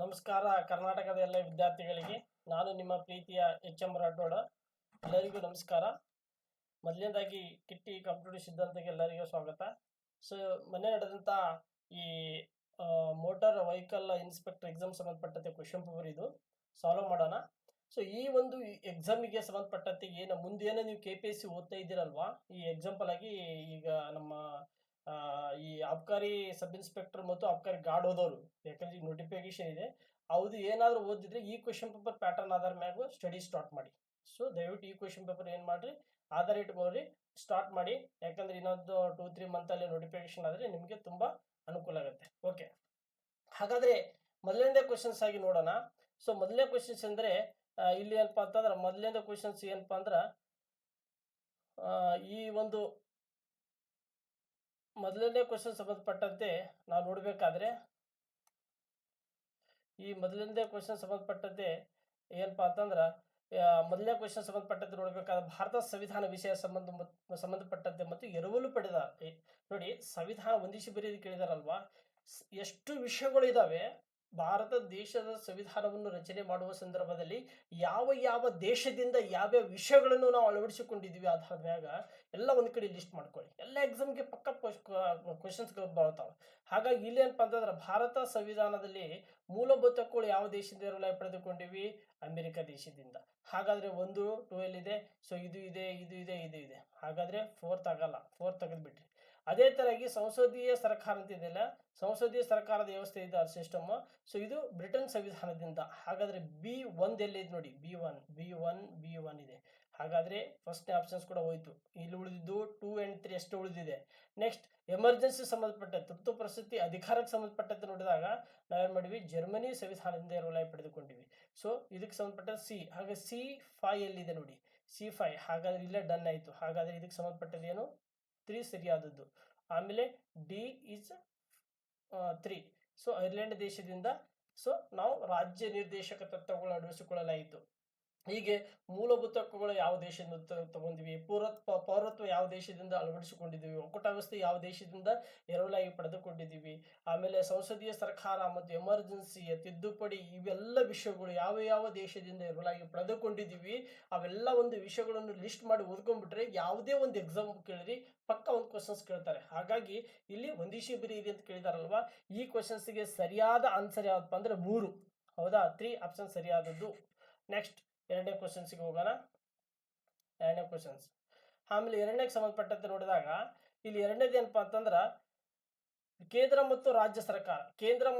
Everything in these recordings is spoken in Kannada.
ನಮಸ್ಕಾರ ಕರ್ನಾಟಕದ ಎಲ್ಲ ವಿದ್ಯಾರ್ಥಿಗಳಿಗೆ. ನಾನು ನಿಮ್ಮ ಪ್ರೀತಿಯ ಎಚ್.ಎಂ. ರಾಠೋಡ. ಎಲ್ಲರಿಗೂ ನಮಸ್ಕಾರ. ಮೊದಲನೇದಾಗಿ ಕಿಟ್ಟಿ ಕಂಪ್ಯೂಟರ್ ಸಿದ್ಧಾಂತಕ್ಕೆ ಎಲ್ಲರಿಗೂ ಸ್ವಾಗತ. ಸೊ ಮೊನ್ನೆ ನಡೆದಂಥ ಈ ಮೋಟಾರ್ ವೆಹಿಕಲ್ ಇನ್ಸ್ಪೆಕ್ಟರ್ ಎಕ್ಸಾಮ್ ಸಂಬಂಧಪಟ್ಟಂತೆ ಕ್ವಶನ್ ಪೇಪರ್ ಇದು ಸಾಲ್ವ್ ಮಾಡೋಣ. ಸೊ ಈ ಒಂದು ಎಕ್ಸಾಮಿಗೆ ಸಂಬಂಧಪಟ್ಟಂತೆ ಮುಂದೇನೋ ನೀವು KPSC ಓದ್ತಾ ಇದ್ದೀರಲ್ವಾ, ಈ ಎಕ್ಸಾಂಪಲ್ ಆಗಿ ಈಗ ನಮ್ಮ ಈ ಅಬ್ಕಾರಿ ಸಬ್ ಇನ್ಸ್ಪೆಕ್ಟರ್ ಮತ್ತು ಅಬ್ಕಾರಿ ಗಾರ್ಡ್ ಓದೋರು, ಯಾಕಂದ್ರೆ ಈಗ ನೋಟಿಫಿಕೇಶನ್ ಇದೆ, ಹೌದು ಏನಾದರೂ ಓದಿದ್ರೆ ಈ ಕ್ವಶನ್ ಪೇಪರ್ ಪ್ಯಾಟರ್ನ್ ಆಧಾರ ಮ್ಯಾಗ ಸ್ಟಡಿ ಸ್ಟಾರ್ಟ್ ಮಾಡಿ. ಸೊ ದಯವಿಟ್ಟು ಈ ಕ್ವಶನ್ ಪೇಪರ್ ಏನು ಮಾಡಿರಿ, ಆಧಾರ ಇಟ್ಕೋರಿ, ಸ್ಟಾರ್ಟ್ ಮಾಡಿ. ಯಾಕಂದ್ರೆ ಇನ್ನೊಂದು 2-3 ಮಂತಲ್ಲಿ ನೋಟಿಫಿಕೇಶನ್ ಆದರೆ ನಿಮಗೆ ತುಂಬ ಅನುಕೂಲ ಆಗುತ್ತೆ. ಓಕೆ, ಹಾಗಾದರೆ ಮೊದಲನೇ ಕ್ವಶನ್ಸ್ ಆಗಿ ನೋಡೋಣ. ಸೊ ಮೊದಲನೇ ಕ್ವಶನ್ಸ್ ಅಂದರೆ ಇಲ್ಲಿ ಏನಪ್ಪ ಅಂತಂದ್ರೆ, ಮೊದಲನೇ ಕ್ವಶನ್ಸ್ ಏನಪ್ಪ ಅಂದ್ರೆ, ಈ ಒಂದು ಮೊದಲನೇ ಕ್ವಶನ್ ಸಂಬಂಧಪಟ್ಟಂತೆ ನಾವು ನೋಡಬೇಕಾದ್ರೆ, ಈ ಮೊದಲನೇ ಕ್ವಶನ್ ಸಂಬಂಧಪಟ್ಟಂತೆ ಏನಪ್ಪಾ ಅಂತಂದ್ರೆ, ಮೊದಲನೇ ಕ್ವಶನ್ ಸಂಬಂಧಪಟ್ಟಂತೆ ನೋಡಬೇಕಾದ್ರೆ ಭಾರತ ಸಂವಿಧಾನ ವಿಷಯ ಸಂಬಂಧಪಟ್ಟಂತೆ ಮತ್ತು ಎರವಲು ಪಡೆದ ನೋಡಿ, ಸಂವಿಧಾನ ಒಂದಿಷ್ಟು ಬರೆಯೋದು ಕೇಳಿದಾರಲ್ವಾ, ಎಷ್ಟು ವಿಷಯಗಳು ಇದಾವೆ. ಭಾರತ ದೇಶದ ಸಂವಿಧಾನವನ್ನು ರಚನೆ ಮಾಡುವ ಸಂದರ್ಭದಲ್ಲಿ ಯಾವ ಯಾವ ದೇಶದಿಂದ ಯಾವ್ಯಾವ ವಿಷಯಗಳನ್ನು ನಾವು ಅಳವಡಿಸಿಕೊಂಡಿದ್ದೀವಿ ಆಧಾರದ ಮ್ಯಾಗ ಎಲ್ಲ ಒಂದು ಕಡೆ ಲಿಸ್ಟ್ ಮಾಡ್ಕೊಳ್ಳಿ. ಎಲ್ಲ ಎಕ್ಸಾಮ್ಗೆ ಪಕ್ಕ ಕ್ವಶನ್ಸ್ಗಳು ಬರ್ತಾವೆ. ಹಾಗಾಗಿ ಇಲ್ಲಿ ಏನಪ್ಪ ಅಂತಂದ್ರೆ, ಭಾರತ ಸಂವಿಧಾನದಲ್ಲಿ ಮೂಲಭೂತ ಹಕ್ಕುಗಳು ಯಾವ ದೇಶದಿಂದ ಎರವಲಾಗಿ ಪಡೆದುಕೊಂಡಿವಿ? ಅಮೆರಿಕ ದೇಶದಿಂದ. ಹಾಗಾದ್ರೆ 1, 2 ಎಲ್ಲಿದೆ? ಸೊ ಇದು ಇದೆ, ಇದು ಇದೆ, ಇದು ಇದೆ. ಹಾಗಾದ್ರೆ 4th ಆಗಲ್ಲ, 4th ತೆಗೆದ್ಬಿಟ್ರಿ. ಅದೇ ತರಗಿ ಸಂಸದೀಯ ಸರ್ಕಾರ ಅಂತ ಇದೆಯಲ್ಲ, ಸಂಸದೀಯ ಸರ್ಕಾರದ ವ್ಯವಸ್ಥೆ ಇದೆ ಸಿಸ್ಟಮ್. ಸೊ ಇದು ಬ್ರಿಟನ್ ಸಂವಿಧಾನದಿಂದ. ಹಾಗಾದ್ರೆ B1 ಎಲ್ಲಿದೆ ನೋಡಿ, B1 ಇದೆ. ಹಾಗಾದ್ರೆ ಫಸ್ಟ್ ಆಪ್ಷನ್ಸ್ ಕೂಡ ಹೋಯ್ತು. ಇಲ್ಲಿ ಉಳಿದಿದ್ದು 2 and 3 ಎಷ್ಟು ಉಳಿದಿದೆ. ನೆಕ್ಸ್ಟ್ ಎಮರ್ಜೆನ್ಸಿ ಸಂಬಂಧಪಟ್ಟ ತುರ್ತು ಪರಿಸ್ಥಿತಿ ಅಧಿಕಾರಕ್ಕೆ ಸಂಬಂಧಪಟ್ಟಂತೆ ನೋಡಿದಾಗ ನಾವೇನು ಮಾಡಿವಿ, ಜರ್ಮನಿ ಸಂವಿಧಾನದಿಂದ ಎರವಲಾಗಿ ಪಡೆದುಕೊಂಡಿವಿ. ಸೊ ಇದಕ್ಕೆ ಸಂಬಂಧಪಟ್ಟ ಸಿ, ಹಾಗೆ C5 ಎಲ್ಲಿದೆ ನೋಡಿ, C5. ಹಾಗಾದ್ರೆ ಇಲ್ಲೇ ಡನ್ ಆಯಿತು. ಹಾಗಾದ್ರೆ ಇದಕ್ಕೆ ಸಂಬಂಧಪಟ್ಟದ್ದು ಏನು, 3 ಸರಿಯಾದದ್ದು. ಆಮೇಲೆ D is 3. ಸೊ ಐರ್ಲೆಂಡ್ ದೇಶದಿಂದ. ಸೊ ನಾವು ರಾಜ್ಯ ನಿರ್ದೇಶಕ ತತ್ವಗಳು ಅಳವಡಿಸಿಕೊಳ್ಳಲಾಯಿತು. ಹೀಗೆ ಮೂಲಭೂತ ಹಕ್ಕುಗಳು ಯಾವ ದೇಶದಿಂದ ತಗೊಂಡಿವಿ, ಪೌರತ್ವ ಯಾವ ದೇಶದಿಂದ ಅಳವಡಿಸಿಕೊಂಡಿದ್ದೀವಿ, ಒಕ್ಕೂಟ ವ್ಯವಸ್ಥೆ ಯಾವ ದೇಶದಿಂದ ಎರವಲಾಗಿ ಪಡೆದುಕೊಂಡಿದ್ದೀವಿ, ಆಮೇಲೆ ಸಂಸದೀಯ ಸರ್ಕಾರ ಮತ್ತು ಎಮರ್ಜೆನ್ಸಿಯ ತಿದ್ದುಪಡಿ, ಇವೆಲ್ಲ ವಿಷಯಗಳು ಯಾವ ಯಾವ ದೇಶದಿಂದ ಎರವಲಾಗಿ ಪಡೆದುಕೊಂಡಿದ್ದೀವಿ, ಅವೆಲ್ಲ ಒಂದು ವಿಷಯಗಳನ್ನು ಲಿಸ್ಟ್ ಮಾಡಿ ಓದ್ಕೊಂಡ್ಬಿಟ್ರೆ ಯಾವುದೇ ಒಂದು ಎಕ್ಸಾಮ್ ಕೇಳಿರಿ ಪಕ್ಕ ಒಂದು ಕ್ವಶನ್ಸ್ ಕೇಳ್ತಾರೆ. ಹಾಗಾಗಿ ಇಲ್ಲಿ ಒಂದಿಶಿ ಬರೀರಿ ಅಂತ ಕೇಳಿದಾರಲ್ವಾ, ಈ ಕ್ವಶನ್ಸ್ಗೆ ಸರಿಯಾದ ಆನ್ಸರ್ ಯಾವಪ್ಪ ಅಂದ್ರೆ 3. ಹೌದಾ, 3 ಆಪ್ಷನ್ ಸರಿಯಾದದ್ದು. ನೆಕ್ಸ್ಟ್ ಎರಡನೇ ಕ್ವಶನ್ಸ್ಗೆ ಹೋಗೋಣ. ಎರಡನೇ ಕ್ವಶನ್ಸ್ ಆಮೇಲೆ ಎರಡನೇಗೆ ಸಂಬಂಧಪಟ್ಟಂತೆ ನೋಡಿದಾಗ ಇಲ್ಲಿ ಎರಡನೇದು ಏನಪ್ಪಾ ಅಂತಂದ್ರೆ, ಕೇಂದ್ರ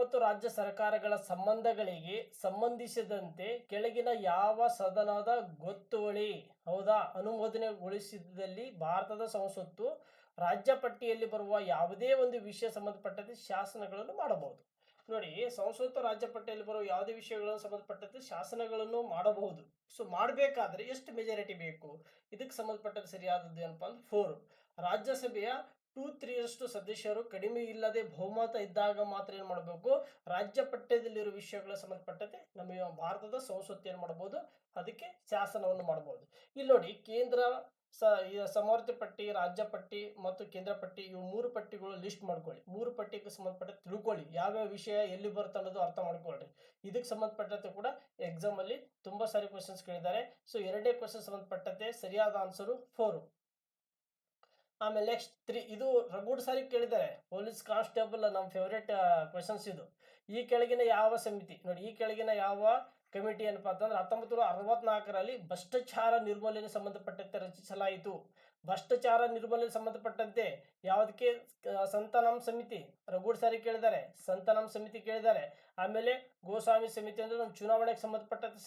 ಮತ್ತು ರಾಜ್ಯ ಸರ್ಕಾರಗಳ ಸಂಬಂಧಗಳಿಗೆ ಸಂಬಂಧಿಸಿದಂತೆ ಕೆಳಗಿನ ಯಾವ ಸದನದ ಗೊತ್ತುವಳಿ, ಹೌದಾ, ಅನುಮೋದನೆಗೊಳಿಸಿದಲ್ಲಿ ಭಾರತದ ಸಂಸತ್ತು ರಾಜ್ಯ ಪಟ್ಟಿಯಲ್ಲಿ ಬರುವ ಯಾವುದೇ ಒಂದು ವಿಷಯ ಸಂಬಂಧಪಟ್ಟಂತೆ ಶಾಸನಗಳನ್ನು ಮಾಡಬಹುದು. ನೋಡಿ, ಸಂಸತ್ತು ರಾಜ್ಯ ಪಟ್ಟಿಯಲ್ಲಿ ಬರುವ ಯಾವುದೇ ವಿಷಯಗಳನ್ನು ಸಂಬಂಧಪಟ್ಟಂತೆ ಶಾಸನಗಳನ್ನು ಮಾಡಬಹುದು. ಸೊ ಮಾಡಬೇಕಾದ್ರೆ ಎಷ್ಟು ಮೆಜಾರಿಟಿ ಬೇಕು? ಇದಕ್ಕೆ ಸಂಬಂಧಪಟ್ಟಂತೆ ಸರಿಯಾದದ್ದು ಏನಪ್ಪಾ ಅಂದ್ರೆ 4. ರಾಜ್ಯಸಭೆಯ 2/3 ಸದಸ್ಯರು ಕಡಿಮೆ ಇಲ್ಲದೆ ಬಹುಮತ ಇದ್ದಾಗ ಮಾತ್ರ ಏನು ಮಾಡಬೇಕು, ರಾಜ್ಯ ಪಠ್ಯದಲ್ಲಿರುವ ವಿಷಯಗಳ ಸಂಬಂಧಪಟ್ಟಂತೆ ನಮಗೆ ಭಾರತದ ಸಂಸತ್ತು ಏನು ಮಾಡಬಹುದು, ಅದಕ್ಕೆ ಶಾಸನವನ್ನು ಮಾಡಬಹುದು. ಇಲ್ಲಿ ನೋಡಿ, ಕೇಂದ್ರ ಸಮವರ್ತಿ ಪಟ್ಟಿ, ರಾಜ್ಯ ಪಟ್ಟಿ ಮತ್ತು ಕೇಂದ್ರ ಪಟ್ಟಿ, ಇವು 3 ಪಟ್ಟಿಗಳು ಲಿಸ್ಟ್ ಮಾಡ್ಕೊಳ್ಳಿ. 3 ಪಟ್ಟಿಗೆ ಸಂಬಂಧಪಟ್ಟ ತಿಳ್ಕೊಳ್ಳಿ, ಯಾವ್ಯಾವ ವಿಷಯ ಎಲ್ಲಿ ಬರುತ್ತೆ ಅನ್ನೋದು ಅರ್ಥ ಮಾಡ್ಕೊಳ್ರಿ. ಇದಕ್ಕೆ ಸಂಬಂಧಪಟ್ಟಂತೆ ಕೂಡ ಎಕ್ಸಾಮ್ ಅಲ್ಲಿ ತುಂಬಾ ಸಾರಿ ಕ್ವಶನ್ಸ್ ಕೇಳಿದ್ದಾರೆ. ಸೊ ಎರಡನೇ ಕ್ವಶನ್ ಸಂಬಂಧಪಟ್ಟಂತೆ ಸರಿಯಾದ ಆನ್ಸರು 4. ಆಮೇಲೆ ನೆಕ್ಸ್ಟ್ 3, ಇದು ರಗೂಡ್ ಸಾರಿ ಕೇಳಿದ್ದಾರೆ. ಪೊಲೀಸ್ ಕಾನ್ಸ್ಟೇಬಲ್ ನಮ್ಮ ಫೇವ್ರೇಟ್ ಕ್ವಶನ್ಸ್ ಇದು. ಈ ಕೆಳಗಿನ ಯಾವ ಸಮಿತಿ, ನೋಡಿ, ಈ ಕೆಳಗಿನ ಯಾವ ಕಮಿಟಿ ಏನಪ್ಪಾ ಅಂತಂದ್ರೆ 1964ರಲ್ಲಿ ಭ್ರಷ್ಟಾಚಾರ ನಿರ್ಮೂಲನೆ ಸಂಬಂಧಪಟ್ಟಂತೆ ರಚಿಸಲಾಯಿತು. ಭ್ರಷ್ಟಾಚಾರ ನಿರ್ಮೂಲನೆ ಸಂಬಂಧಪಟ್ಟಂತೆ ಯಾವುದಕ್ಕೆ? ಸಂತಾನಂ ಸಮಿತಿ. ರಗೂಡ್ ಸಾರಿ ಕೇಳಿದ್ದಾರೆ, ಸಂತಾನಂ ಸಮಿತಿ ಕೇಳಿದ್ದಾರೆ. ಆಮೇಲೆ ಗೋಸ್ವಾಮಿ ಸಮಿತಿ ಅಂದ್ರೆ ನಮ್ಮ ಚುನಾವಣೆಗೆ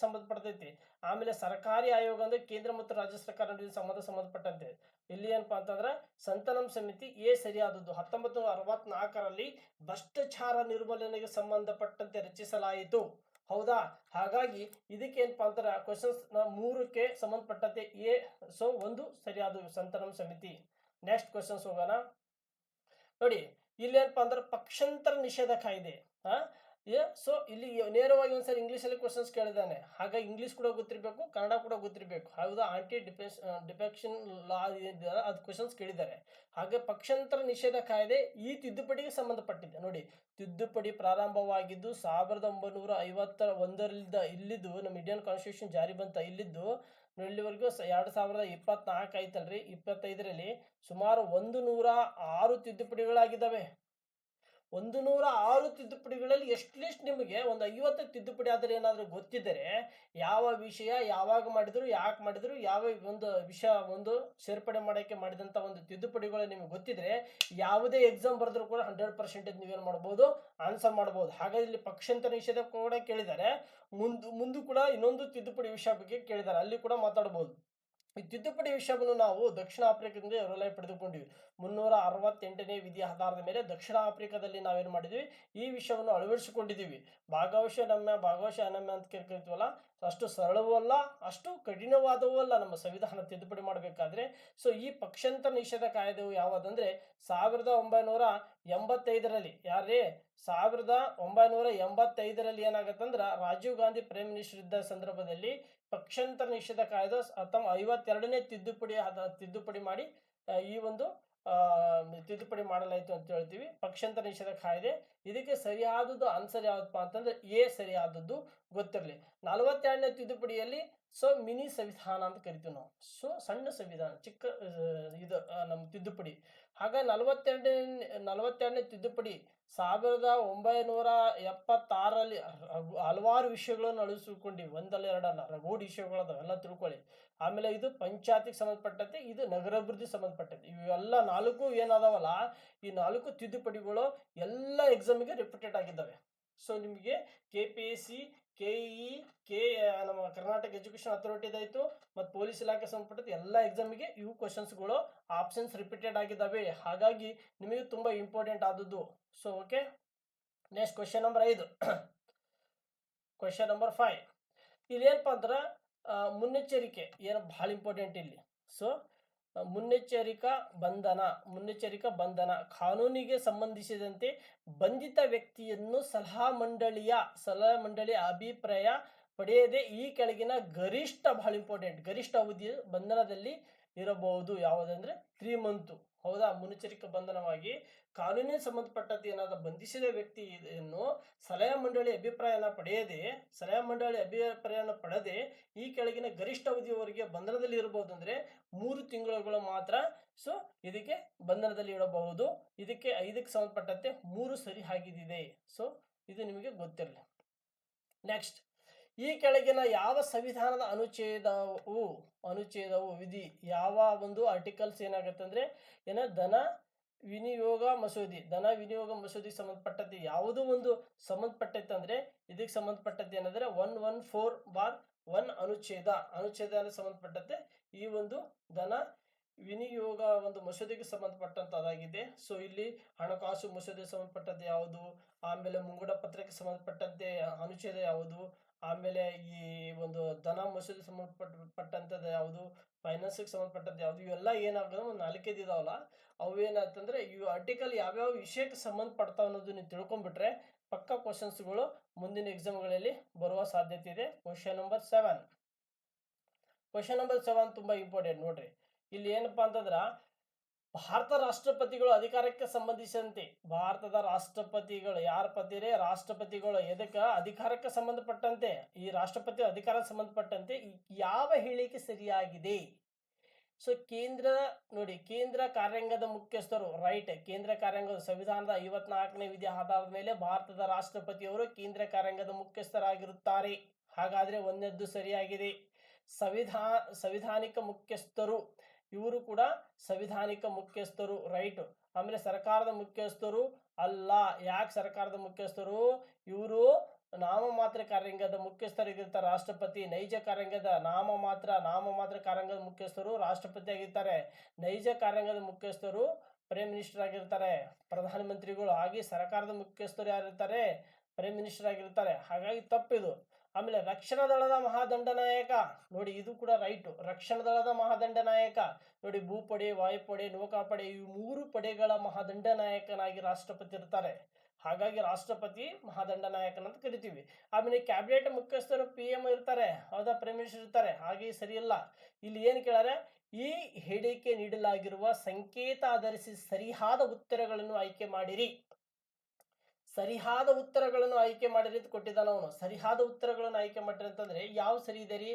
ಸಂಬಂಧಪಟ್ಟೈತಿ. ಆಮೇಲೆ ಸರ್ಕಾರಿ ಆಯೋಗ ಅಂದ್ರೆ ಕೇಂದ್ರ ಮತ್ತು ರಾಜ್ಯ ಸರ್ಕಾರ ನಡುವಿನ ಸಂಬಂಧಪಟ್ಟಂತೆ. ಇಲ್ಲಿ ಏನಪ್ಪಾ ಅಂತಂದ್ರೆ ಸಂತಾನಂ ಸಮಿತಿ ಎ ಸರಿಯಾದದ್ದು. 1964ರಲ್ಲಿ ಭ್ರಷ್ಟಾಚಾರ ನಿರ್ಮೂಲನೆಗೆ ಸಂಬಂಧಪಟ್ಟಂತೆ ರಚಿಸಲಾಯಿತು. ಹೌದಾ, ಹಾಗಾಗಿ ಇದಕ್ಕೆ ಏನಪ್ಪಾ ಅಂತಾರೆ ಕ್ವಶನ್ಸ್ 3ಕ್ಕೆ ಸಂಬಂಧಪಟ್ಟಂತೆ ಎ. ಸೊ 1 ಸರಿಯಾದ ಸಂತಾನಂ ಸಮಿತಿ. ನೆಕ್ಸ್ಟ್ ಕ್ವಶನ್ಸ್ ಹೋಗೋಣ. ನೋಡಿ, ಇಲ್ಲಿ ಏನಪ್ಪಾ ಅಂದ್ರೆ ಪಕ್ಷಾಂತರ ನಿಷೇಧ ಕಾಯ್ದೆ. ಸೊ ಇಲ್ಲಿ ನೇರವಾಗಿ ಒಂದ್ಸರಿ ಇಂಗ್ಲೀಷಲ್ಲಿ ಕ್ವಶನ್ಸ್ ಕೇಳಿದ್ದಾನೆ, ಹಾಗಾಗಿ ಇಂಗ್ಲೀಷ್ ಕೂಡ ಗೊತ್ತಿರಬೇಕು, ಕನ್ನಡ ಕೂಡ ಗೊತ್ತಿರಬೇಕು. ಹೌದಾ, ಆಂಟಿ ಡಿಫೆಕ್ಷನ್ ಲಾ ಏನಿದೆ ಅದು ಕ್ವಶನ್ಸ್ ಕೇಳಿದ್ದಾರೆ. ಹಾಗೆ ಪಕ್ಷಾಂತರ ನಿಷೇಧ ಕಾಯ್ದೆ ಈ ತಿದ್ದುಪಡಿಗೆ ಸಂಬಂಧಪಟ್ಟಿದೆ. ನೋಡಿ, ತಿದ್ದುಪಡಿ ಪ್ರಾರಂಭವಾಗಿದ್ದು 1951ರಿಂದ ಇಲ್ಲಿದ್ದು ನಮ್ಮ ಇಂಡಿಯನ್ ಕಾನ್ಸ್ಟಿಟ್ಯೂಷನ್ ಜಾರಿ ಬಂತ ಇಲ್ಲಿದ್ದು ಇಲ್ಲಿವರೆಗೂ 2024 ಆಯ್ತಲ್ರಿ, 25ರಲ್ಲಿ ಸುಮಾರು 106 ತಿದ್ದುಪಡಿಗಳಾಗಿದ್ದಾವೆ. 106 ತಿದ್ದುಪಡಿಗಳಲ್ಲಿ ಎಷ್ಟ್ಲೀಸ್ಟ್ ನಿಮಗೆ ಒಂದು 50 ತಿದ್ದುಪಡಿ ಆದರೆ ಏನಾದರೂ ಗೊತ್ತಿದ್ದರೆ, ಯಾವ ವಿಷಯ ಯಾವಾಗ ಮಾಡಿದ್ರು, ಯಾಕೆ ಮಾಡಿದ್ರು, ಯಾವ ಒಂದು ವಿಷಯ ಒಂದು ಸೇರ್ಪಡೆ ಮಾಡೋಕ್ಕೆ ಮಾಡಿದಂಥ ಒಂದು ತಿದ್ದುಪಡಿಗಳು ನಿಮಗೆ ಗೊತ್ತಿದ್ರೆ, ಯಾವುದೇ ಎಕ್ಸಾಮ್ ಬರೆದ್ರೂ ಕೂಡ 100% ನೀವೇನು ಮಾಡ್ಬೋದು, ಆನ್ಸರ್ ಮಾಡ್ಬೋದು. ಹಾಗಾಗಿ ಇಲ್ಲಿ ಪಕ್ಷಾಂತರ ನಿಷೇಧ ಕೂಡ ಕೇಳಿದ್ದಾರೆ. ಮುಂದೆ ಕೂಡ ಇನ್ನೊಂದು ತಿದ್ದುಪಡಿ ವಿಷಯ ಬಗ್ಗೆ ಕೇಳಿದ್ದಾರೆ, ಅಲ್ಲಿ ಕೂಡ ಮಾತಾಡ್ಬೋದು. ಈ ತಿದ್ದುಪಡಿ ವಿಷಯವನ್ನು ನಾವು ದಕ್ಷಿಣ ಆಫ್ರಿಕಾದಿಂದ ಎರವಲಾಗಿ ಪಡೆದುಕೊಂಡಿವಿ. 368ನೇ ವಿಧಿಯ ಆಧಾರದ ಮೇಲೆ ದಕ್ಷಿಣ ಆಫ್ರಿಕಾದಲ್ಲಿ ನಾವೇನು ಮಾಡಿದ್ವಿ, ಈ ವಿಷಯವನ್ನು ಅಳವಡಿಸಿಕೊಂಡಿದ್ದೀವಿ. ಭಾಗವಶ ಅನಮ್ಯ ಅಂತ ಕರಿತೀವಲ್ಲ, ಅಷ್ಟು ಸರಳವೂ ಅಲ್ಲ, ಅಷ್ಟು ಕಠಿಣವಾದವೂ ಅಲ್ಲ ನಮ್ಮ ಸಂವಿಧಾನ ತಿದ್ದುಪಡಿ ಮಾಡಬೇಕಾದ್ರೆ. ಸೊ ಈ ಪಕ್ಷಾಂತರ ನಿಷೇಧ ಕಾಯ್ದೆಯು ಯಾವುದಂದ್ರೆ 1985ರಲ್ಲಿ, ಯಾರೇ 1985ರಲ್ಲಿ ಏನಾಗತ್ತಂದ್ರೆ ರಾಜೀವ್ ಗಾಂಧಿ ಪ್ರೈಮ್ ಮಿನಿಸ್ಟರ್ ಇದ್ದ ಸಂದರ್ಭದಲ್ಲಿ ಪಕ್ಷಾಂತರ ನಿಷೇಧ ಕಾಯ್ದೆ 52ನೇ ತಿದ್ದುಪಡಿ ಮಾಡಿ ಈ ಒಂದು ತಿದ್ದುಪಡಿ ಮಾಡಲಾಯಿತು ಅಂತ ಹೇಳ್ತೀವಿ. ಪಕ್ಷಾಂತರ ನಿಷೇಧ ಕಾಯ್ದೆ ಇದಕ್ಕೆ ಸರಿಯಾದದ್ದು ಆನ್ಸರ್ ಯಾವತ್ತಪ್ಪ ಅಂತಂದ್ರೆ ಎ ಸರಿಯಾದದ್ದು ಗೊತ್ತಿರಲಿ. 42ನೇ ತಿದ್ದುಪಡಿಯಲ್ಲಿ ಮಿನಿ ಸಂವಿಧಾನ ಅಂತ ಕರಿತೀವಿ ನಾವು. ಸಣ್ಣ ಸಂವಿಧಾನ, ಚಿಕ್ಕ ಇದು ನಮ್ಮ ತಿದ್ದುಪಡಿ. ಹಾಗೆ 42ನೇ ತಿದ್ದುಪಡಿ 1976ರಲ್ಲಿ ಹಲವಾರು ವಿಷಯಗಳನ್ನು ಅಳಿಸಿಕೊಂಡಿವಿ. ಒಂದಲ್ಲ ಎರಡಲ್ಲ, ರಗೂಡ್ ವಿಷಯಗಳದವೆಲ್ಲ ತಿಳ್ಕೊಳ್ಳಿ. ಆಮೇಲೆ ಇದು ಪಂಚಾಯತಿಗೆ ಸಂಬಂಧಪಟ್ಟಂತೆ, ಇದು ನಗರಾಭಿವೃದ್ಧಿ ಸಂಬಂಧಪಟ್ಟಂತೆ. ಇವೆಲ್ಲ 4 ಏನದಾವಲ್ಲ, ಈ 4 ತಿದ್ದುಪಡಿಗಳು ಎಲ್ಲ ಎಕ್ಸಾಮಿಗೆ ರಿಪೀಟೆಡ್ ಆಗಿದ್ದಾವೆ. ಸೊ ನಿಮಗೆ KPSC, KE, ನಮ್ಮ ಕರ್ನಾಟಕ ಎಜುಕೇಷನ್ ಅಥಾರಿಟಿದಾಯಿತು ಮತ್ತು ಪೊಲೀಸ್ ಇಲಾಖೆ ಸಂಬಂಧಪಟ್ಟಂತೆ ಎಲ್ಲ ಎಕ್ಸಾಮಿಗೆ ಇವು ಕ್ವಶನ್ಸ್ಗಳು ಆಪ್ಷನ್ಸ್ ರಿಪೀಟೆಡ್ ಆಗಿದ್ದಾವೆ. ಹಾಗಾಗಿ ನಿಮಗೆ ತುಂಬ ಇಂಪಾರ್ಟೆಂಟ್ ಆದದ್ದು. So okay, next question number 5. Question number 5 ಇಲ್ಲಿ ಏನಪ್ಪ ಅಂದ್ರೆ ಮುನ್ನೆಚ್ಚರಿಕೆ ಏನು ಭಾಳ ಇಂಪಾರ್ಟೆಂಟ್ ಇಲ್ಲಿ. ಸೊ ಮುನ್ನೆಚ್ಚರಿಕಾ ಬಂಧನ ಕಾನೂನಿಗೆ ಸಂಬಂಧಿಸಿದಂತೆ ಬಂಧಿತ ವ್ಯಕ್ತಿಯನ್ನು ಸಲಹಾ ಮಂಡಳಿಯ ಅಭಿಪ್ರಾಯ ಪಡೆಯದೆ ಈ ಕೆಳಗಿನ ಗರಿಷ್ಠ, ಬಹಳ ಇಂಪಾರ್ಟೆಂಟ್, ಗರಿಷ್ಠ ಅವಧಿ ಬಂಧನದಲ್ಲಿ ಇರಬಹುದು. ಯಾವುದಂದ್ರೆ 3 ಮಂತ್. ಹೌದಾ, ಮುನ್ನೆಚ್ಚರಿಕೆ ಬಂಧನವಾಗಿ ಕಾನೂನಿಗೆ ಸಂಬಂಧಪಟ್ಟಂತೆ ಏನಾದರೂ ಬಂಧಿಸಿದ ವ್ಯಕ್ತಿಯನ್ನು ಸಲಹಾ ಮಂಡಳಿ ಅಭಿಪ್ರಾಯನ ಪಡೆಯದೆ ಈ ಕೆಳಗಿನ ಗರಿಷ್ಠ ಅವಧಿಯವರೆಗೆ ಬಂಧನದಲ್ಲಿ ಇರಬಹುದು. ಅಂದ್ರೆ 3 ತಿಂಗಳುಗಳು ಮಾತ್ರ. ಸೊ ಇದಕ್ಕೆ ಬಂಧನದಲ್ಲಿ ಇಡಬಹುದು. ಇದಕ್ಕೆ 5ಕ್ಕೆ ಸಂಬಂಧಪಟ್ಟಂತೆ 3 ಸರಿ ಆಗಿದಿದೆ. ಸೊ ಇದು ನಿಮಗೆ ಗೊತ್ತಿರಲಿ. ನೆಕ್ಸ್ಟ್, ಈ ಕೆಳಗಿನ ಯಾವ ಸಂವಿಧಾನದ ಅನುಚ್ಛೇದವು ವಿಧಿ, ಯಾವ ಒಂದು ಆರ್ಟಿಕಲ್ಸ್ ಏನಾಗುತ್ತೆ ಅಂದ್ರೆ ಧನ ವಿನಿಯೋಗ ಮಸೂದೆಗೆ ಸಂಬಂಧಪಟ್ಟಂತೆ ಯಾವುದೋ ಒಂದು ಸಂಬಂಧಪಟ್ಟೈತೆ ಅಂದ್ರೆ ಇದಕ್ಕೆ ಸಂಬಂಧಪಟ್ಟಂತೆ ಏನಂದ್ರೆ 114/1 ಅನುಚ್ಛೇದ ಸಂಬಂಧಪಟ್ಟಂತೆ ಈ ಒಂದು ಧನ ವಿನಿಯೋಗ ಒಂದು ಮಸೂದೆಗೆ ಸಂಬಂಧಪಟ್ಟಂತದಾಗಿದೆ. ಸೊ ಇಲ್ಲಿ ಹಣಕಾಸು ಮಸೂದೆಗೆ ಸಂಬಂಧಪಟ್ಟಂತೆ ಯಾವುದು, ಆಮೇಲೆ ಮುಂಗಡ ಪತ್ರಕ್ಕೆ ಸಂಬಂಧಪಟ್ಟಂತೆ ಅನುಚ್ಛೇದ ಯಾವುದು, ಆಮೇಲೆ ಈ ಒಂದು ಧನ ಮಸೂದೆಗೆ ಸಂಬಂಧಪಟ್ಟಂಥದ್ದು ಯಾವುದು, ಫೈನಾನ್ಸ್ಗೆ ಸಂಬಂಧಪಟ್ಟಂತೆ ಯಾವುದು, ಇವೆಲ್ಲ ಏನಾಗೋದು ಒಂದು 4 ಇದಾವಲ್ಲ, ಅವು ಏನಾಗ್ತಂದ್ರೆ ಇವು ಆರ್ಟಿಕಲ್ ಯಾವ್ಯಾವ ವಿಷಯಕ್ಕೆ ಸಂಬಂಧಪಡ್ತಾವ ಅನ್ನೋದು ನೀವು ತಿಳ್ಕೊಂಡ್ಬಿಟ್ರೆ ಪಕ್ಕಾ ಕ್ವಶನ್ಸ್ಗಳು ಮುಂದಿನ ಎಕ್ಸಾಮ್ಗಳಲ್ಲಿ ಬರುವ ಸಾಧ್ಯತೆ ಇದೆ. ಕ್ವಶನ್ ನಂಬರ್ 7 ತುಂಬಾ ಇಂಪಾರ್ಟೆಂಟ್ ನೋಡ್ರಿ. ಇಲ್ಲಿ ಏನಪ್ಪಾ ಅಂತಂದ್ರ ಭಾರತ ರಾಷ್ಟ್ರಪತಿಗಳು ಅಧಿಕಾರಕ್ಕೆ ಸಂಬಂಧಿಸಿದಂತೆ, ಭಾರತದ ರಾಷ್ಟ್ರಪತಿಗಳು ರಾಷ್ಟ್ರಪತಿಗಳು ಎದಕ್ಕೆ ಅಧಿಕಾರಕ್ಕೆ ಸಂಬಂಧಪಟ್ಟಂತೆ, ಈ ರಾಷ್ಟ್ರಪತಿ ಅಧಿಕಾರಕ್ಕೆ ಸಂಬಂಧಪಟ್ಟಂತೆ ಯಾವ ಹೇಳಿಕೆ ಸರಿಯಾಗಿದೆ. ಸೊ ಕೇಂದ್ರ ಕಾರ್ಯಾಂಗದ ಮುಖ್ಯಸ್ಥರು, ರೈಟ್, ಕೇಂದ್ರ ಕಾರ್ಯಾಂಗದ ಸಂವಿಧಾನದ 54ನೇ ವಿಧಿ ಆಧಾರದ ಮೇಲೆ ಭಾರತದ ರಾಷ್ಟ್ರಪತಿಯವರು ಕೇಂದ್ರ ಕಾರ್ಯಾಂಗದ ಮುಖ್ಯಸ್ಥರಾಗಿರುತ್ತಾರೆ. ಹಾಗಾದ್ರೆ 1ನೇದ್ದು ಸರಿಯಾಗಿದೆ. ಸಂವಿಧಾನಿಕ ಮುಖ್ಯಸ್ಥರು, ಇವರು ಕೂಡ ಸಂವಿಧಾನಿಕ ಮುಖ್ಯಸ್ಥರು, ರೈಟ್. ಆಮೇಲೆ ಸರ್ಕಾರದ ಮುಖ್ಯಸ್ಥರು ಅಲ್ಲ. ಯಾಕೆ ಸರ್ಕಾರದ ಮುಖ್ಯಸ್ಥರು? ಇವರು ನಾಮಮಾತ್ರ ಕಾರ್ಯಾಂಗದ ಮುಖ್ಯಸ್ಥರಾಗಿರ್ತಾರೆ ರಾಷ್ಟ್ರಪತಿ. ನೈಜ ಕಾರ್ಯಾಂಗದ ನಾಮಮಾತ್ರ ಕಾರ್ಯಾಂಗದ ಮುಖ್ಯಸ್ಥರು ರಾಷ್ಟ್ರಪತಿ ಆಗಿರ್ತಾರೆ. ನೈಜ ಕಾರ್ಯಾಂಗದ ಮುಖ್ಯಸ್ಥರು ಪ್ರೈಮ್ ಮಿನಿಸ್ಟರ್ ಆಗಿರ್ತಾರೆ, ಪ್ರಧಾನಮಂತ್ರಿಗಳು. ಹಾಗೆ ಸರ್ಕಾರದ ಮುಖ್ಯಸ್ಥರು ಯಾರಿರ್ತಾರೆ? ಪ್ರೈಮ್ ಮಿನಿಸ್ಟರ್ ಆಗಿರ್ತಾರೆ. ಹಾಗಾಗಿ ತಪ್ಪಿದು. ಆಮೇಲೆ ರಕ್ಷಣಾ ದಳದ ಮಹಾದಂಡನಾಯಕ, ನೋಡಿ ಇದು ಕೂಡ ರೈಟ್. ರಕ್ಷಣಾ ದಳದ ಮಹಾದಂಡನಾಯಕ ನೋಡಿ, ಭೂಪಡೆ, ವಾಯುಪಡೆ, ನೌಕಾಪಡೆ, ಈ 3 ಪಡೆಗಳ ಮಹಾದಂಡನಾಯಕನಾಗಿ ರಾಷ್ಟ್ರಪತಿ ಇರ್ತಾರೆ. ಹಾಗಾಗಿ ರಾಷ್ಟ್ರಪತಿ ಮಹಾದಂಡ ನಾಯಕನ ಅಂತ ಕರಿತೀವಿ. ಆಮೇಲೆ ಕ್ಯಾಬಿನೆಟ್ ಮುಖ್ಯಸ್ಥರು PM ಇರ್ತಾರೆ, ಹೌದಾ, ಪ್ರೈಮ್ ಮಿನಿಸ್ಟರ್ ಇರ್ತಾರೆ. ಹಾಗೆ ಸರಿಯಲ್ಲ. ಇಲ್ಲಿ ಏನು ಕೇಳಾರೆ, ಈ ಹೇಳಿಕೆ ನೀಡಲಾಗಿರುವ ಸಂಕೇತ ಆಧರಿಸಿ ಸರಿಯಾದ ಉತ್ತರಗಳನ್ನು ಆಯ್ಕೆ ಮಾಡಿರಿ. ಸರಿಯಾದ ಉತ್ತರಗಳನ್ನು ಆಯ್ಕೆ ಮಾಡಿರಿ ಅಂತ ಕೊಟ್ಟಿದ್ದಾನ ಅವನು. ಸರಿಯಾದ ಉತ್ತರಗಳನ್ನು ಆಯ್ಕೆ ಮಾಡಿರಿ ಅಂತಂದ್ರೆ ಯಾವ ಸರಿ ಇದೆ ರೀ?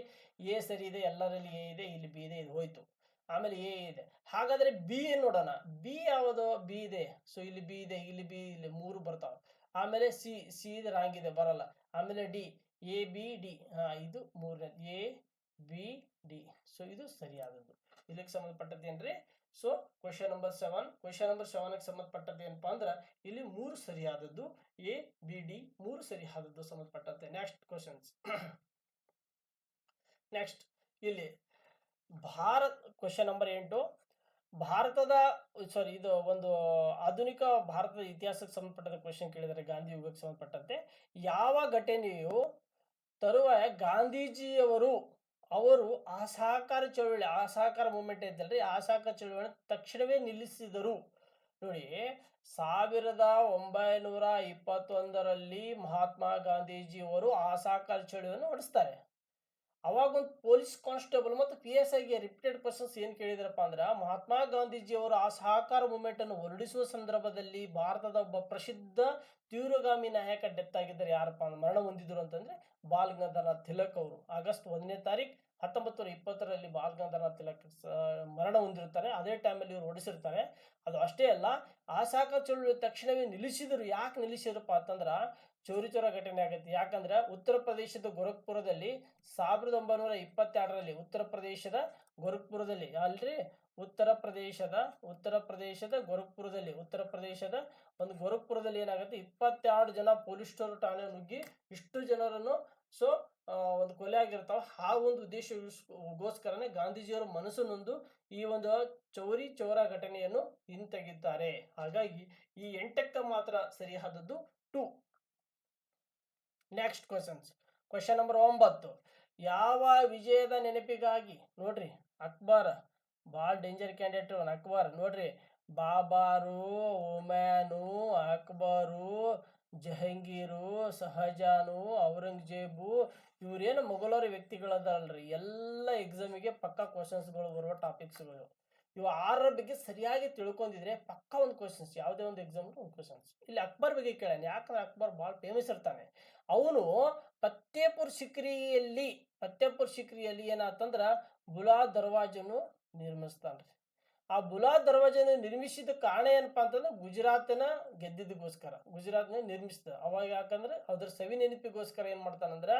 ಎ ಸರಿ ಇದೆ, ಎಲ್ಲರಲ್ಲಿ ಎ ಇದೆ, ಇಲ್ಲಿ ಬಿ ಇದೆ, ಇದು ಹೋಯ್ತು. ಆಮೇಲೆ ಎ ಇದೆ. ಹಾಗಾದ್ರೆ ಬಿ ನೋಡೋಣ. ಬಿ ಯಾವುದು? ಬಿ ಇದೆ. ಸೊ ಇಲ್ಲಿ ಬಿ ಇದೆ, ಇಲ್ಲಿ ಬಿ, ಇಲ್ಲಿ 3 ಬರ್ತಾವ. ಆಮೇಲೆ ಸಿ ಇದೆ, ರಾಂಗ್ ಇದೆ, ಬರಲ್ಲ. ಆಮೇಲೆ ಡಿ, ಎ ಬಿ ಡಿ, ಇದು 3ನೇ, ಎ ಬಿ ಡಿ. ಸೊ ಇದು ಸರಿಯಾದದ್ದು. ಇದಕ್ಕೆ ಸಂಬಂಧಪಟ್ಟದ್ದೇನ್ರಿ? ಸೊ ಕ್ವಶನ್ ನಂಬರ್ 7ಗೆ ಸಂಬಂಧಪಟ್ಟದ್ದು ಏನಪ್ಪಾ ಅಂದ್ರೆ ಇಲ್ಲಿ 3 ಸರಿಯಾದದ್ದು, ಎ ಬಿ ಡಿ 3 ಸರಿಯಾದದ್ದು ಸಂಬಂಧಪಟ್ಟಂತೆ. Next questions. ನೆಕ್ಸ್ಟ್ ಇಲ್ಲಿ ಕ್ವಶನ್ ನಂಬರ್ 8. ಭಾರತದ ಇದು ಒಂದು ಆಧುನಿಕ ಭಾರತದ ಇತಿಹಾಸಕ್ಕೆ ಸಂಬಂಧಪಟ್ಟಂತೆ ಕ್ವಶನ್ ಕೇಳಿದರೆ, ಗಾಂಧಿ ಯುಗಕ್ಕೆ ಸಂಬಂಧಪಟ್ಟಂತೆ ಯಾವ ಘಟನೆಯು ತರುವಾಯ ಗಾಂಧೀಜಿಯವರು ಅಸಹಕಾರ ಚಳವಳಿ, ಅಸಹಕಾರ ಮೂವ್ಮೆಂಟ್ ಇದ್ದಲ್ರಿ, ಅಸಹಕಾರ ಚಳವಳಿ ತಕ್ಷಣವೇ ನಿಲ್ಲಿಸಿದರು. ನೋಡಿ, 1921ರಲ್ಲಿ ಮಹಾತ್ಮ ಗಾಂಧೀಜಿಯವರು ಅಸಹಕಾರ ಚಳವಳಿಯನ್ನು ನಡೆಸ್ತಾರೆ. ಅವಾಗ ಒಂದು ಪೊಲೀಸ್ ಕಾನ್ಸ್ಟೇಬಲ್ ಮತ್ತು PSIಗೆ ರಿಪೀಟೆಡ್ ಕ್ವಶನ್ಸ್ ಏನು ಕೇಳಿದ್ರಪ್ಪ ಅಂದ್ರೆ, ಮಹಾತ್ಮ ಗಾಂಧೀಜಿಯವರು ಅಸಹಕಾರ ಮೂವ್ಮೆಂಟ್ ಅನ್ನು ಹೊರಡಿಸುವ ಸಂದರ್ಭದಲ್ಲಿ ಭಾರತದ ಒಬ್ಬ ಪ್ರಸಿದ್ಧ ತೀವ್ರಗಾಮಿ ನಾಯಕ ಡೆತ್ ಆಗಿದ್ದಾರೆ. ಯಾರಪ್ಪ ಅಂದ್ರೆ ಮರಣ ಹೊಂದಿದ್ರು ಅಂತಂದ್ರೆ ಬಾಲ್ ಗಂಗಾಧರನಾಥ್ ತಿಲಕ್ ಅವರು. ಆಗಸ್ಟ್ 1ನೇ ತಾರೀಕು 1920ರಲ್ಲಿ ಬಾಲ್ ಗಂಗಾಧರನಾಥ್ ತಿಲಕ್ ಮರಣ ಹೊಂದಿರ್ತಾರೆ. ಅದೇ ಟೈಮಲ್ಲಿ ಇವರು ಹೊರಡಿಸಿರ್ತಾರೆ. ಅದು ಅಷ್ಟೇ ಅಲ್ಲ, ಅಸಹಕಾರ ಚಳವಳಿ ತಕ್ಷಣವೇ ನಿಲ್ಲಿಸಿದ್ರು. ಯಾಕೆ ನಿಲ್ಲಿಸಿದ್ರಪ್ಪ ಅಂತಂದ್ರೆ ಚೋರಿ ಘಟನೆ ಆಗೈತಿ. ಯಾಕಂದ್ರೆ ಉತ್ತರ ಪ್ರದೇಶದ ಗೋರಖ್ಪುರದಲ್ಲಿ 1922ರಲ್ಲಿ ಉತ್ತರ ಪ್ರದೇಶದ ಗೋರಖ್ಪುರದಲ್ಲಿ ಒಂದು ಗೋರಖ್ಪುರದಲ್ಲಿ ಏನಾಗುತ್ತೆ, 22 ಜನ ಪೊಲೀಸರು ಠಾಣೆ ನುಗ್ಗಿ ಇಷ್ಟು ಜನರನ್ನು ಒಂದು ಕೊಲೆ ಆಗಿರ್ತಾವ. ಆ ಒಂದು ಉದ್ದೇಶಗೋಸ್ಕರನೇ ಗಾಂಧೀಜಿಯವರ ಮನಸ್ಸು ನೊಂದು ಈ ಒಂದು ಚೌರ ಘಟನೆಯನ್ನು ಹಿಂತೆಗೆಯುತ್ತಾರೆ. ಹಾಗಾಗಿ ಈ 8ಕ್ಕೆ ಮಾತ್ರ ಸರಿಯಾದದ್ದು 2. Next question number 9. ಯಾವ ವಿಜಯದ ನೆನಪಿಗಾಗಿ, ನೋಡ್ರಿ, ಅಕ್ಬರ್ ಭಾಳ ಡೇಂಜರ್ ಕ್ಯಾಂಡಿಡೇಟ್ ಅಕ್ಬರ್. ನೋಡ್ರಿ, ಬಾಬಾರು, ಹುಮಾಯೂನು, ಅಕ್ಬರು, ಜಹಂಗೀರು, ಶಹಜಾನು, ಔರಂಗಜೇಬು ಇವರೇನು ಮೊಘಲರ ವ್ಯಕ್ತಿಗಳದಲ್ರಿ, ಎಲ್ಲ ಎಕ್ಸಾಮಿಗೆ ಪಕ್ಕಾ ಕ್ವಶನ್ಸ್ಗಳು ಬರುವ ಟಾಪಿಕ್ಸ್ಗಳು. ಇವು 6ರ ಬಗ್ಗೆ ಸರಿಯಾಗಿ ತಿಳ್ಕೊಂಡಿದ್ರೆ ಪಕ್ಕ ಒಂದು ಕ್ವಶನ್ಸ್, ಯಾವುದೇ ಒಂದು ಎಕ್ಸಾಮ್ ಒಂದು ಕ್ವಶನ್ಸ್. ಇಲ್ಲಿ ಅಕ್ಬರ್ ಬಗ್ಗೆ ಕೇಳೋಣ, ಯಾಕಂದ್ರೆ ಅಕ್ಬರ್ ಭಾಳ ಫೇಮಸ್ ಇರ್ತಾನೆ. ಅವನು ಫತ್ತೇಪುರ್ ಸಿಕ್ರಿಯಲ್ಲಿ ಏನಾತಂದ್ರ ಬುಲಾದ್ ದರ್ವಾಜನ್ನು ನಿರ್ಮಿಸ್ತಾನ್ರಿ. ಆ ಬುಲಾದ್ ದರ್ವಾಜನ ನಿರ್ಮಿಸಿದ ಕಾರಣ ಏನಪ್ಪಾ ಅಂತಂದ್ರೆ ಗುಜರಾತ್ನ ಗೆದ್ದಿದ್ದಕ್ಕೋಸ್ಕರ ಗುಜರಾತ್ನ ನಿರ್ಮಿಸಿದ. ಅವಾಗ ಯಾಕಂದ್ರೆ ಅದ್ರ ಸವಿ ನೆನಪಿಗೋಸ್ಕರ ಏನ್ ಮಾಡ್ತಾನಂದ್ರ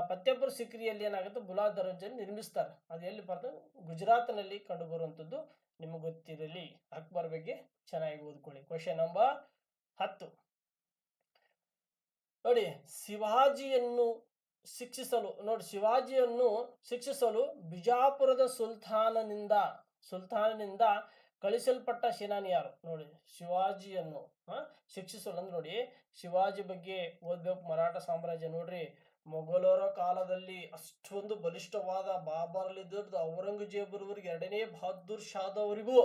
ಫತ್ತೇಪುರ್ ಸಿಕ್ರಿಯಲ್ಲಿ ಏನಾಗುತ್ತೆ, ಬುಲಾದ್ ದರ್ವಾಜನ ನಿರ್ಮಿಸ್ತಾರೆ. ಅದು ಎಲ್ಲಿ ಬರ್ತದೆ? ಗುಜರಾತ್ನಲ್ಲಿ ಕಂಡು ಬರುವಂಥದ್ದು. ನಿಮಗೆ ಗೊತ್ತಿರಲಿ, ಅಕ್ಬರ್ ಬಗ್ಗೆ ಚೆನ್ನಾಗಿ ಓದ್ಕೊಳ್ಳಿ. Question number 10. ನೋಡಿ, ಶಿವಾಜಿಯನ್ನು ಶಿಕ್ಷಿಸಲು ಬಿಜಾಪುರದ ಸುಲ್ತಾನನಿಂದ ಕಳಿಸಲ್ಪಟ್ಟ ಸೇನಾನಿ ಯಾರು? ನೋಡಿ, ಶಿವಾಜಿಯನ್ನು ಶಿಕ್ಷಿಸಲು ಅಂದ್ರೆ ನೋಡಿ, ಶಿವಾಜಿ ಬಗ್ಗೆ ಓದ್ಬೇಕು. ಮರಾಠ ಸಾಮ್ರಾಜ್ಯ ನೋಡ್ರಿ, ಮೊಘಲರ ಕಾಲದಲ್ಲಿ ಅಷ್ಟೊಂದು ಬಲಿಷ್ಠವಾದ, ಬಾಬರ್ಲಿದ್ದ ಔರಂಗಜೇಬರವರೆಗೆ 2ನೇ ಬಹದ್ದೂರ್ ಶಾದವರಿಗೂ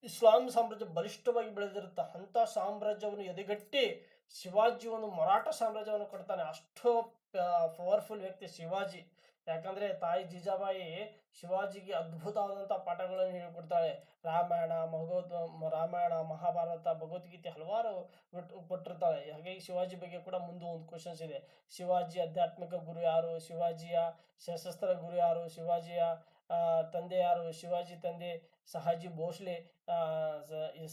ಇಸ್ಲಾಂ ಸಾಮ್ರಾಜ್ಯ ಬಲಿಷ್ಠವಾಗಿ ಬೆಳೆದಿರುತ್ತೆ. ಅಂತ ಸಾಮ್ರಾಜ್ಯವನ್ನು ಎದೆಗಟ್ಟಿ ಶಿವಾಜಿ ಒಂದು ಮರಾಠ ಸಾಮ್ರಾಜ್ಯವನ್ನು ಕೊಡ್ತಾನೆ. ಅಷ್ಟು ಪವರ್ಫುಲ್ ವ್ಯಕ್ತಿ ಶಿವಾಜಿ. ಯಾಕಂದ್ರೆ ತಾಯಿ ಜೀಜಾಬಾಯಿ ಶಿವಾಜಿಗೆ ಅದ್ಭುತವಾದಂಥ ಪಾಠಗಳನ್ನು ಹೇಳಿಕೊಡ್ತಾಳೆ. ರಾಮಾಯಣ, ಮಹಾಭಾರತ, ಭಗವದ್ಗೀತೆ ಹಲವಾರು ಕೊಟ್ಟಿರ್ತಾಳೆ. ಹಾಗಾಗಿ ಶಿವಾಜಿ ಬಗ್ಗೆ ಕೂಡ ಮುಂದೆ ಒಂದು ಕ್ವಶನ್ಸ್ ಇದೆ. ಶಿವಾಜಿ ಆಧ್ಯಾತ್ಮಿಕ ಗುರು ಯಾರು? ಶಿವಾಜಿಯ ಸಶಸ್ತ್ರ ಗುರು ಯಾರು? ಶಿವಾಜಿಯ ತಂದೆ ಯಾರು? ಶಿವಾಜಿ ತಂದೆ ಸಹಾಜಿ ಭೋಸ್ಲೆ, ಈ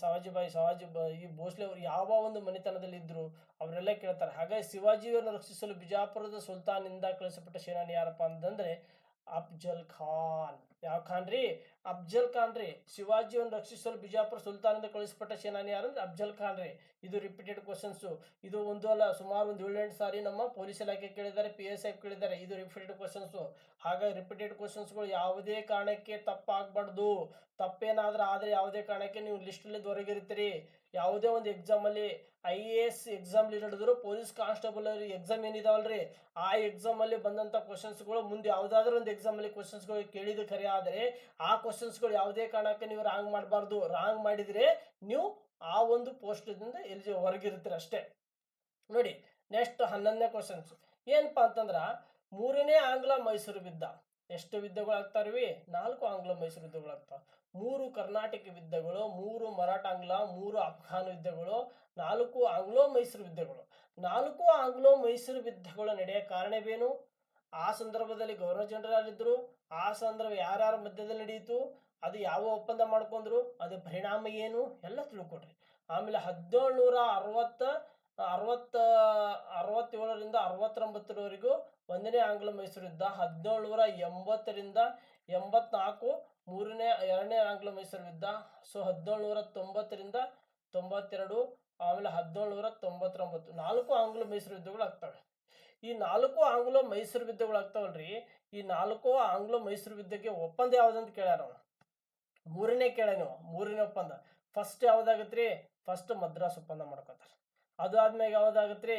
ಭೋಸ್ಲೆ ಅವರು ಯಾವ ಒಂದು ಮನೆತನದಲ್ಲಿ ಇದ್ರು ಅವರೆಲ್ಲ ಕೇಳ್ತಾರೆ. ಹಾಗಾಗಿ ಶಿವಾಜಿಯನ್ನು ರಕ್ಷಿಸಲು ಬಿಜಾಪುರದ ಸುಲ್ತಾನಿಂದ ಕಳಿಸಲ್ಪಟ್ಟ ಸೇನಾನಿ ಯಾರಪ್ಪ ಅಂತಂದ್ರೆ ಅಫ್ಜಲ್ ಖಾನ್. ಯಾವ ಖಾನ್ ರೀ? ಅಫ್ಜಲ್ ಖಾನ್ ರೀ. ಶಿವಾಜಿಯನ್ನು ರಕ್ಷಿಸಲು ಬಿಜಾಪುರ ಸುಲ್ತಾನಿಂದ ಕಳಿಸಲ್ಪಟ್ಟ ಸೇನಾನಿ ಯಾರಂದ್ರೆ ಅಫ್ಜಲ್ ಖಾನ್ ರೀ. ಇದು ರಿಪೀಟೆಡ್ ಕ್ವಶನ್ಸು. ಇದು ಒಂದು ಅಲ್ಲ, ಸುಮಾರು ಒಂದು 7-8 ಸಾರಿ ನಮ್ಮ ಪೊಲೀಸ್ ಇಲಾಖೆ ಕೇಳಿದ್ದಾರೆ, PSI ಕೇಳಿದ್ದಾರೆ. ಇದು ರಿಪೀಟೆಡ್ ಕ್ವಶನ್ಸು. ಹಾಗಾಗಿ ರಿಪೀಟೆಡ್ ಕ್ವಶನ್ಸ್ಗಳು ಯಾವುದೇ ಕಾರಣಕ್ಕೆ ತಪ್ಪಾಗಬಾರ್ದು. ತಪ್ಪೇನಾದ್ರೂ ಆದರೆ ಯಾವುದೇ ಕಾರಣಕ್ಕೆ ನೀವು ಲಿಸ್ಟಲ್ಲಿ ಹೊರಗಿರ್ತೀರಿ. ಯಾವುದೇ ಒಂದು ಎಕ್ಸಾಮಲ್ಲಿ IAS ಎಕ್ಸಾಮ್ ಹಿಡಿದ್ರು, ಪೊಲೀಸ್ ಕಾನ್ಸ್ಟೇಬಲ್ ಎಕ್ಸಾಮ್ ಏನಿದಾವಲ್ರಿ, ಆ ಎಕ್ಸಾಮಲ್ಲಿ ಬಂದಂಥ ಕ್ವಶನ್ಸ್ಗಳು ಮುಂದೆ ಯಾವುದಾದ್ರೂ ಒಂದು ಎಕ್ಸಾಮಲ್ಲಿ ಕ್ವಶನ್ಸ್ಗಳು ಕೇಳಿದ ಖರೆ ಆದರೆ ಆ ಕ್ವಶನ್ಸ್ಗಳು ಯಾವುದೇ ಕಾರಣಕ್ಕೆ ನೀವು ರಾಂಗ್ ಮಾಡಬಾರ್ದು. ರಾಂಗ್ ಮಾಡಿದರೆ ನೀವು ಆ ಒಂದು ಪೋಸ್ಟ್ದಿಂದ ಹೊರಗಿರ್ತೀರ ಅಷ್ಟೇ. ನೋಡಿ ನೆಕ್ಸ್ಟ್ 11ನೇ ಕ್ವಶನ್ಸ್ ಏನಪ್ಪಾ ಅಂತಂದ್ರ 3ನೇ ಆಂಗ್ಲ ಮೈಸೂರು ಯುದ್ಧ. ಎಷ್ಟು ಯುದ್ಧಗಳಾಗ್ತಾವ್ರಿ? 4 ಆಂಗ್ಲ ಮೈಸೂರು ಯುದ್ಧಗಳಾಗ್ತಾವ. 3 ಕರ್ನಾಟಕ ಯುದ್ಧಗಳು, 3 ಮರಾಠಾಂಗ್ಲ, 3 ಅಫ್ಘಾನ್ ಯುದ್ಧಗಳು, 4 ಆಂಗ್ಲೋ ಮೈಸೂರು ಯುದ್ಧಗಳು. 4 ಆಂಗ್ಲೋ ಮೈಸೂರು ಯುದ್ಧಗಳು ನಡೆಯ ಕಾರಣವೇನು? ಆ ಸಂದರ್ಭದಲ್ಲಿ ಗವರ್ನರ್ ಜನರಲ್ ಇದ್ರು. ಆ ಸಂದರ್ಭ ಯಾರ್ಯಾರ ಮಧ್ಯದಲ್ಲಿ ನಡೆಯಿತು, ಅದು ಯಾವ ಒಪ್ಪಂದ ಮಾಡ್ಕೊಂಡ್ರು, ಅದು ಪರಿಣಾಮ ಏನು ಎಲ್ಲ ತಿಳ್ಕೊಡ್ರಿ. ಆಮೇಲೆ 1767ರಿಂದ 69ರವರೆಗೂ 1ನೇ ಆಂಗ್ಲ ಮೈಸೂರು ಯುದ್ಧ. 1780ರಿಂದ 84 2ನೇ ಆಂಗ್ಲ ಮೈಸೂರು ಯುದ್ಧ. ಸೊ 1790ರಿಂದ 92, ಆಮೇಲೆ 1799 4 ಆಂಗ್ಲ ಮೈಸೂರು ಯುದ್ಧಗಳು ಆಗ್ತವೆ. ಈ 4 ಆಂಗ್ಲ ಮೈಸೂರು ಯುದ್ಧಗಳು ಆಗ್ತಾವಲ್ರಿ, ಈ 4 ಆಂಗ್ಲ ಮೈಸೂರು ಯುದ್ಧಕ್ಕೆ ಒಪ್ಪಂದ ಯಾವ್ದಂತ ಕೇಳ್ಯಾರ. 3ನೇ ಕೇಳ ನೀವು, 3ನೇ ಒಪ್ಪಂದ. ಫಸ್ಟ್ ಯಾವ್ದಾಗತ್ರಿ? ಫಸ್ಟ್ ಮದ್ರಾಸ್ ಒಪ್ಪಂದ ಮಾಡ್ಕೋತಾರೆ. ಅದು ಆದ್ಮೇಲೆ ಯಾವ್ದಾಗತ್ರಿ?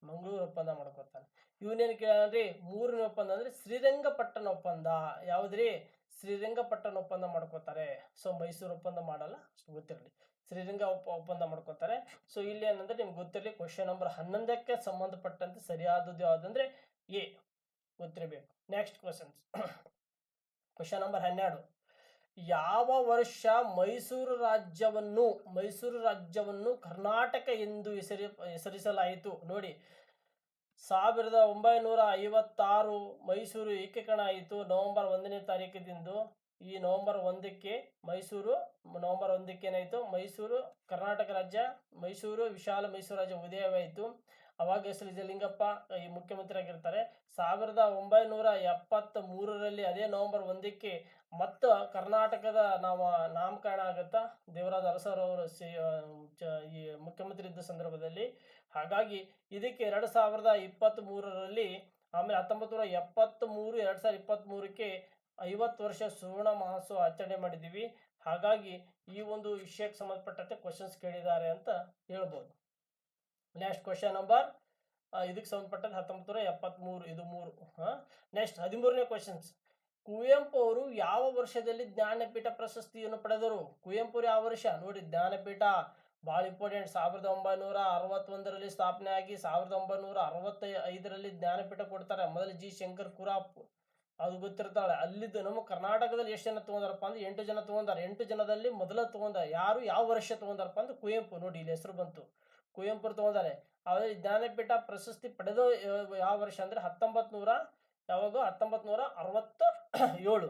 ಮಂಗಳೂರು ಒಪ್ಪಂದ ಮಾಡ್ಕೋತಾನೆ. ಇವನೇನು ಕೇಳ್ರಿ? 3ನೇ ಒಪ್ಪಂದ ಅಂದ್ರೆ ಶ್ರೀರಂಗಪಟ್ಟಣ ಒಪ್ಪಂದ. ಯಾವ್ದ್ರಿ? ಶ್ರೀರಂಗಪಟ್ಟಣ ಒಪ್ಪಂದ ಮಾಡ್ಕೋತಾರೆ. ಸೊ ಮೈಸೂರು ಒಪ್ಪಂದ ಮಾಡಲ್ಲ, ಅಷ್ಟು ಗೊತ್ತಿರಲಿ. ಶ್ರೀರಂಗ ಒಪ್ಪಂದ ಮಾಡ್ಕೋತಾರೆ. ಸೊ ಇಲ್ಲಿ ಏನಂದ್ರೆ ನಿಮ್ಗೆ ಗೊತ್ತಿರಲಿ, ಕ್ವಶನ್ ನಂಬರ್ 11ಕ್ಕೆ ಸಂಬಂಧಪಟ್ಟಂತೆ ಸರಿಯಾದದ್ದು ಯಾವ್ದಂದ್ರೆ ಎ ಗೊತ್ತಿರಬೇಕು. Next questions question number 12. ಯಾವ ವರ್ಷ ಮೈಸೂರು ರಾಜ್ಯವನ್ನು ಕರ್ನಾಟಕ ಎಂದು ಹೆಸರಿಸಲಾಯಿತು? ನೋಡಿ 1956 ಮೈಸೂರು ಏಕೀಕರಣ ಆಯಿತು ನವೆಂಬರ್ 1ನೇ ತಾರೀಕಿನಿಂದ. ಈ ನವೆಂಬರ್ 1ಕ್ಕೆ ಏನಾಯಿತು? ಮೈಸೂರು ಕರ್ನಾಟಕ ರಾಜ್ಯ, ಮೈಸೂರು ವಿಶಾಲ ಮೈಸೂರು ರಾಜ್ಯ ಉದಯವಾಯಿತು. ಅವಾಗ ಹೆಸರು ನಿಜಲಿಂಗಪ್ಪ ಈ ಮುಖ್ಯಮಂತ್ರಿ ಆಗಿರ್ತಾರೆ. 1973ರಲ್ಲಿ ಅದೇ ನವೆಂಬರ್ 1ಕ್ಕೆ ಮತ್ತು ಕರ್ನಾಟಕದ ನಾಮಕರಣ ಆಗುತ್ತಾ ದೇವರಾಜ ಅರಸರವರು ಈ ಮುಖ್ಯಮಂತ್ರಿ ಇದ್ದ ಸಂದರ್ಭದಲ್ಲಿ. ಹಾಗಾಗಿ ಇದಕ್ಕೆ 2023ರಲ್ಲಿ, ಆಮೇಲೆ 1973 2023ಕ್ಕೆ 50 ವರ್ಷ ಸುವರ್ಣ ಮಹೋತ್ಸವ ಆಚರಣೆ ಮಾಡಿದ್ದೀವಿ. ಹಾಗಾಗಿ ಈ ಒಂದು ವಿಷಯಕ್ಕೆ ಸಂಬಂಧಪಟ್ಟಂತೆ ಕ್ವಶನ್ಸ್ ಕೇಳಿದ್ದಾರೆ ಅಂತ ಹೇಳ್ಬೋದು. ನೆಕ್ಸ್ಟ್ ಕ್ವಶನ್ ನಂಬರ್ ಇದಕ್ಕೆ ಸಂಬಂಧಪಟ್ಟಂತೆ 1973 ಇದು 3. Next 13ನೇ questions. ಕುವೆಂಪು ಅವರು ಯಾವ ವರ್ಷದಲ್ಲಿ ಜ್ಞಾನಪೀಠ ಪ್ರಶಸ್ತಿಯನ್ನು ಪಡೆದರು? ಕುವೆಂಪು ಯಾವ ವರ್ಷ? ನೋಡಿ ಜ್ಞಾನಪೀಠ ಭಾಳ ಇಂಪಾರ್ಟೆಂಟ್. 1961ರಲ್ಲಿ ಸ್ಥಾಪನೆ ಆಗಿ 1965ರಲ್ಲಿ ಜ್ಞಾನಪೀಠ ಕೊಡ್ತಾರೆ. ಮೊದಲು ಜಿ ಶಂಕರ್ ಕುರಾಪ್, ಅದು ಗೊತ್ತಿರ್ತಾಳೆ. ಅಲ್ಲಿದ್ದು ನಮ್ಮ ಕರ್ನಾಟಕದಲ್ಲಿ ಎಷ್ಟು ಜನ ತಗೊಂಡಾರಪ್ಪ ಅಂದ್ರೆ 8 ಜನ ತಗೊಂಡಾರ. 8 ಜನದಲ್ಲಿ ಮೊದಲ ತಗೊಂಡ ಯಾರು, ಯಾವ ವರ್ಷ ತಗೊಂಡಾರಪ್ಪ ಅಂದ್ರೆ ಕುವೆಂಪು. ನೋಡಿ ಇಲ್ಲಿ ಹೆಸರು ಬಂತು, ಕುವೆಂಪು ತಗೊಂಡಾರೆ. ಆದರೆ ಜ್ಞಾನಪೀಠ ಪ್ರಶಸ್ತಿ ಪಡೆದ ಯಾವ ವರ್ಷ ಅಂದ್ರೆ 1967.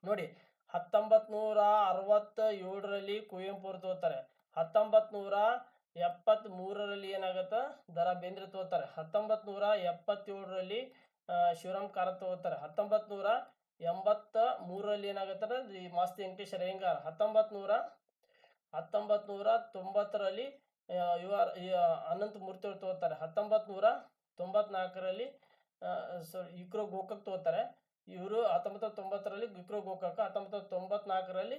ನೋಡಿ 1967ರಲ್ಲಿ ಕುವೆಂಪು ಅವರು ತಗೋತಾರೆ. 1973ರಲ್ಲಿ ಏನಾಗತ್ತ? ದ.ರಾ ಬೇಂದ್ರೆ ತಗೋತಾರೆ. 1977ರಲ್ಲಿ ಶಿವರಾಮ್ ಕಾರಂತ್ ತಗೋತಾರೆ. 1983ರಲ್ಲಿ ಏನಾಗತ್ತಾರೆ? ಮಾಸ್ತಿ ವೆಂಕಟೇಶ್ವರ ಅಯ್ಯಂಗಾರ್. 1990ರಲ್ಲಿ ಅನಂತ ಮೂರ್ತಿ ಅವರು ತಗೋತಾರೆ. 1994ರಲ್ಲಿ ಇಕ್ರೋ ಗೋಕಾಕ್ ತಗೋತಾರೆ. ಇವರು 1990ರಲ್ಲಿ ವಿಕ್ರೋ ಗೋಕಾಕ, 1994ರಲ್ಲಿ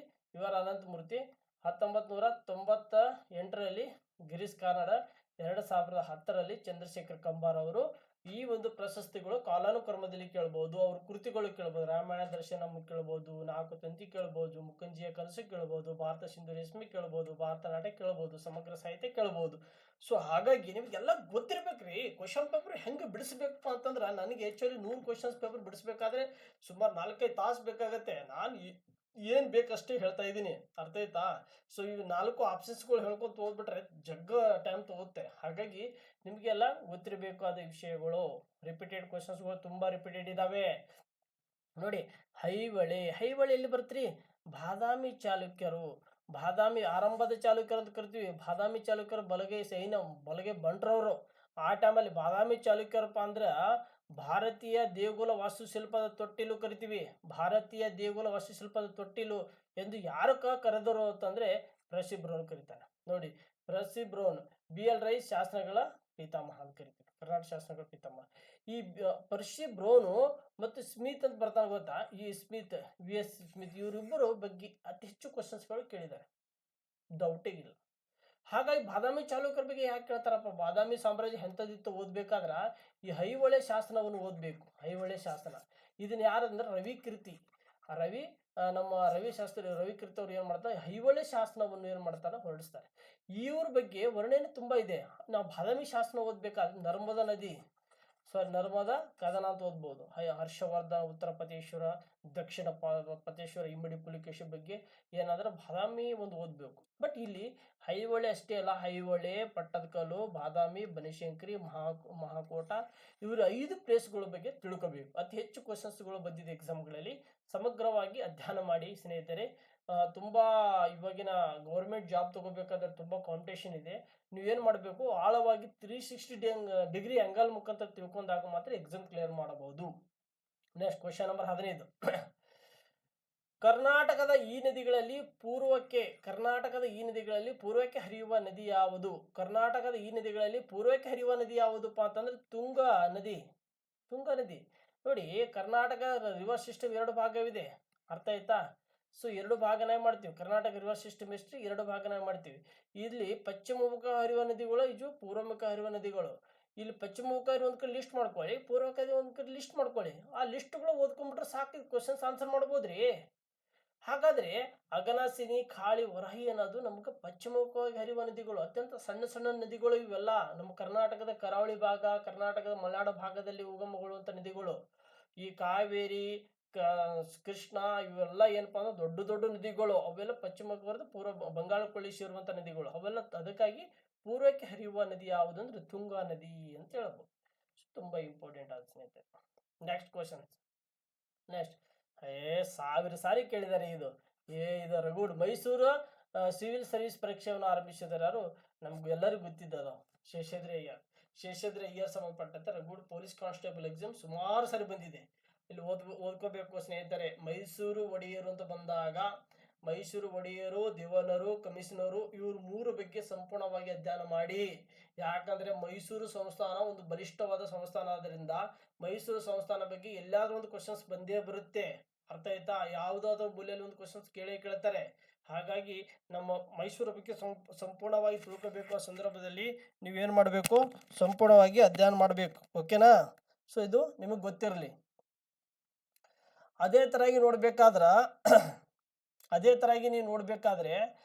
ಅನಂತ ಮೂರ್ತಿ, 1998ರಲ್ಲಿ ಗಿರೀಶ್ ಕಾರ್ನಾಡ್, 2010ರಲ್ಲಿ ಚಂದ್ರಶೇಖರ್ ಕಂಬಾರ್ ಅವರು. ಈ ಒಂದು ಪ್ರಶಸ್ತಿಗಳು ಕಾಲಾನುಕ್ರಮದಲ್ಲಿ ಕೇಳ್ಬೋದು. ಅವ್ರ ಕೃತಿಗಳು ಕೇಳ್ಬೋದು. ರಾಮಾಯಣ ದರ್ಶನಂ ಕೇಳ್ಬೋದು, 4 ತಂತಿ ಕೇಳ್ಬೋದು, ಮುಕ್ಕಂಜಿಯ ಕನಸು ಕೇಳ್ಬೋದು, ಭಾರತ ಸಿಂಧು ರೇಷ್ಮೆ ಕೇಳ್ಬೋದು, ಭಾರತ ನಾಟ್ಯ ಕೇಳ್ಬೋದು, ಸಮಗ್ರ ಸಾಹಿತ್ಯ ಕೇಳ್ಬೋದು. ಸೊ ಹಾಗಾಗಿ ನಿಮಗೆಲ್ಲ ಗೊತ್ತಿರ್ಬೇಕ್ರಿ ಕ್ವಶನ್ ಪೇಪರ್ ಹೆಂಗೆ ಬಿಡಿಸ್ಬೇಕಪ್ಪ ಅಂತಂದ್ರೆ. ನನಗೆ ಆ್ಯಕ್ಚುಲಿ 100 ಕ್ವಶನ್ಸ್ ಪೇಪರ್ ಬಿಡಿಸ್ಬೇಕಾದ್ರೆ ಸುಮಾರು 4-5 ತಾಸು ಬೇಕಾಗತ್ತೆ. ನಾನು ಏನು ಬೇಕಷ್ಟೇ ಹೇಳ್ತಾ ಇದ್ದೀನಿ, ಅರ್ಥ ಆಯ್ತಾ? ಸೊ ಇವು 4 ಆಪ್ಷನ್ಸ್ಗಳು ಹೇಳ್ಕೊತ ಹೋಗ್ಬಿಟ್ರೆ ಜಗ್ಗ ಟೈಮ್ ತಗೋತ್ತೆ. ಹಾಗಾಗಿ ನಿಮಗೆಲ್ಲ ಗೊತ್ತಿರಬೇಕಾದ ವಿಷಯಗಳು. ರಿಪೀಟೆಡ್ ಕ್ವಶನ್ಸ್ಗಳು ತುಂಬ ರಿಪೀಟೆಡ್ ಇದ್ದಾವೆ. ನೋಡಿ ಐಹೊಳೆ ಎಲ್ಲಿ ಬರ್ತ್ರಿ? ಬಾದಾಮಿ ಚಾಲುಕ್ಯರು, ಬಾದಾಮಿ ಆರಂಭದ ಚಾಲುಕ್ಯರು ಅಂತ ಕರಿತೀವಿ. ಬಾದಾಮಿ ಚಾಲುಕ್ಯರು ಬಲಗೈ ಬಂಟ್ರವರು. ಆ ಟೈಮಲ್ಲಿ ಬಾದಾಮಿ ಚಾಲುಕ್ಯರಪ್ಪ ಅಂದ್ರೆ ಭಾರತೀಯ ದೇಗುಲ ವಾಸ್ತುಶಿಲ್ಪದ ತೊಟ್ಟಿಲು ಕರಿತೀವಿ. ಭಾರತೀಯ ದೇಗುಲ ವಾಸ್ತುಶಿಲ್ಪದ ತೊಟ್ಟಿಲು ಎಂದು ಯಾರು ಕರೆದರು ಅಂತಂದ್ರೆ ಪರ್ಸಿ ಬ್ರೌನ್ ಕರೀತಾರೆ. ನೋಡಿ ಪರ್ಸಿ ಬ್ರೌನ್. BL ರೈಸ್ ಶಾಸನಗಳ ಪಿತಾಮಹ ಅಂತ ಕರಿತೀವಿ, ಕರ್ನಾಟಕ ಶಾಸನಗಳ ಪಿತಾಮಹ. ಈ ಪರ್ಸಿ ಬ್ರೌನು ಮತ್ತು ಸ್ಮಿತ್ ಅಂತ ಬರ್ತಾನೆ ಗೊತ್ತಾ? ಈ ಸ್ಮಿತ್, VS ಸ್ಮಿತ್, ಇವರಿಬ್ಬರು ಬಗ್ಗೆ ಅತಿ ಹೆಚ್ಚು ಕ್ವಶನ್ಸ್ಗಳು ಕೇಳಿದ್ದಾರೆ, ಡೌಟೇ ಇಲ್ಲ. ಹಾಗಾಗಿ ಬಾದಾಮಿ ಚಾಲುಕ್ಯರ ಬಗ್ಗೆ ಯಾಕೆ ಕೇಳ್ತಾರಪ್ಪ? ಬಾದಾಮಿ ಸಾಮ್ರಾಜ್ಯ ಎಂಥದಿತ್ತು ಓದ್ಬೇಕಾದ್ರ ಈ ಐಹೊಳೆ ಶಾಸನವನ್ನು ಓದಬೇಕು. ಐಹೊಳೆ ಶಾಸನ ಇದನ್ನ ಯಾರಂದ್ರೆ ರವಿ ನಮ್ಮ ರವಿಕೀರ್ತಿ ಅವ್ರು ಏನು ಮಾಡ್ತಾರೆ, ಐಹೊಳೆ ಶಾಸನವನ್ನು ಏನು ಮಾಡ್ತಾರೆ, ಹೊರಡಿಸ್ತಾರೆ. ಇವ್ರ ಬಗ್ಗೆ ವರ್ಣನೆ ತುಂಬ ಇದೆ. ನಾವು ಬಾದಾಮಿ ಶಾಸನ ಓದಬೇಕಾದ್ರೆ ನರ್ಮದಾ ನದಿ, ನರ್ಮದಾ ಕದನ ಅಂತ ಓದ್ಬೋದು. ಹರ್ಷವರ್ಧನ ಉತ್ತರ ಪತೇಶ್ವರ, ದಕ್ಷಿಣ ಪತೇಶ್ವರ, ಇಮ್ಮಡಿ ಪುಲಿಕೇಶಿ ಬಗ್ಗೆ ಏನಾದ್ರೆ ಬಾದಾಮಿ ಒಂದು ಓದಬೇಕು. ಬಟ್ ಇಲ್ಲಿ ಐಹೊಳೆ ಅಷ್ಟೇ ಅಲ್ಲ, ಐಹೊಳೆ, ಪಟ್ಟದಕಲ್ಲು, ಬಾದಾಮಿ, ಬನಶಂಕರಿ, ಮಹಾಕೋಟ, ಇವರು 5 ಪ್ಲೇಸ್ಗಳ ಬಗ್ಗೆ ತಿಳ್ಕೋಬೇಕು. ಅತಿ ಹೆಚ್ಚು ಕ್ವಶನ್ಸ್ಗಳು ಬಂದಿದೆ ಎಕ್ಸಾಮ್ಗಳಲ್ಲಿ. ಸಮಗ್ರವಾಗಿ ಅಧ್ಯಯನ ಮಾಡಿ ಸ್ನೇಹಿತರೆ. ತುಂಬ ಇವಾಗಿನ ಗೌರ್ಮೆಂಟ್ ಜಾಬ್ ತಗೋಬೇಕಾದ್ರೆ ತುಂಬ ಕಾಂಪಿಟೇಷನ್ ಇದೆ. ನೀವೇನು ಮಾಡಬೇಕು, ಆಳವಾಗಿ 360 ಡಿಗ್ರಿ ಆ್ಯಂಗಲ್ ಮುಖಾಂತರ ತಿಳ್ಕೊಂಡಾಗ ಮಾತ್ರ ಎಕ್ಸಾಮ್ ಕ್ಲಿಯರ್ ಮಾಡಬಹುದು. Next question number 15. ಕರ್ನಾಟಕದ ಈ ನದಿಗಳಲ್ಲಿ ಪೂರ್ವಕ್ಕೆ ಹರಿಯುವ ನದಿ ಯಾವುದು? ಕರ್ನಾಟಕದ ಈ ನದಿಗಳಲ್ಲಿ ಪೂರ್ವಕ್ಕೆ ಹರಿಯುವ ನದಿ ಯಾವುದಪ್ಪ ಅಂತಂದ್ರೆ ತುಂಗಾ ನದಿ. ನೋಡಿ, ಕರ್ನಾಟಕ ರಿವರ್ ಸಿಸ್ಟಮ್ 2 ಭಾಗವಿದೆ, ಅರ್ಥ ಆಯ್ತಾ? ಸೊ 2 ಭಾಗನಾಗಿ ಮಾಡ್ತೀವಿ. ಕರ್ನಾಟಕ ರಿವರ್ ಸಿಸ್ಟಮ್ ಹಿಸ್ಟ್ರಿ 2 ಭಾಗನಾಗಿ ಮಾಡ್ತೀವಿ. ಇಲ್ಲಿ ಪಶ್ಚಿಮಮುಖ ಹರಿಯುವ ನದಿಗಳು, ಇದು ಪೂರ್ವಮುಖ ಹರಿಯುವ ನದಿಗಳು. ಇಲ್ಲಿ ಪಶ್ಚಿಮಮುಖ ಒಂದ್ ಕಡೆ ಲಿಸ್ಟ್ ಮಾಡ್ಕೊಳ್ಳಿ, ಪೂರ್ವಮುಖ ಒಂದ್ ಕಡೆ ಲಿಸ್ಟ್ ಮಾಡ್ಕೊಳ್ಳಿ. ಆ ಲಿಸ್ಟ್ಗಳು ಓದ್ಕೊಂಡ್ಬಿಟ್ರೆ ಸಾಕು, ಕ್ವಶನ್ಸ್ ಆನ್ಸರ್ ಮಾಡ್ಬೋದ್ರಿ. ಹಾಗಾದ್ರೆ ಅಗನಾಸಿನಿ, ಕಾಳಿ, ವರಾಹಿ ಅನ್ನೋದು ನಮ್ಗೆ ಪಶ್ಚಿಮಮುಖವಾಗಿ ಹರಿಯುವ ನದಿಗಳು. ಅತ್ಯಂತ ಸಣ್ಣ ಸಣ್ಣ ನದಿಗಳು ಇವೆಲ್ಲ. ನಮ್ಮ ಕರ್ನಾಟಕದ ಕರಾವಳಿ ಭಾಗ, ಕರ್ನಾಟಕದ ಮಲೆನಾಡು ಭಾಗದಲ್ಲಿ ಉಗಮಗೊಳ್ಳುವಂತ ನದಿಗಳು. ಈ ಕಾವೇರಿ, ಕೃಷ್ಣ ಇವೆಲ್ಲ ಏನಪ್ಪಾ ಅಂದ್ರೆ ದೊಡ್ಡ ದೊಡ್ಡ ನದಿಗಳು. ಅವೆಲ್ಲ ಪಶ್ಚಿಮಕ್ಕೆ ಪೂರ್ವ ಬಂಗಾಳ ಕೊಲ್ಲಿ ಸೇರುವಂತ ನದಿಗಳು ಅವೆಲ್ಲ. ಅದಕ್ಕಾಗಿ ಪೂರ್ವಕ್ಕೆ ಹರಿಯುವ ನದಿ ಯಾವುದು ಅಂದ್ರೆ ತುಂಗಾ ನದಿ ಅಂತ ಹೇಳ್ಬೋದು. ತುಂಬಾ ಇಂಪಾರ್ಟೆಂಟ್ ಆದ ಸ್ನೇಹಿತರೆ. Next question. ನೆಕ್ಸ್ಟ್ 1000 ಸಾರಿ ಕೇಳಿದ್ದಾರೆ ಇದು. ಇದು ರಘುಡ್ ಮೈಸೂರು ಸಿವಿಲ್ ಸರ್ವಿಸ್ ಪರೀಕ್ಷೆಯನ್ನು ಆರಂಭಿಸಿದ್ದಾರೆ ಯಾರು? ನಮ್ಗೆ ಎಲ್ಲರಿಗೂ ಗೊತ್ತಿದ್ದದ ಶೇಷಾದ್ರಿ ಅಯ್ಯರ್ ಸಂಬಂಧಪಟ್ಟಂತೆ ರಘುಡ್ ಪೊಲೀಸ್ ಕಾನ್ಸ್ಟೇಬಲ್ ಎಕ್ಸಾಮ್ ಸುಮಾರು ಸಾರಿ ಬಂದಿದೆ. ಇಲ್ಲಿ ಓದ್ಕೋಬೇಕು ಸ್ನೇಹಿತರೆ. ಮೈಸೂರು ಒಡೆಯರು ಅಂತ ಬಂದಾಗ ಮೈಸೂರು ಒಡೆಯರು, ದಿವಾನರು, ಕಮಿಷನರು ಇವ್ರ 3 ಬಗ್ಗೆ ಸಂಪೂರ್ಣವಾಗಿ ಅಧ್ಯಯನ ಮಾಡಿ. ಯಾಕಂದ್ರೆ ಮೈಸೂರು ಸಂಸ್ಥಾನ ಒಂದು ಬಲಿಷ್ಠವಾದ ಸಂಸ್ಥಾನ ಆದ್ರಿಂದ ಮೈಸೂರು ಸಂಸ್ಥಾನ ಬಗ್ಗೆ ಎಲ್ಲಾದ್ರೂ ಒಂದು ಕ್ವಶನ್ಸ್ ಬಂದೇ ಬರುತ್ತೆ, ಅರ್ಥ ಆಯ್ತಾ? ಯಾವುದಾದ್ರೂ ಮೂಲೆಯಲ್ಲಿ ಒಂದು ಕ್ವಶನ್ಸ್ ಕೇಳ್ತಾರೆ. ಹಾಗಾಗಿ ನಮ್ಮ ಮೈಸೂರು ಬಗ್ಗೆ ಸಂಪೂರ್ಣವಾಗಿ ತಿಳ್ಕೋಬೇಕು. ಆ ಸಂದರ್ಭದಲ್ಲಿ ನೀವೇನು ಮಾಡಬೇಕು, ಸಂಪೂರ್ಣವಾಗಿ ಅಧ್ಯಯನ ಮಾಡಬೇಕು. ಓಕೆನಾ? ಸೊ ಇದು ನಿಮಗೆ ಗೊತ್ತಿರಲಿ. ಅದೇ ತರವಾಗಿ ನೀವು ನೋಡ್ಬೇಕಾದ್ರೆ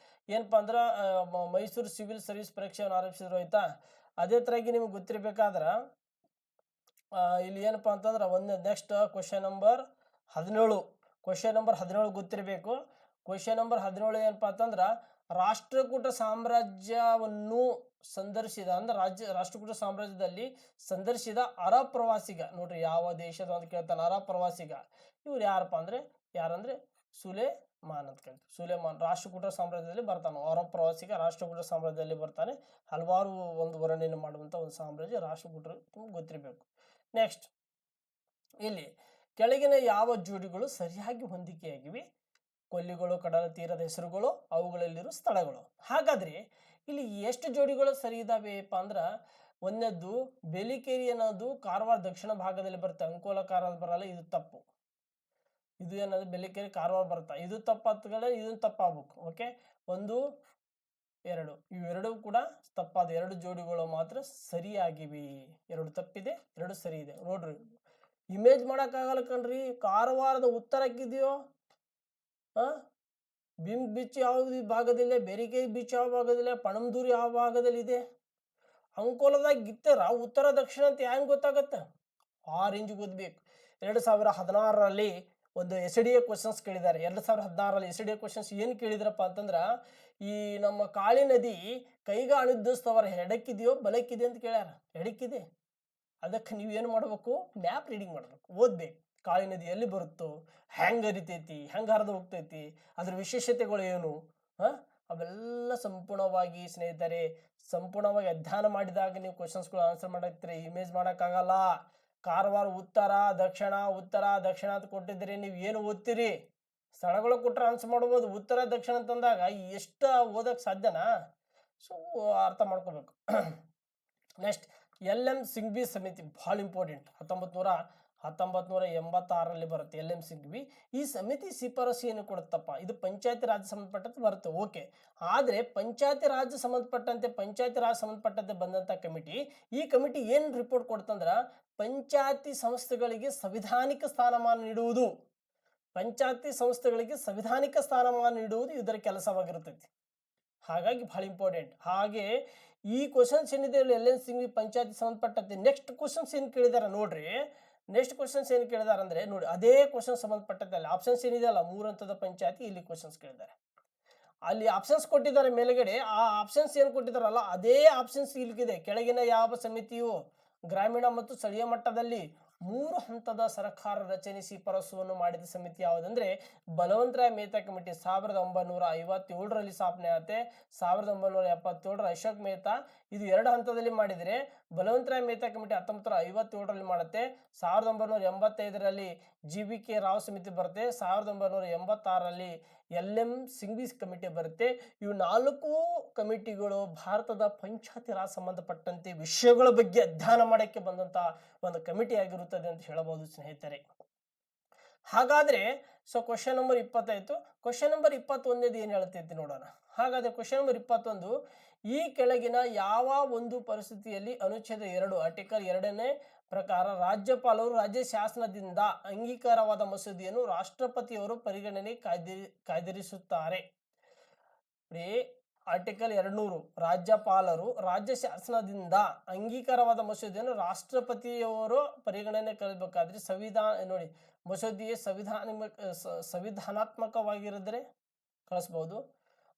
ಏನಪ್ಪಾ ಅಂದ್ರೆ ಮೈಸೂರು ಸಿವಿಲ್ ಸರ್ವಿಸ್ ಪರೀಕ್ಷೆಯನ್ನು ಆರಂಭಿಸಿದ್ರು, ಆಯ್ತಾ? ಅದೇ ತರವಾಗಿ ನಿಮ್ಗೆ ಗೊತ್ತಿರ್ಬೇಕಾದ್ರ ಇಲ್ಲಿ ಏನಪ್ಪಾ ಅಂತಂದ್ರೆ ನೆಕ್ಸ್ಟ್ ಕ್ವಶನ್ ನಂಬರ್ 17 ಗೊತ್ತಿರಬೇಕು. ಕ್ವಶನ್ ನಂಬರ್ 17 ಏನಪ್ಪಾ ಅಂತಂದ್ರ ರಾಷ್ಟ್ರಕೂಟ ಸಾಮ್ರಾಜ್ಯವನ್ನು ಸಂದರ್ಶಿದ ರಾಷ್ಟ್ರಕೂಟ ಸಾಮ್ರಾಜ್ಯದಲ್ಲಿ ಸಂದರ್ಶಿದ ಅರಬ್ ಪ್ರವಾಸಿಗ. ನೋಡ್ರಿ, ಯಾವ ದೇಶದ ಅಂತ ಕೇಳ್ತಾನೆ, ಅರಬ್ ಪ್ರವಾಸಿಗ. ಇವ್ರು ಯಾರಂದ್ರೆ ಸುಲೇಮಾನ್ ಅಂತ ಕೇಳ್ತಾರೆ. ಸುಲೇಮಾನ್ ರಾಷ್ಟ್ರಕೂಟ ಸಾಮ್ರಾಜ್ಯದಲ್ಲಿ ಬರ್ತಾನೆ. ಅರಬ್ ಪ್ರವಾಸಿಗ ರಾಷ್ಟ್ರಕೂಟ ಸಾಮ್ರಾಜ್ಯದಲ್ಲಿ ಬರ್ತಾನೆ. ಹಲವಾರು ಒಂದು ವರ್ಣನೆ ಮಾಡುವಂತ ಒಂದು ಸಾಮ್ರಾಜ್ಯ ರಾಷ್ಟ್ರಕೂಟರು, ನಿಮ್ಗೆ ಗೊತ್ತಿರಬೇಕು. ನೆಕ್ಸ್ಟ್, ಇಲ್ಲಿ ಕೆಳಗಿನ ಯಾವ ಜೋಡಿಗಳು ಸರಿಯಾಗಿ ಹೊಂದಿಕೆಯಾಗಿವೆ? ಕೊಲ್ಲಿಗಳು, ಕಡಲ ತೀರದ ಹೆಸರುಗಳು, ಅವುಗಳಲ್ಲಿರುವ ಸ್ಥಳಗಳು. ಹಾಗಾದ್ರೆ ಇಲ್ಲಿ ಎಷ್ಟು ಜೋಡಿಗಳು ಸರಿ ಇದಾವೆಪ್ಪ ಅಂದ್ರ, ಒಂದನೇದ್ದು ಬೇಲಿಕೇರಿ ಅನ್ನೋದು ಕಾರವಾರ ದಕ್ಷಿಣ ಭಾಗದಲ್ಲಿ ಬರುತ್ತೆ, ಅಂಕೋಲ ಕಾರವಾರ ಬರಲ್ಲ, ಇದು ತಪ್ಪು. ಇದು ಏನದು ಬೇಲಿಕೇರಿ ಕಾರವಾರ ಬರುತ್ತಾ, ಇದು ತಪ್ಪಾತ್ಗಳೇ, ಇದನ್ನು ತಪ್ಪಾಗಬೇಕು. ಓಕೆ, 1, 2 ಇವೆರಡೂ ಕೂಡ ತಪ್ಪಾದ 2 ಜೋಡಿಗಳು ಮಾತ್ರ ಸರಿಯಾಗಿವೆ. 2 ತಪ್ಪಿದೆ, 2 ಸರಿ ಇದೆ. ನೋಡ್ರಿ, ಇಮೇಜ್ ಮಾಡಕ್ಕಾಗಲ್ಲ ಕಣ್ರಿ. ಕಾರವಾರದ ಉತ್ತರಕ್ಕಿದೆಯೋ, ಬಿಂಬ್ ಬೀಚ್ ಯಾವ ಭಾಗದಲ್ಲಿದೆ, ಬೇರಿಕೇರಿ ಬೀಚ್ ಯಾವ ಭಾಗದಲ್ಲಿದೆ, ಪಣಂದೂರು ಯಾವ ಭಾಗದಲ್ಲಿ ಇದೆ, ಅಂಕೋಲದಾಗ ಗಿತ್ತರ ಉತ್ತರ ದಕ್ಷಿಣ ಅಂತ ಹೆಂಗ್ ಗೊತ್ತಾಗತ್ತೆ? ಆ ರೇಂಜ್ ಓದ್ಬೇಕು. 2016ರಲ್ಲಿ ಒಂದು SDA ಕ್ವಶನ್ಸ್ ಕೇಳಿದ್ದಾರೆ. 2016ರಲ್ಲಿ SDA ಕ್ವಶನ್ಸ್ ಏನು ಕೇಳಿದ್ರಪ್ಪ ಅಂತಂದ್ರ, ಈ ನಮ್ಮ ಕಾಳಿ ನದಿ ಕೈಗಾ ಅಣಿದಿಸ್ತವರ ಎಡಕ್ಕಿದೆಯೋ ಬಲಕ್ಕಿದೆ ಅಂತ ಕೇಳ್ಯಾರ. ಎಡಕ್ಕಿದೆ. ಅದಕ್ಕೆ ನೀವೇನು ಮಾಡ್ಬೇಕು, ಮ್ಯಾಪ್ ರೀಡಿಂಗ್ ಮಾಡ್ಬೇಕು, ಓದ್ಬೇಕು. ಕಾಳಿ ನದಿ ಎಲ್ಲಿ ಬರುತ್ತೋ, ಹೆಂಗ್ ಹರಿತೈತಿ, ಹೆಂಗ್ ಹರಿದು ಹೋಗ್ತೈತಿ, ಅದ್ರ ವಿಶೇಷತೆಗಳು ಏನು, ಅವೆಲ್ಲ ಸಂಪೂರ್ಣವಾಗಿ ಸ್ನೇಹಿತರೆ ಸಂಪೂರ್ಣವಾಗಿ ಅಧ್ಯಯನ ಮಾಡಿದಾಗ ನೀವು ಕ್ವಶನ್ಸ್ಗಳು ಆನ್ಸರ್ ಮಾಡತ್ತೀರಿ. ಇಮೇಜ್ ಮಾಡೋಕ್ಕಾಗಲ್ಲ. ಕಾರವಾರ ಉತ್ತರ ದಕ್ಷಿಣ ಅಂತ ಕೊಟ್ಟಿದ್ದೀರಿ, ನೀವು ಏನು ಓದ್ತೀರಿ? ಸ್ಥಳಗಳು ಕೊಟ್ಟರೆ ಆನ್ಸರ್ ಮಾಡ್ಬೋದು. ಉತ್ತರ ದಕ್ಷಿಣ ಅಂತಂದಾಗ ಎಷ್ಟು ಓದಕ್ಕೆ ಸಾಧ್ಯನಾ? ಸೊ ಅರ್ಥ ಮಾಡ್ಕೋಬೇಕು. ನೆಕ್ಸ್ಟ್, LM ಸಿಂಘ್ವಿ ಸಮಿತಿ ಭಾಳ ಇಂಪಾರ್ಟೆಂಟ್. 1986ರಲ್ಲಿ ಬರುತ್ತೆ LM ಸಿಂಘ್ವಿ. ಈ ಸಮಿತಿ ಶಿಫಾರಸು ಏನು ಕೊಡುತ್ತಪ್ಪ? ಇದು ಪಂಚಾಯತಿ ರಾಜ್ ಸಂಬಂಧಪಟ್ಟಂತೆ ಬರುತ್ತೆ. ಓಕೆ, ಆದರೆ ಪಂಚಾಯತಿ ರಾಜ್ ಸಂಬಂಧಪಟ್ಟಂತೆ ಬಂದಂಥ ಕಮಿಟಿ, ಈ ಕಮಿಟಿ ಏನು ರಿಪೋರ್ಟ್ ಕೊಡ್ತಂದ್ರ, ಪಂಚಾಯತಿ ಸಂಸ್ಥೆಗಳಿಗೆ ಸಂವಿಧಾನಿಕ ಸ್ಥಾನಮಾನ ನೀಡುವುದು. ಪಂಚಾಯತಿ ಸಂಸ್ಥೆಗಳಿಗೆ ಸಂವಿಧಾನಿಕ ಸ್ಥಾನಮಾನ ನೀಡುವುದು ಇದರ ಕೆಲಸವಾಗಿರುತ್ತದೆ. ಹಾಗಾಗಿ ಬಹಳ ಇಂಪಾರ್ಟೆಂಟ್. ಹಾಗೆ ಈ ಕ್ವಶನ್ಸ್ ಏನಿದೆ ಎಲ್ ಎನ್ ಸಿಂಗ್ ಪಂಚಾಯತಿ ಸಂಬಂಧಪಟ್ಟಂತೆ ನೆಕ್ಸ್ಟ್ ಕ್ವಶನ್ಸ್ ಏನು ಕೇಳಿದಾರೆ ನೋಡ್ರಿ. ನೆಕ್ಸ್ಟ್ ಕ್ವಶನ್ಸ್ ಏನು ಕೇಳಿದಾರೆ ಅಂದ್ರೆ ನೋಡಿ, ಅದೇ ಕ್ವಶನ್ ಸಂಬಂಧಪಟ್ಟಂತೆ ಅಲ್ಲಿ ಆಪ್ಷನ್ಸ್ ಏನಿದೆ ಅಲ್ಲ, 3 ಹಂತದ ಪಂಚಾಯತಿ, ಇಲ್ಲಿ ಕ್ವಶನ್ಸ್ ಕೇಳಿದ್ದಾರೆ. ಅಲ್ಲಿ ಆಪ್ಷನ್ಸ್ ಕೊಟ್ಟಿದ್ದಾರೆ ಮೇಲ್ಗಡೆ, ಆ ಆಪ್ಷನ್ಸ್ ಏನು ಕೊಟ್ಟಿದ್ದಾರಲ್ಲ ಅದೇ ಆಪ್ಷನ್ಸ್ ಇಲ್ಲಿಗಿದೆ. ಕೆಳಗಿನ ಯಾವ ಸಮಿತಿಯು ಗ್ರಾಮೀಣ ಮತ್ತು ಸ್ಥಳೀಯ ಮಟ್ಟದಲ್ಲಿ 3 ಹಂತದ ಸರ್ಕಾರ ರಚನೆ ಶಿಫಾರಸುವನ್ನು ಮಾಡಿದ ಸಮಿತಿ ಯಾವುದಂದ್ರೆ ಬಲವಂತರಾಯ ಮೆಹ್ತಾ ಕಮಿಟಿ. 1957ರಲ್ಲಿ ಸ್ಥಾಪನೆ ಆಗುತ್ತೆ. 1977ರ ಅಶೋಕ್ ಮೆಹ್ತಾ. ಇದು 2 ಹಂತದಲ್ಲಿ ಮಾಡಿದರೆ ಬಲವಂತರಾಯ ಮೆಹ್ತಾ ಕಮಿಟಿ 1957ರಲ್ಲಿ ಮಾಡುತ್ತೆ. 1985ರಲ್ಲಿ GBK ರಾವ್ ಸಮಿತಿ ಬರುತ್ತೆ. 1986ರಲ್ಲಿ LM ಸಿಂಘ್ವಿ ಕಮಿಟಿ ಬರುತ್ತೆ. ಇವು 4 ಕಮಿಟಿಗಳು ಭಾರತದ ಪಂಚಾಯತಿ ರಾಜ್ ಸಂಬಂಧಪಟ್ಟಂತೆ ವಿಷಯಗಳ ಬಗ್ಗೆ ಅಧ್ಯಯನ ಮಾಡಕ್ಕೆ ಬಂದಂತ ಒಂದು ಕಮಿಟಿ ಆಗಿರುತ್ತದೆ ಅಂತ ಹೇಳಬಹುದು ಸ್ನೇಹಿತರೆ. ಹಾಗಾದ್ರೆ ಕ್ವಶನ್ ನಂಬರ್ 20 ಕ್ವಶನ್ ನಂಬರ್ 21 ಏನ್ ಹೇಳ್ತೈತಿ ನೋಡೋಣ. ಹಾಗಾದ್ರೆ ಕ್ವಶನ್ ನಂಬರ್ 21, ಈ ಕೆಳಗಿನ ಯಾವ ಒಂದು ಪರಿಸ್ಥಿತಿಯಲ್ಲಿ ಅನುಚ್ಛೇದ 2 ಆರ್ಟಿಕಲ್ 2ನೇ ಪ್ರಕಾರ ರಾಜ್ಯಪಾಲರು ರಾಜ್ಯ ಶಾಸನದಿಂದ ಅಂಗೀಕಾರವಾದ ಮಸೂದೆಯನ್ನು ರಾಷ್ಟ್ರಪತಿಯವರು ಪರಿಗಣನೆ ಕಾಯ್ದಿರಿಸುತ್ತಾರೆ. ಆರ್ಟಿಕಲ್ 200, ರಾಜ್ಯಪಾಲರು ರಾಜ್ಯ ಶಾಸನದಿಂದ ಅಂಗೀಕಾರವಾದ ಮಸೂದೆಯನ್ನು ರಾಷ್ಟ್ರಪತಿಯವರು ಪರಿಗಣನೆ ಕಳಿಬೇಕಾದ್ರೆ ಸಂವಿಧಾನ ನೋಡಿ, ಮಸೂದೆಯೇ ಸಂವಿಧಾನಾತ್ಮಕವಾಗಿರಿದ್ರೆ ಕಳಿಸ್ಬಹುದು.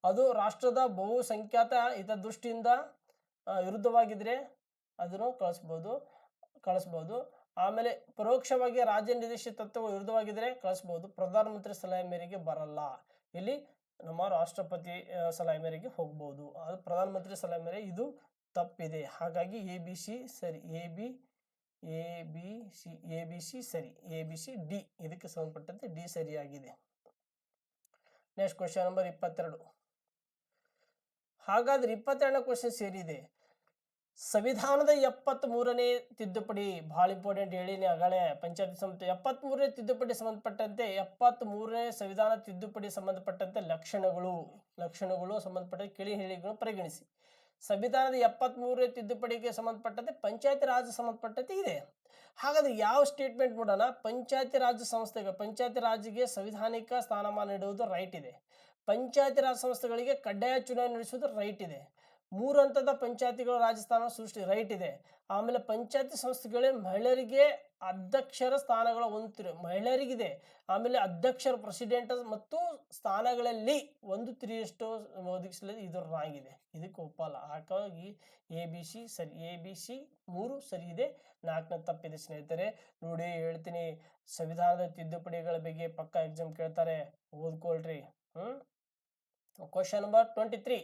ಅದು ರಾಷ್ಟ್ರದ ಬಹುಸಂಖ್ಯಾತ ಹಿತದೃಷ್ಟಿಯಿಂದ ವಿರುದ್ಧವಾಗಿದ್ರೆ ಅದನ್ನು ಕಳಿಸ್ಬೋದು. ಆಮೇಲೆ ಪರೋಕ್ಷವಾಗಿ ರಾಜ್ಯ ನಿರ್ದೇಶಿತ ತತ್ವ ವಿರುದ್ಧವಾಗಿದ್ರೆ ಕಳಿಸ್ಬೋದು. ಪ್ರಧಾನಮಂತ್ರಿ ಸಲಹೆ ಮೇರೆಗೆ ಬರಲ್ಲ. ಇಲ್ಲಿ ನಮ್ಮ ರಾಷ್ಟ್ರಪತಿ ಸಲಹೆ ಮೇರೆಗೆ ಹೋಗ್ಬೋದು. ಅದು ಪ್ರಧಾನಮಂತ್ರಿ ಸಲಹೆ ಮೇರೆ ಇದು ತಪ್ಪಿದೆ. ಹಾಗಾಗಿ ABC ಸರಿ, ABC ಸರಿ, ABC ಡಿ ಇದಕ್ಕೆ ಸಂಬಂಧಪಟ್ಟಂತೆ ಡಿ ಸರಿಯಾಗಿದೆ. Next question number 22. ಹಾಗಾದ್ರೆ 22ನೇ ಕ್ವಶನ್ ಸೇರಿದೆ. ಸಂವಿಧಾನದ 73ನೇ ತಿದ್ದುಪಡಿ ಬಹಳ ಇಂಪಾರ್ಟೆಂಟ್. ಹೇಳಿನಿ ಆಗಲೇ ಪಂಚಾಯತಿ ಸಂಸ್ಥೆ 73ನೇ ತಿದ್ದುಪಡಿ ಸಂಬಂಧಪಟ್ಟಂತೆ 73ನೇ ಸಂವಿಧಾನ ತಿದ್ದುಪಡಿ ಸಂಬಂಧಪಟ್ಟಂತೆ ಲಕ್ಷಣಗಳು ಸಂಬಂಧಪಟ್ಟ ಕೆಳಿ ಹೇಳಿಗಳನ್ನು ಪರಿಗಣಿಸಿ. ಸಂವಿಧಾನದ 73ನೇ ತಿದ್ದುಪಡಿಗೆ ಸಂಬಂಧಪಟ್ಟಂತೆ ಪಂಚಾಯತಿ ರಾಜ್ ಸಂಬಂಧಪಟ್ಟಂತೆ ಇದೆ. ಹಾಗಾದ್ರೆ ಯಾವ ಸ್ಟೇಟ್ಮೆಂಟ್ ನೋಡೋಣ. ಪಂಚಾಯತಿ ರಾಜ್ ಸಂಸ್ಥೆಗಳು, ಪಂಚಾಯತಿ ರಾಜ್ಗೆ ಸಂವಿಧಾನಿಕ ಸ್ಥಾನಮಾನ ನೀಡುವುದು ರೈಟ್ ಇದೆ. ಪಂಚಾಯತಿ ರಾಜ್ ಸಂಸ್ಥೆಗಳಿಗೆ ಕಡ್ಡಾಯ ಚುನಾವಣೆ ನಡೆಸುವುದು ರೈಟ್ ಇದೆ. 3 ಹಂತದ ಪಂಚಾಯತಿಗಳು ರಾಜಸ್ಥಾನ ಸೃಷ್ಟಿ ರೈಟ್ ಇದೆ. ಆಮೇಲೆ ಪಂಚಾಯತಿ ಸಂಸ್ಥೆಗಳೇ ಮಹಿಳೆಯರಿಗೆ ಅಧ್ಯಕ್ಷರ ಸ್ಥಾನಗಳ ಮಹಿಳೆಯರಿಗಿದೆ. ಆಮೇಲೆ ಅಧ್ಯಕ್ಷರ ಪ್ರೆಸಿಡೆಂಟ್ ಮತ್ತು ಸ್ಥಾನಗಳಲ್ಲಿ 1/3 ಒದಗಿಸಲಿದೆ. ಇದು ರಾಗಿದೆ, ಇದಕ್ಕೆ ಒಪ್ಪಲ್ಲ. ಹಾಗಾಗಿ ABC ಸರಿ, ABC 3 ಸರಿ ಇದೆ, 4ನೇ ತಪ್ಪಿದೆ ಸ್ನೇಹಿತರೆ. ನೋಡಿ ಹೇಳ್ತೀನಿ, ಸಂವಿಧಾನದ ತಿದ್ದುಪಡಿಗಳ ಬಗ್ಗೆ ಪಕ್ಕಾ ಎಕ್ಸಾಮ್ ಕೇಳ್ತಾರೆ, ಓದ್ಕೊಳ್ರಿ. Question number 23.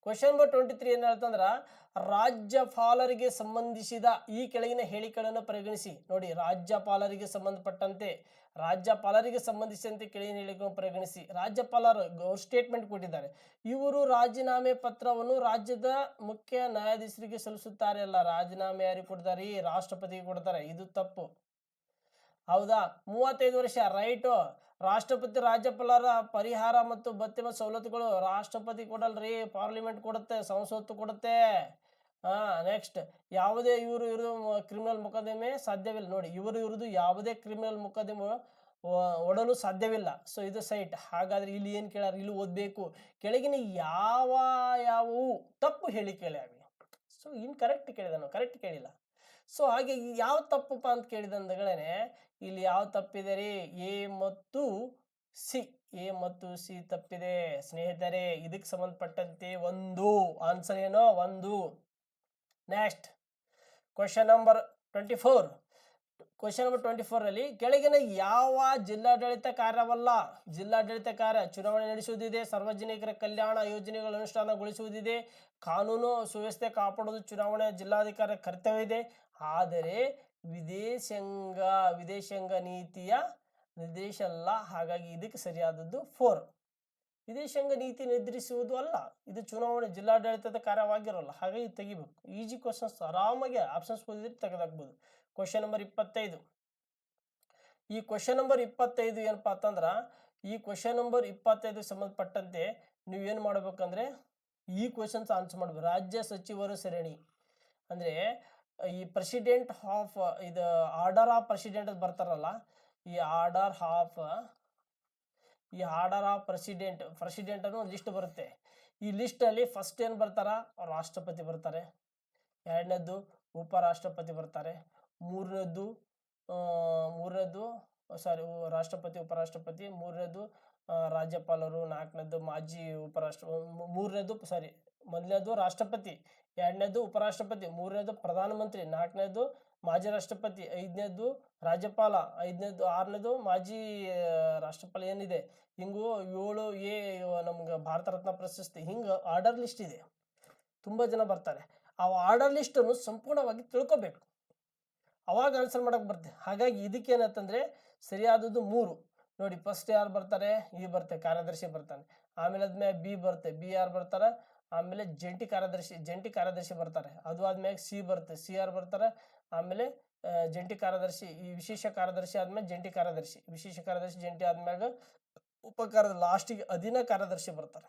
ಕ್ವಶನ್ ನಂಬರ್ 23 ಏನ್ ಹೇಳ್ತಂದ್ರ, ರಾಜ್ಯಪಾಲರಿಗೆ ಸಂಬಂಧಿಸಿದ ಈ ಕೆಳಗಿನ ಹೇಳಿಕೆಗಳನ್ನು ಪರಿಗಣಿಸಿ. ನೋಡಿ, ರಾಜ್ಯಪಾಲರಿಗೆ ಸಂಬಂಧಿಸಿದಂತೆ ಕೆಳಗಿನ ಹೇಳಿಕೆಗಳನ್ನು ಪರಿಗಣಿಸಿ. ರಾಜ್ಯಪಾಲರು ಸ್ಟೇಟ್ಮೆಂಟ್ ಕೊಟ್ಟಿದ್ದಾರೆ. ಇವರು ರಾಜೀನಾಮೆ ಪತ್ರವನ್ನು ರಾಜ್ಯದ ಮುಖ್ಯ ನ್ಯಾಯಾಧೀಶರಿಗೆ ಸಲ್ಲಿಸುತ್ತಾರೆ. ಅಲ್ಲ, ರಾಜೀನಾಮೆ ಯಾರಿಗೆ ಕೊಡ್ತಾರೆ? ರಾಷ್ಟ್ರಪತಿಗೆ ಕೊಡ್ತಾರೆ. ಇದು ತಪ್ಪು. ಹೌದಾ? 35 ವರ್ಷ ರೈಟು. ರಾಷ್ಟ್ರಪತಿ ರಾಜ್ಯಪಾಲರ ಪರಿಹಾರ ಮತ್ತು ಭತ್ಯೆ ಮತ್ತು ಸವಲತ್ತುಗಳು ರಾಷ್ಟ್ರಪತಿ ಕೊಡಲ್ರಿ, ಪಾರ್ಲಿಮೆಂಟ್ ಕೊಡುತ್ತೆ, ಸಂಸತ್ತು ಕೊಡುತ್ತೆ. ನೆಕ್ಸ್ಟ್, ಯಾವುದೇ ಇವರು ಕ್ರಿಮಿನಲ್ ಮೊಕದ್ದಮೆ ಸಾಧ್ಯವಿಲ್ಲ. ನೋಡಿ, ಇವರು ಯಾವುದೇ ಕ್ರಿಮಿನಲ್ ಮೊಕದ್ದಮೆ ಒಡಲು ಸಾಧ್ಯವಿಲ್ಲ. ಸೊ ಇದು ಸೈಟ್. ಹಾಗಾದ್ರೆ ಇಲ್ಲಿ ಏನು ಕೇಳ್ಯಾರ? ಇಲ್ಲಿ ಓದಬೇಕು. ಕೆಳಗಿನ ಯಾವವು ತಪ್ಪು ಹೇಳಿ ಕೇಳ್ಯಾವಿ. ಸೊ ಇನ್ ಕರೆಕ್ಟ್ ಕೇಳಿದಾನು, ಕರೆಕ್ಟ್ ಕೇಳಿಲ್ಲ. ಸೊ ಹಾಗೆ ಯಾವ ತಪ್ಪಪ್ಪ ಅಂತ ಕೇಳಿದಂದಗಳೇನೆ ಇಲ್ಲಿ ಯಾವ ತಪ್ಪಿದೆ ರೀ? ಎ ಮತ್ತು ಸಿ ತಪ್ಪಿದೆ ಸ್ನೇಹಿತರೆ. ಇದಕ್ಕೆ ಸಂಬಂಧಪಟ್ಟಂತೆ 1 ಆನ್ಸರ್ ಏನೋ 1. Next question number 24. Question number 24 ರಲ್ಲಿ ಕೆಳಗಿನ ಯಾವ ಜಿಲ್ಲಾಡಳಿತ ಕಾರ್ಯವಲ್ಲ? ಜಿಲ್ಲಾಡಳಿತ ಕಾರ್ಯ ಚುನಾವಣೆ ನಡೆಸುವುದಿದೆ, ಸಾರ್ವಜನಿಕರ ಕಲ್ಯಾಣ ಯೋಜನೆಗಳ ಅನುಷ್ಠಾನಗೊಳಿಸುವುದಿದೆ, ಕಾನೂನು ಸುವ್ಯವಸ್ಥೆ ಕಾಪಾಡುವುದು ಚುನಾವಣೆ ಜಿಲ್ಲಾಧಿಕಾರಿ ಕರ್ತವ್ಯ ಇದೆ. ಆದರೆ ವಿದೇಶಾಂಗ ನೀತಿಯ ನಿರ್ದೇಶ ಅಲ್ಲ. ಹಾಗಾಗಿ ಇದಕ್ಕೆ ಸರಿಯಾದದ್ದು 4. ವಿದೇಶಾಂಗ ನೀತಿ ನಿರ್ಧರಿಸುವುದು ಅಲ್ಲ, ಇದು ಚುನಾವಣೆ ಜಿಲ್ಲಾಡಳಿತದ ಕಾರ್ಯವಾಗಿರೋಲ್ಲ. ಹಾಗಾಗಿ ತೆಗಿಬೇಕು. ಈಜಿ ಕ್ವಶನ್ಸ್ ಆರಾಮಾಗಿ ಆಪ್ಷನ್ಸ್ ಓದಿದ್ರೆ ತೆಗೆದಾಕ್ಬೋದು. Question number 25. ಈ ಕ್ವಶನ್ ನಂಬರ್ 25 ಏನಪ್ಪಾ ಅಂತಂದ್ರ, ಈ ಕ್ವಶನ್ ನಂಬರ್ 25 ಸಂಬಂಧಪಟ್ಟಂತೆ ನೀವೇನು ಮಾಡ್ಬೇಕಂದ್ರೆ ಈ ಕ್ವಶನ್ಸ್ ಆನ್ಸರ್ ಮಾಡ್ಬೇಕು. ರಾಜ್ಯ ಸಚಿವರು ಸರಣಿ ಅಂದ್ರೆ ಈ ಪ್ರೆಸಿಡೆಂಟ್ ಆಫ್ ಇದು ಆರ್ಡರ್ ಆಫ್ ಪ್ರೆಸಿಡೆಂಟ್ ಬರ್ತಾರಲ್ಲ, ಈ ಆರ್ಡರ್ ಆಫ್ ಈ ಆರ್ಡರ್ ಆಫ್ ಪ್ರೆಸಿಡೆಂಟ್ ಅನ್ನೋ ಒಂದು ಲಿಸ್ಟ್ ಬರುತ್ತೆ. ಈ ಲಿಸ್ಟಲ್ಲಿ ಫಸ್ಟ್ ಏನು ಬರ್ತಾರ, ರಾಷ್ಟ್ರಪತಿ ಬರ್ತಾರೆ. ಎರಡನೇದ್ದು ಉಪರಾಷ್ಟ್ರಪತಿ ಬರ್ತಾರೆ. ಮೂರನೇದ್ದು ಸಾರಿ ರಾಷ್ಟ್ರಪತಿ ಉಪರಾಷ್ಟ್ರಪತಿ. ಮೂರನೇದು ರಾಜ್ಯಪಾಲರು. ನಾಲ್ಕನೇದು ಮಾಜಿ ಮೊದಲನೇದು ರಾಷ್ಟ್ರಪತಿ, ಎರಡನೇದು ಉಪರಾಷ್ಟ್ರಪತಿ, ಮೂರನೇದು ಪ್ರಧಾನಮಂತ್ರಿ, ನಾಲ್ಕನೇದು ಮಾಜಿ ರಾಷ್ಟ್ರಪತಿ, ಐದನೇದು ರಾಜ್ಯಪಾಲ, ಆರನೇದು ಮಾಜಿ ರಾಷ್ಟ್ರಪಾಲ ಏನಿದೆ. ಹಿಂಗೂ 7 ನಮ್ಗೆ ಭಾರತ ರತ್ನ ಪ್ರಶಸ್ತಿ, ಹಿಂಗೆ ಆರ್ಡರ್ ಲಿಸ್ಟ್ ಇದೆ. ತುಂಬ ಜನ ಬರ್ತಾರೆ. ಆ ಆರ್ಡರ್ ಲಿಸ್ಟನ್ನು ಸಂಪೂರ್ಣವಾಗಿ ತಿಳ್ಕೊಬೇಕು, ಅವಾಗ ಆನ್ಸರ್ ಮಾಡಕ್ಕೆ ಬರುತ್ತೆ. ಹಾಗಾಗಿ ಇದಕ್ಕೇನಂತಂದರೆ ಸರಿಯಾದದ್ದು 3 ನೋಡಿ. ಫಸ್ಟ್ ಯಾರು ಬರ್ತಾರೆ, ಬರುತ್ತೆ ಕಾರ್ಯದರ್ಶಿ ಬರ್ತಾನೆ. ಆಮೇಲೆ ಆದ್ಮೇಲೆ ಬಿ ಬರುತ್ತೆ, ಯಾರು ಬರ್ತಾರೆ. ಆಮೇಲೆ ಜಂಟಿ ಕಾರ್ಯದರ್ಶಿ ಬರ್ತಾರೆ. ಅದು ಆದ್ಮೇಲೆ ಸಿ ಬರುತ್ತೆ, ಯಾರು ಬರ್ತಾರೆ. ಆಮೇಲೆ ಜಂಟಿ ಕಾರ್ಯದರ್ಶಿ, ಈ ವಿಶೇಷ ಕಾರ್ಯದರ್ಶಿ ಆದ್ಮೇಲೆ ಜಂಟಿ ಕಾರ್ಯದರ್ಶಿ, ವಿಶೇಷ ಕಾರ್ಯದರ್ಶಿ ಜಂಟಿ ಆದ್ಮ್ಯಾಗ ಲಾಸ್ಟಿಗೆ ಅಧೀನ ಕಾರ್ಯದರ್ಶಿ ಬರ್ತಾರೆ.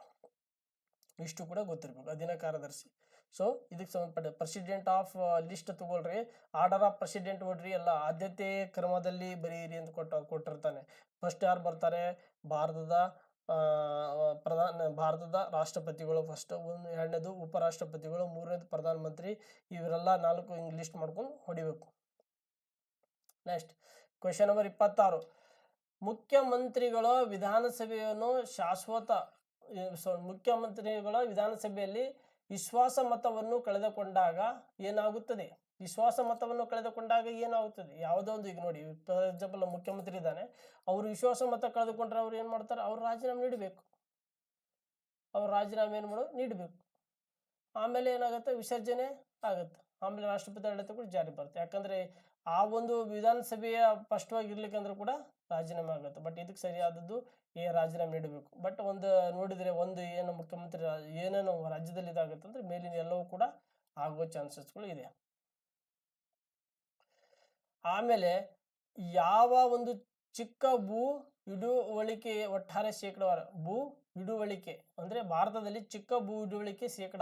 ಇಷ್ಟು ಕೂಡ ಗೊತ್ತಿರ್ಬೇಕು, ಅಧೀನ ಕಾರ್ಯದರ್ಶಿ. ಸೊ ಇದಕ್ಕೆ ಸಂಬಂಧಪಟ್ಟ ಪ್ರೆಸಿಡೆಂಟ್ ಆಫ್ ಲಿಸ್ಟ್ ತಗೊಳ್ರಿ. ಆರ್ಡರ್ ಆಫ್ ಪ್ರೆಸಿಡೆಂಟ್ ನೋಡ್ರಿ, ಎಲ್ಲ ಆದ್ಯತೆ ಕ್ರಮದಲ್ಲಿ ಬರೀರಿ ಅಂತ ಕೊಟ್ಟಿರ್ತಾನೆ. ಫಸ್ಟ್ ಯಾರು ಬರ್ತಾರೆ, ಭಾರತದ ರಾಷ್ಟ್ರಪತಿಗಳು ಫಸ್ಟ್, ಎರಡನೇದು ಉಪರಾಷ್ಟ್ರಪತಿಗಳು, ಮೂರನೇದು ಪ್ರಧಾನಮಂತ್ರಿ. ಇವರೆಲ್ಲ 4 ಹಿಂಗೆ ಲಿಸ್ಟ್ ಮಾಡ್ಕೊಂಡು ಹೊಡಿಬೇಕು. Next question number 26. ಮುಖ್ಯಮಂತ್ರಿಗಳ ವಿಧಾನಸಭೆಯಲ್ಲಿ ವಿಶ್ವಾಸ ಮತವನ್ನು ಕಳೆದುಕೊಂಡಾಗ ಏನಾಗುತ್ತದೆ? ಯಾವುದೋ ಒಂದು, ಈಗ ನೋಡಿ ಫಾರ್ ಎಕ್ಸಾಂಪಲ್ ಮುಖ್ಯಮಂತ್ರಿ ಇದ್ದಾನೆ, ಅವರು ವಿಶ್ವಾಸ ಮತ ಕಳೆದುಕೊಂಡ್ರೆ ಅವ್ರು ಏನು ಮಾಡ್ತಾರೆ, ಅವ್ರು ರಾಜೀನಾಮೆ ನೀಡಬೇಕು. ನೀಡಬೇಕು. ಆಮೇಲೆ ಏನಾಗುತ್ತೆ, ವಿಸರ್ಜನೆ ಆಗುತ್ತೆ. ಆಮೇಲೆ ರಾಷ್ಟ್ರಪತಿ ಆಡಳಿತ ಕೂಡ ಜಾರಿ ಬರುತ್ತೆ. ಯಾಕಂದರೆ ಆ ಒಂದು ವಿಧಾನಸಭೆಯ ಸ್ಪಷ್ಟವಾಗಿರ್ಲಿಕ್ಕಂದ್ರೂ ಕೂಡ ರಾಜೀನಾಮೆ ಆಗುತ್ತೆ. ಬಟ್ ಇದಕ್ಕೆ ಸರಿಯಾದದ್ದು ರಾಜೀನಾಮೆ ನೀಡಬೇಕು. ಬಟ್ ನೋಡಿದರೆ ಏನು ಮುಖ್ಯಮಂತ್ರಿ ಏನೇನು ರಾಜ್ಯದಲ್ಲಿ ಇದಾಗುತ್ತೆ ಅಂದರೆ ಮೇಲಿನ ಎಲ್ಲವೂ ಕೂಡ ಆಗೋ ಚಾನ್ಸಸ್ಗಳು ಇದೆ. ಆಮೇಲೆ ಯಾವ ಒಂದು ಚಿಕ್ಕ ಭೂ ಹಿಡುವಳಿಕೆ ಒಟ್ಟಾರೆ ಭೂ ಹಿಡುವಳಿಕೆ ಅಂದರೆ ಭಾರತದಲ್ಲಿ ಚಿಕ್ಕ ಭೂ ಹಿಡುವಳಿಕೆ ಶೇಕಡ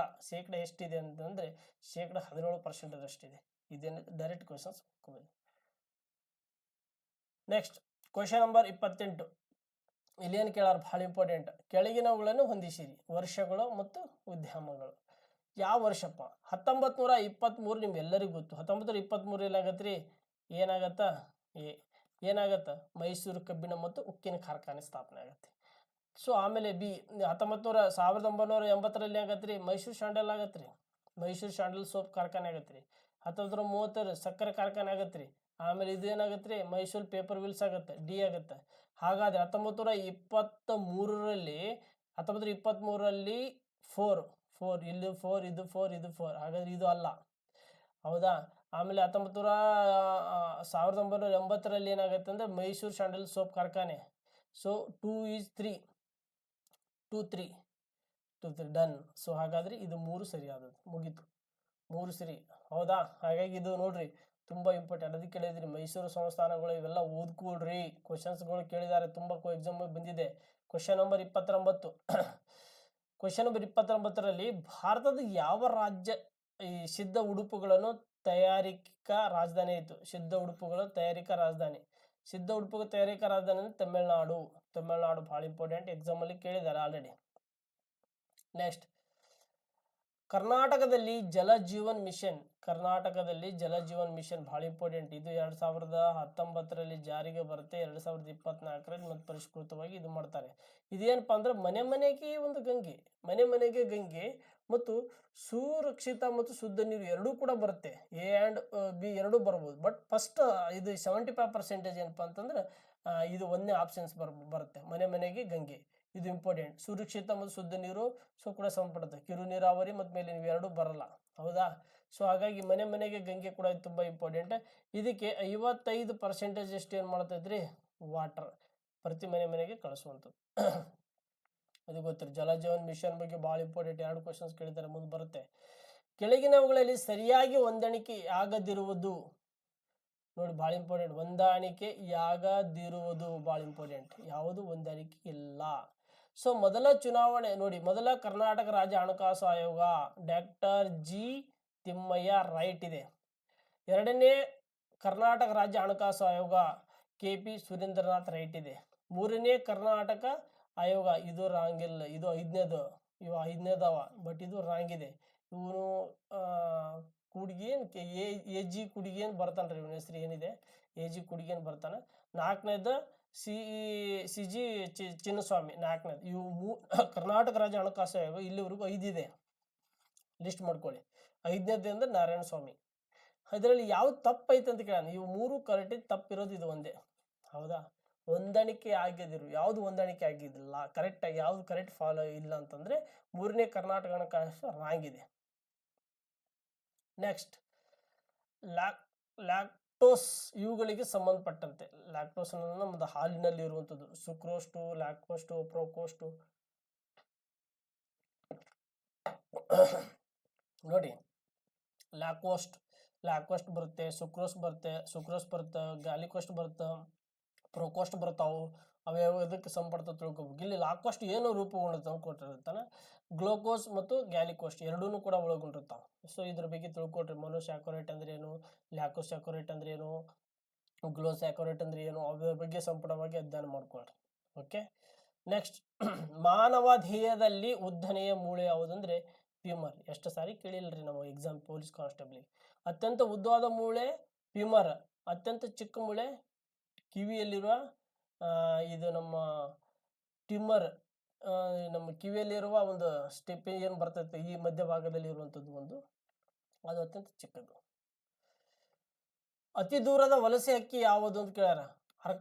ಎಷ್ಟಿದೆ ಅಂತಂದರೆ 17% ಅಷ್ಟಿದೆ. ಇದೇನು direct questions. Next question number 28. ಇಲ್ಲೇನು ಕೇಳಾರ, ಭಾಳ ಇಂಪಾರ್ಟೆಂಟ್. ಕೆಳಗಿನವುಗಳನ್ನು ಹೊಂದಿಸಿರಿ, ವರ್ಷಗಳು ಮತ್ತು ಉದ್ಯಮಗಳು. ಯಾವ ವರ್ಷಪ್ಪ? 1923. ನಿಮ್ಗೆಲ್ಲರಿಗೂ ಗೊತ್ತು. 1923 ಏನಾಗತ್ತೆ ರೀ, ಏನಾಗತ್ತ ಮೈಸೂರು ಕಬ್ಬಿಣ ಮತ್ತು ಉಕ್ಕಿನ ಕಾರ್ಖಾನೆ ಸ್ಥಾಪನೆ ಆಗುತ್ತೆ. ಸೊ ಆಮೇಲೆ ಬಿ 1980ರಲ್ಲಿ ಆಗತ್ತೆ ರೀ, ಮೈಸೂರು ಸ್ಯಾಂಡಲ್ ಆಗತ್ತೆ ರೀ, ಮೈಸೂರು ಸ್ಯಾಂಡಲ್ ಸೋಪ್ ಕಾರ್ಖಾನೆ ಆಗತ್ತೆ ರೀ. 1930 ಸಕ್ಕರೆ ಕಾರ್ಖಾನೆ ಆಗತ್ತೆ ರೀ. ಆಮೇಲೆ ಇದು ಏನಾಗತ್ತೆ ರೀ, ಮೈಸೂರು ಪೇಪರ್ ಮಿಲ್ಸ್ ಆಗುತ್ತೆ, ಡಿ ಆಗುತ್ತೆ. ಹಾಗಾದರೆ 1923ರಲ್ಲಿ 4 ಇಲ್ಲಿ 4 ಇದು 4 ಇದು 4, ಹಾಗಾದ್ರೆ ಇದು ಅಲ್ಲ, ಹೌದಾ? ಆಮೇಲೆ 1980ರಲ್ಲಿ ಏನಾಗುತ್ತೆ ಅಂದರೆ ಮೈಸೂರು ಸ್ಯಾಂಡಲ್ ಸೋಪ್ ಕಾರ್ಖಾನೆ. So 2 is 3 done. ಸೊ ಹಾಗಾದರೆ ಇದು 3 ಸರಿಯಾದದ್ದು, ಮುಗೀತು. 3 ಸರಿ, ಹೌದಾ? ಹಾಗಾಗಿ ಇದು ನೋಡ್ರಿ ತುಂಬ ಇಂಪಾರ್ಟೆಂಟ್. ಅದಕ್ಕೆ ಕೇಳಿದ್ರಿ ಮೈಸೂರು ಸಂಸ್ಥಾನಗಳು ಇವೆಲ್ಲ ಓದ್ಕೊಳ್ರಿ. ಕ್ವಶನ್ಸ್ಗಳು ಕೇಳಿದ್ದಾರೆ, ತುಂಬ ಎಕ್ಸಾಮ್ ಬಂದಿದೆ. Question number 29. ಕ್ವೆಶನ್ ನಂಬರ್ 29ರಲ್ಲಿ ಭಾರತದ ಯಾವ ರಾಜ್ಯ ಈ ಸಿದ್ಧ ಉಡುಪುಗಳನ್ನು ತಯಾರಿಕಾ ರಾಜಧಾನಿ ಇತ್ತು? ಸಿದ್ಧ ಉಡುಪುಗಳ ತಯಾರಿಕಾ ರಾಜಧಾನಿ ಅಂದರೆ ತಮಿಳುನಾಡು. ಭಾಳ ಇಂಪಾರ್ಟೆಂಟ್, ಎಕ್ಸಾಮಲ್ಲಿ ಕೇಳಿದ್ದಾರೆ ಆಲ್ರೆಡಿ. ನೆಕ್ಸ್ಟ್ ಕರ್ನಾಟಕದಲ್ಲಿ ಜಲ ಜೀವನ್ ಮಿಷನ್ ಭಾಳ ಇಂಪಾರ್ಟೆಂಟ್. ಇದು 2019ರಲ್ಲಿ ಜಾರಿಗೆ ಬರುತ್ತೆ, 2024ರಲ್ಲಿ ಮತ್ತು ಪರಿಷ್ಕೃತವಾಗಿ ಇದು ಮಾಡ್ತಾರೆ. ಇದೇನಪ್ಪ ಅಂದ್ರೆ ಮನೆ ಮನೆಗೆ ಗಂಗೆ ಮತ್ತು ಸುರಕ್ಷಿತ ಮತ್ತು ಶುದ್ಧ ನೀರು ಎರಡೂ ಕೂಡ ಬರುತ್ತೆ. ಎ ಆ್ಯಂಡ್ ಬಿ ಎರಡೂ ಬರ್ಬೋದು. ಬಟ್ ಫಸ್ಟ್ ಇದು 75% ಏನಪ್ಪ ಅಂತಂದ್ರೆ ಇದು ಒಂದೇ ಆಪ್ಷನ್ಸ್ ಬರುತ್ತೆ, ಮನೆ ಮನೆಗೆ ಗಂಗೆ. ಇದು ಇಂಪಾರ್ಟೆಂಟ್. ಸುರಕ್ಷಿತ ಮತ್ತು ಶುದ್ಧ ನೀರು ಕೂಡ ಸಂಬಂಧಪಡುತ್ತೆ. ಕಿರು ನೀರಾವರಿ ಮತ್ತು ಮೇಲೆ ನೀವು ಎರಡೂ ಬರಲ್ಲ, ಹೌದಾ? ಸೊ ಹಾಗಾಗಿ ಮನೆ ಮನೆಗೆ ಗಂಗೆ ಕೂಡ ತುಂಬ ಇಂಪಾರ್ಟೆಂಟ್. ಇದಕ್ಕೆ 55% ಎಷ್ಟು ಏನು ಮಾಡ್ತೈತ್ರಿ, ವಾಟರ್ ಪ್ರತಿ ಮನೆಗೆ ಕಳಿಸುವಂಥದ್ದು. ಅದು ಗೊತ್ತಿರಿ. ಜಲಜೀವನ್ ಮಿಷನ್ ಬಗ್ಗೆ ಭಾಳ ಇಂಪಾರ್ಟೆಂಟ್, 2 ಕ್ವಶನ್ಸ್ ಕೇಳಿದ್ದಾರೆ, ಮುಂದೆ ಬರುತ್ತೆ. ಕೆಳಗಿನವುಗಳಲ್ಲಿ ಸರಿಯಾಗಿ ಹೊಂದಾಣಿಕೆಯಾಗದಿರುವುದು ನೋಡಿ, ಭಾಳ ಇಂಪಾರ್ಟೆಂಟ್. ಹೊಂದಾಣಿಕೆಯಾಗದಿರುವುದು ಭಾಳ ಇಂಪಾರ್ಟೆಂಟ್. ಯಾವುದು ಹೊಂದಾಣಿಕೆ ಇಲ್ಲ. ಸೊ ಮೊದಲ ಚುನಾವಣೆ ನೋಡಿ, ಮೊದಲ ಕರ್ನಾಟಕ ರಾಜ್ಯ ಹಣಕಾಸು ಆಯೋಗ ಡಾಕ್ಟರ್ ಜಿ ತಿಮ್ಮಯ್ಯ, ರೈಟ್ ಇದೆ. ಎರಡನೇ ಕರ್ನಾಟಕ ರಾಜ್ಯ ಹಣಕಾಸು ಆಯೋಗ KP ಸುರೇಂದ್ರನಾಥ್, ರೈಟ್ ಇದೆ. ಮೂರನೇ ಕರ್ನಾಟಕ ಆಯೋಗ, ಇದು ರಾಂಗ್ ಇಲ್ಲ, ಇದು ಐದನೇದು, ಇವು ಐದನೇದವ, ಬಟ್ ಇದು ರಾಂಗ್ ಇದೆ. ಇವನು ಕುಡ್ಗೇನ್ ಎ ಜಿ ಕುಡಿಗೇನ್ ಬರ್ತಾನೆ ರೀ, ಇವನ ಹೆಸರು ಏನಿದೆ ಎ ಜಿ ಕುಡಿಗೇನ್ ಬರ್ತಾನೆ. ನಾಲ್ಕನೇದು ಸಿ ಜಿ ಚಿನ್ನಸ್ವಾಮಿ, ನಾಲ್ಕನೇದು. ಇವು ಕರ್ನಾಟಕ ರಾಜ್ಯ ಹಣಕಾಸು ಆಯೋಗ ಇಲ್ಲಿವರೆಗೂ 5 ಇದೆ, ಲಿಸ್ಟ್ ಮಾಡ್ಕೊಳ್ಳಿ. 5ನೇದು ಅಂದ್ರೆ ನಾರಾಯಣ ಸ್ವಾಮಿ. ಇದರಲ್ಲಿ ಯಾವ್ದು ತಪ್ಪೈತೆ ಅಂತ ಕೇಳೋಣ. ಇವು 3 ಕರೆಕ್ಟ್, ತಪ್ಪಿರೋದು ಇದು ಒಂದೇ. ಹೌದಾ, ಹೊಂದಾಣಿಕೆ ಆಗಿದ್ರು, ಯಾವ್ದು ಹೊಂದಾಣಿಕೆ ಆಗಿದ್ದಿಲ್ಲ, ಕರೆಕ್ಟಾಗಿ ಯಾವ್ದು ಕರೆಕ್ಟ್ ಫಾಲೋ ಇಲ್ಲ ಅಂತಂದ್ರೆ 3ನೇ ಕರ್ನಾಟಕ ಹಣಕಾಸು ರಾಂಗ್ ಇದೆ. ನೆಕ್ಸ್ಟ್ ಲ್ಯಾಕ್ಟೋಸ್, ಇವುಗಳಿಗೆ ಸಂಬಂಧಪಟ್ಟಂತೆ. ಲ್ಯಾಕ್ಟೋಸ್ ಅನ್ನೋದು ನಮ್ಮದು ಹಾಲಿನಲ್ಲಿ ಇರುವಂಥದ್ದು. ಸುಕ್ರೋಸ್ಟು, ಲ್ಯಾಕ್ಟೋಸ್ಟು, ಪ್ರೋಕೋಸ್ಟು. ನೋಡಿ, ಲ್ಯಾಕೋಸ್ಟ್ ಬರುತ್ತೆ, ಸುಕ್ರೋಸ್ ಬರುತ್ತೆ, ಗ್ಯಾಲಿಕೋಸ್ಟ್ ಬರುತ್ತೆ, ಪ್ರೋಕೋಸ್ಟ್ ಬರ್ತಾವು. ಅವ್ಯಾವ ಇದಕ್ಕೆ ಸಂಪರ್ಕ ತಿಳ್ಕೊಬೇಕು. ಇಲ್ಲಿ ಲಾಕೋಸ್ಟ್ ಏನು ರೂಪುಗೊಂಡಿರ್ತಾವ ಕೊಟ್ಟಿರ್ತಾನೆ. ಗ್ಲೂಕೋಸ್ ಮತ್ತು ಗ್ಯಾಲಿಕೋಸ್ಟ್ ಎರಡೂ ಕೂಡ ಒಳಗೊಂಡಿರ್ತಾವೆ. ಸೊ ಇದ್ರ ಬಗ್ಗೆ ತಿಳ್ಕೊಟ್ರಿ. ಮೊನೋಸ್ಯಾಕರೇಟ್ ಅಂದ್ರೆ ಏನು, ಲ್ಯಾಕೋಸ್ಯಾಕರೇಟ್ ಅಂದ್ರೆ ಏನು, ಗ್ಲೋಸ್ಯಾಕರೇಟ್ ಅಂದ್ರೆ ಏನು, ಅದ್ರ ಬಗ್ಗೆ ಸಂಪೂರ್ಣವಾಗಿ ಅಧ್ಯಯನ ಮಾಡ್ಕೊಳ್ರಿ. ಓಕೆ. ನೆಕ್ಸ್ಟ್, ಮಾನವ ದೇಹದಲ್ಲಿ ಉದ್ದನೆಯ ಮೂಳೆ ಯಾವುದಂದ್ರೆ ಫ್ಯೂಮರ್. ಎಷ್ಟು ಸಾರಿ ಕೇಳಿಲ್ರಿ ನಾವು ಎಕ್ಸಾಮ್ ಪೊಲೀಸ್ ಕಾನ್ಸ್ಟೇಬಲ್. ಅತ್ಯಂತ ಉದ್ದವಾದ ಮೂಳೆ ಫ್ಯೂಮರ್, ಅತ್ಯಂತ ಚಿಕ್ಕ ಮೂಳೆ ಕಿವಿಯಲ್ಲಿರುವ ಇದು ನಮ್ಮ ಟ್ಯೂಮರ್. ನಮ್ಮ ಕಿವಿಯಲ್ಲಿರುವ ಒಂದು ಸ್ಟೆಪ್ ಏನು ಬರ್ತೈತೆ ಈ ಮಧ್ಯಭಾಗದಲ್ಲಿ ಇರುವಂಥದ್ದು ಒಂದು, ಅದು ಅತ್ಯಂತ ಚಿಕ್ಕದು. ಅತಿ ದೂರದ ವಲಸೆ ಹಕ್ಕಿ ಯಾವುದು ಅಂತ ಕೇಳ್ಯಾರ.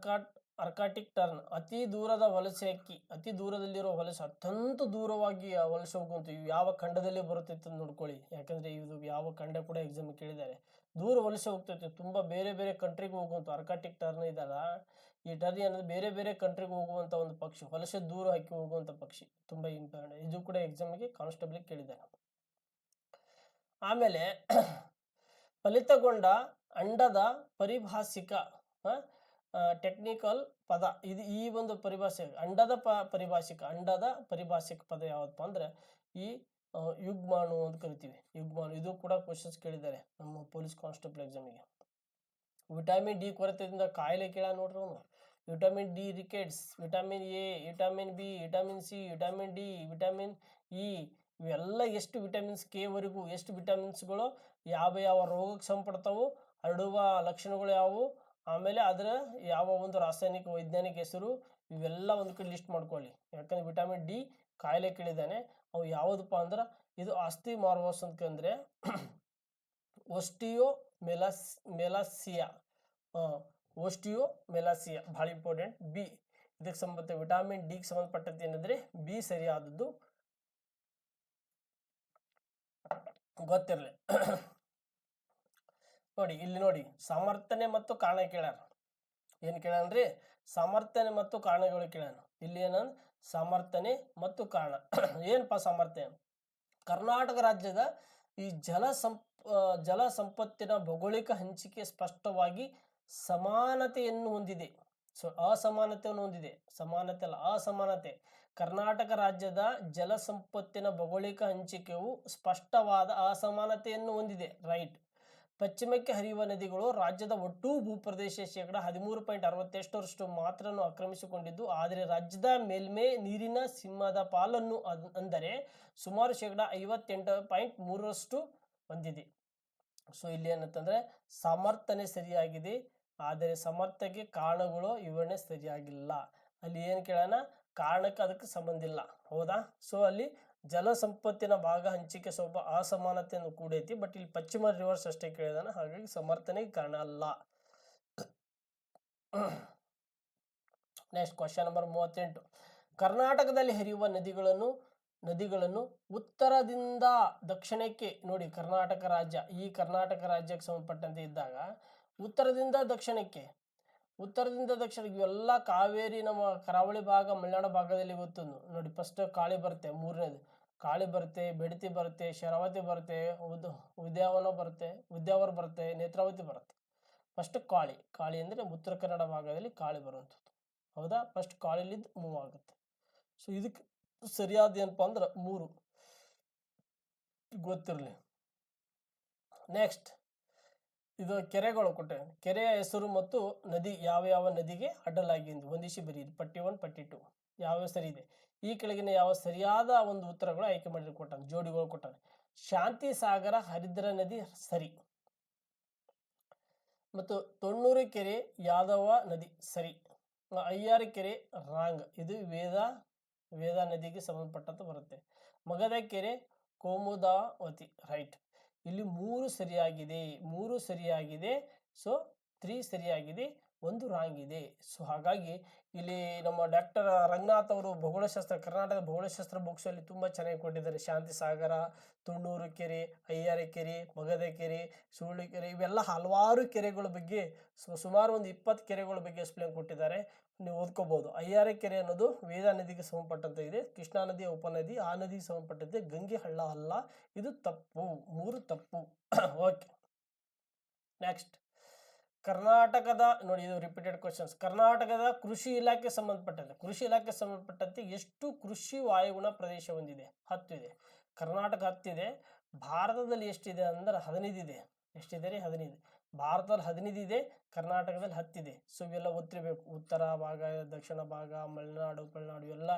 ಅರ್ಕಾಟಿಕ್ ಟರ್ನ್. ಅತಿ ದೂರದ ವಲಸೆ ಹಕ್ಕಿ, ಅತಿ ದೂರದಲ್ಲಿರೋ ವಲಸೆ, ಅತ್ಯಂತ ದೂರವಾಗಿ ವಲಸೆ ಹೋಗುವಂಥ ಇವು ಯಾವ ಖಂಡದಲ್ಲಿ ಬರುತ್ತೈತೆ ಅಂತ ನೋಡ್ಕೊಳ್ಳಿ. ಯಾಕಂದ್ರೆ ಇದು ಯಾವ ಖಂಡ ಕೂಡ ಎಕ್ಸಾಮ್ ಕೇಳಿದ್ದಾರೆ. ದೂರ ವಲಸೆ ಹೋಗ್ತೈತೆ, ತುಂಬಾ ಬೇರೆ ಬೇರೆ ಕಂಟ್ರಿಗೆ ಹೋಗುವಂಥ ಅರ್ಕಾಟಿಕ್ ಟರ್ನ್ ಇದಲ್ಲ, ಈ ಟರ್ನ್ ಅನ್ನೋದು ಬೇರೆ ಬೇರೆ ಕಂಟ್ರಿಗೆ ಹೋಗುವಂಥ ಒಂದು ಪಕ್ಷಿ, ವಲಸೆ ದೂರ ಹಾಕಿ ಹೋಗುವಂಥ ಪಕ್ಷಿ, ತುಂಬಾ ಇಂಪಾರ್ಟೆಂಟ್. ಇದು ಕೂಡ ಎಕ್ಸಾಮ್ಗೆ ಕಾನ್ಸ್ಟೇಬಲ್ ಕೇಳಿದ್ದಾರೆ. ಆಮೇಲೆ ಫಲಿತಗೊಂಡ ಅಂಡದ ಪರಿಭಾಷಿಕ ಟೆಕ್ನಿಕಲ್ ಪದ, ಇದು ಈ ಒಂದು ಪರಿಭಾಷೆ ಅಂಡದ ಪರಿಭಾಷಿಕ ಪದ ಯಾವತ್ತಪ್ಪ ಅಂದ್ರೆ ಈ ಯುಗ್ಮಾಣು ಅಂತ ಕರಿತೀವಿ. ಯುಗ್ಮಾಣು, ಇದು ಕೂಡ ಕ್ವಶನ್ಸ್ ಕೇಳಿದ್ದಾರೆ ನಮ್ಮ ಪೊಲೀಸ್ ಕಾನ್ಸ್ಟೇಬಲ್ ಎಕ್ಸಾಮಿಗೆ. ವಿಟಮಿನ್ ಡಿ ಕೊರತೆಯಿಂದ ಕಾಯಿಲೆ ಕೇಳ ನೋಡ್ರಿ ಅವನು. Vitamin D rickets, vitamin A, vitamin B, vitamin C, vitamin D, vitamin E, ಇವೆಲ್ಲ ಎಷ್ಟು ವಿಟಮಿನ್ಸ್ ಕೆ ವರೆಗೂ ಎಷ್ಟು ವಿಟಮಿನ್ಸ್ಗಳು ಯಾವ ರೋಗಕ್ಕೆ ಸಂಪಡ್ತಾವು, ಹರಡುವ ಲಕ್ಷಣಗಳು ಯಾವುವು, ಆಮೇಲೆ ಅದರ ಯಾವ ಒಂದು ರಾಸಾಯನಿಕ ವೈಜ್ಞಾನಿಕ ಹೆಸರು, ಇವೆಲ್ಲ ಒಂದು ಕಡೆ ಲಿಸ್ಟ್ ಮಾಡ್ಕೊಳ್ಳಿ. ಯಾಕಂದ್ರೆ ವಿಟಮಿನ್ ಡಿ ಕಾಯಿಲೆ ಕೇಳಿದ್ದಾನೆ. ಅವು ಯಾವುದಪ್ಪ ಅಂದ್ರೆ ಇದು ಆಸ್ತಿ ಮಾರ್ವೋಸ್ ಅಂತಂದ್ರೆ ಮೆಲಾಸಿಯಾ ಬಹಳ ಇಂಪಾರ್ಟೆಂಟ್. ಬಿ ಇದಕ್ಕೆ ಸಂಬಂಧ ವಿಟಮಿನ್ ಡಿ ಸಂಬಂಧಪಟ್ಟಂತೆ ಏನಂದ್ರೆ ಬಿ ಸರಿಯಾದದ್ದು ಗೊತ್ತಿರಲಿ. ನೋಡಿ ಇಲ್ಲಿ ನೋಡಿ, ಸಮರ್ಥನೆ ಮತ್ತು ಕಾರಣ ಕೇಳ್ಯಾರ. ಏನ್ ಕೇಳನ್ರಿ? ಸಮರ್ಥನೆ ಮತ್ತು ಕಾರಣಗಳು ಕೇಳ್ಯಾನ. ಇಲ್ಲಿ ಏನಂದ್ರೆ ಸಮರ್ಥನೆ ಮತ್ತು ಕಾರಣ. ಏನಪ್ಪ ಸಮರ್ಥನೆ? ಕರ್ನಾಟಕ ರಾಜ್ಯದ ಈ ಜಲ ಸಂಪತ್ತಿನ ಭೌಗೋಳಿಕ ಹಂಚಿಕೆ ಸ್ಪಷ್ಟವಾಗಿ ಸಮಾನತೆಯನ್ನು ಹೊಂದಿದೆ. ಸೊ ಅಸಮಾನತೆಯನ್ನು ಹೊಂದಿದೆ, ಸಮಾನತೆ ಅಲ್ಲ, ಅಸಮಾನತೆ. ಕರ್ನಾಟಕ ರಾಜ್ಯದ ಜಲ ಸಂಪತ್ತಿನ ಭೌಗೋಳಿಕ ಹಂಚಿಕೆಯು ಸ್ಪಷ್ಟವಾದ ಅಸಮಾನತೆಯನ್ನು ಹೊಂದಿದೆ. ರೈಟ್. ಪಶ್ಚಿಮಕ್ಕೆ ಹರಿಯುವ ನದಿಗಳು ರಾಜ್ಯದ ಒಟ್ಟು ಭೂಪ್ರದೇಶ 13.68% ಮಾತ್ರ ಆಕ್ರಮಿಸಿಕೊಂಡಿದ್ದು, ಆದರೆ ರಾಜ್ಯದ ಮೇಲ್ಮೈ ನೀರಿನ ಸಿಂಹದ ಪಾಲನ್ನು ಅಂದರೆ ಸುಮಾರು 58.3% ಹೊಂದಿದೆ. ಸೊ ಇಲ್ಲಿ ಏನಂತಂದ್ರೆ ಸಮರ್ಥನೆ ಸರಿಯಾಗಿದೆ, ಆದರೆ ಸಮರ್ಥನೆಗೆ ಕಾರಣಗಳು ವಿವರಣೆ ಸರಿಯಾಗಿಲ್ಲ. ಅಲ್ಲಿ ಏನು ಕೇಳೋಣ? ಕಾರಣಕ್ಕೆ ಅದಕ್ಕೆ ಸಂಬಂಧ ಇಲ್ಲ. ಹೌದಾ? ಸೊ ಅಲ್ಲಿ ಜಲ ಸಂಪತ್ತಿನ ಭಾಗ ಹಂಚಿಕೆ ಸ್ವಲ್ಪ ಅಸಮಾನತೆಯನ್ನು ಕೂಡೈತಿ, ಬಟ್ ಇಲ್ಲಿ ಪಶ್ಚಿಮ ರಿವರ್ಸ್ ಅಷ್ಟೇ ಕೇಳಿದಾನ, ಹಾಗಾಗಿ ಸಮರ್ಥನೆಗೆ ಕಾರಣ ಅಲ್ಲ. Next question number 38. ಕರ್ನಾಟಕದಲ್ಲಿ ಹರಿಯುವ ನದಿಗಳನ್ನು ಉತ್ತರದಿಂದ ದಕ್ಷಿಣಕ್ಕೆ ನೋಡಿ. ಕರ್ನಾಟಕ ರಾಜ್ಯ, ಈ ಕರ್ನಾಟಕ ರಾಜ್ಯಕ್ಕೆ ಸಂಬಂಧಪಟ್ಟಂತೆ ಇದ್ದಾಗ ಉತ್ತರದಿಂದ ದಕ್ಷಿಣಕ್ಕೆ ಇವೆಲ್ಲ ಕಾವೇರಿ ನಮ್ಮ ಕರಾವಳಿ ಭಾಗ, ಮಲೆನಾಡು ಭಾಗದಲ್ಲಿ ಇವತ್ತು ನೋಡಿ. ಫಸ್ಟ್ ಕಾಳಿ ಬರುತ್ತೆ, ಮೂರನೇದು ಕಾಳಿ ಬರುತ್ತೆ, ಬೆಡತಿ ಬರುತ್ತೆ, ಶರಾವತಿ ಬರುತ್ತೆ, ಉದ್ಯಾವರ ಬರುತ್ತೆ, ನೇತ್ರಾವತಿ ಬರುತ್ತೆ. ಫಸ್ಟ್ ಕಾಳಿ ಅಂದ್ರೆ ಉತ್ತರ ಕನ್ನಡ ಭಾಗದಲ್ಲಿ ಕಾಳಿ ಬರುವಂಥದ್ದು. ಹೌದಾ? ಫಸ್ಟ್ ಕಾಳಿಲಿದ್ದು ಮೂವ್ ಆಗುತ್ತೆ. ಸೊ ಇದಕ್ಕೆ ಸರಿಯಾದ ಏನಪ್ಪಾ ಅಂದ್ರೆ 3 ಗೊತ್ತಿರಲಿ. ನೆಕ್ಸ್ಟ್, ಇದು ಕೆರೆಗಳು ಕೊಟ್ಟೆ. ಕೆರೆಯ ಹೆಸರು ಮತ್ತು ನದಿ ಯಾವ ಯಾವ ನದಿಗೆ ಅಡ್ಡಲಾಗಿ ಎಂದು ಹೊಂದಿಸಿ ಬರೆಯಿರಿ. ಪಟ್ಟಿ 1 ಪಟ್ಟಿ 2 ಯಾವ ಸರಿ ಇದೆ. ಈ ಕೆಳಗಿನ ಯಾವ ಸರಿಯಾದ ಒಂದು ಉತ್ತರಗಳು ಆಯ್ಕೆ ಮಾಡಿ ಕೊಟ್ಟಾನೆ, ಜೋಡಿಗಳು ಕೊಟ್ಟಾನೆ. ಶಾಂತಿ ಸಾಗರ ಹರಿದ್ರ ನದಿ ಸರಿ, ಮತ್ತು ತೊಣ್ಣೂರು ಕೆರೆ ಯಾದವ ನದಿ ಸರಿ, ಅಯ್ಯಾರ ಕೆರೆ ರಾಂಗ್, ಇದು ವೇದ ನದಿಗೆ ಸಂಬಂಧಪಟ್ಟಂತ ಬರುತ್ತೆ. ಮಗದ ಕೆರೆ ಕೋಮುದಾವತಿ ರೈಟ್. ಇಲ್ಲಿ 3 ಸರಿಯಾಗಿದೆ. ಸೊ 3 ಸರಿಯಾಗಿದೆ, 1 ರಾಂಗ್ ಇದೆ. ಸೊ ಹಾಗಾಗಿ ಇಲ್ಲಿ ನಮ್ಮ ಡಾಕ್ಟರ್ ರಂಗನಾಥ್ ಅವರು ಭೂಗೋಳಶಾಸ್ತ್ರ, ಕರ್ನಾಟಕದ ಭೂಗೋಳಶಾಸ್ತ್ರ ಬುಕ್ಸ್ ಅಲ್ಲಿ ತುಂಬಾ ಚೆನ್ನಾಗಿ ಕೊಟ್ಟಿದ್ದಾರೆ. ಶಾಂತಿ ಸಾಗರ, ತುಣ್ಣೂರು ಕೆರೆ, ಅಯ್ಯಾರ ಕೆರೆ, ಮಗದ ಕೆರೆ, ಸುಳ್ಳು ಕೆರೆ, ಇವೆಲ್ಲ ಹಲವಾರು ಕೆರೆಗಳ ಬಗ್ಗೆ ಸುಮಾರು ಒಂದು 20 ಕೆರೆಗಳ ಬಗ್ಗೆ ಎಕ್ಸ್ಪ್ಲೇನ್ ಕೊಟ್ಟಿದ್ದಾರೆ. ನೀವು ಓದ್ಕೋಬಹುದು. ಅಯ್ಯಾರ ಕೆರೆ ಅನ್ನೋದು ವೇದಾ ನದಿಗೆ ಸಂಬಂಧಪಟ್ಟಂತ ಇದೆ. ಕೃಷ್ಣಾ ನದಿಯ ಉಪನದಿ, ಆ ನದಿಗೆ ಸಂಬಂಧಪಟ್ಟಂತೆ. ಗಂಗೆ ಹಳ್ಳ ಅಲ್ಲ, ಇದು ತಪ್ಪು. 3 ತಪ್ಪು. ಓಕೆ, ನೆಕ್ಸ್ಟ್ ಕರ್ನಾಟಕದ ನೋಡಿ, ಇದು ರಿಪೀಟೆಡ್ ಕ್ವಶನ್ಸ್. ಕರ್ನಾಟಕದ ಕೃಷಿ ಇಲಾಖೆ ಸಂಬಂಧಪಟ್ಟಂತೆ ಎಷ್ಟು ಕೃಷಿ ವಾಯುಗುಣ ಪ್ರದೇಶ ಹೊಂದಿದೆ? 10 ಇದೆ. ಕರ್ನಾಟಕ 10 ಇದೆ. ಭಾರತದಲ್ಲಿ ಎಷ್ಟಿದೆ ಅಂದ್ರೆ 15 ಇದೆ. ಎಷ್ಟಿದೆ ರೀ? 15. ಭಾರತದಲ್ಲಿ 15 ಇದೆ, ಕರ್ನಾಟಕದಲ್ಲಿ 10 ಇದೆ. ಸೊ ಇವೆಲ್ಲ ಗೊತ್ತಿರಬೇಕು. ಉತ್ತರ ಭಾಗ, ದಕ್ಷಿಣ ಭಾಗ, ಮಲೆನಾಡು ಎಲ್ಲ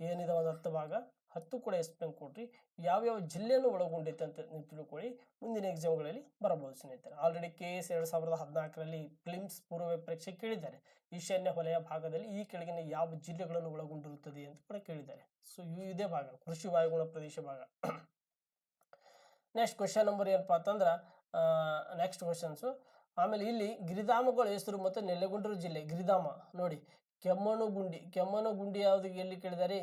ಏನಿದೆ ಒಂದು 10 ಭಾಗ. 10 ಕೂಡ ಎಕ್ಸ್ಪ್ಲೇನ್ ಕೊಟ್ರಿ. ಯಾವ್ಯಾವ ಜಿಲ್ಲೆಯನ್ನು ಒಳಗೊಂಡೈತೆ ಅಂತ ನೀವು ತಿಳ್ಕೊಳ್ಳಿ. ಮುಂದಿನ ಎಕ್ಸಾಮ್ಗಳಲ್ಲಿ ಬರಬಹುದು ಸ್ನೇಹಿತರೆ. ಆಲ್ರೆಡಿ KS 2014ರಲ್ಲಿ ಪ್ರಿಲಿಮ್ಸ್ ಪೂರ್ವ ಪರೀಕ್ಷೆ ಕೇಳಿದ್ದಾರೆ. ಈಶಾನ್ಯ ವಲಯ ಭಾಗದಲ್ಲಿ ಈ ಕೆಳಗಿನ ಯಾವ ಜಿಲ್ಲೆಗಳನ್ನು ಒಳಗೊಂಡಿರುತ್ತದೆ ಅಂತ ಕೂಡ ಕೇಳಿದ್ದಾರೆ. ಸೊ ಇದೇ ಭಾಗ, ಕೃಷಿ ವಾಯುಗುಣ ಪ್ರದೇಶ ಭಾಗ. ನೆಕ್ಸ್ಟ್ ಕ್ವಶನ್ ನಂಬರ್ ಏನಪ್ಪಾ ಅಂತಂದ್ರೆ, ನೆಕ್ಸ್ಟ್ ಕ್ವಶನ್ಸು. ಆಮೇಲೆ ಇಲ್ಲಿ ಗಿರಿಧಾಮಗಳ ಹೆಸರು ಮತ್ತು ನೆಲೆಗೊಂಡರು ಜಿಲ್ಲೆ. ಗಿರಿಧಾಮ ನೋಡಿ, ಕೆಮ್ಮಣ್ಣುಗುಂಡಿ ಯಾವ್ದು ಎಲ್ಲಿ ಕೇಳಿದಾರೆ?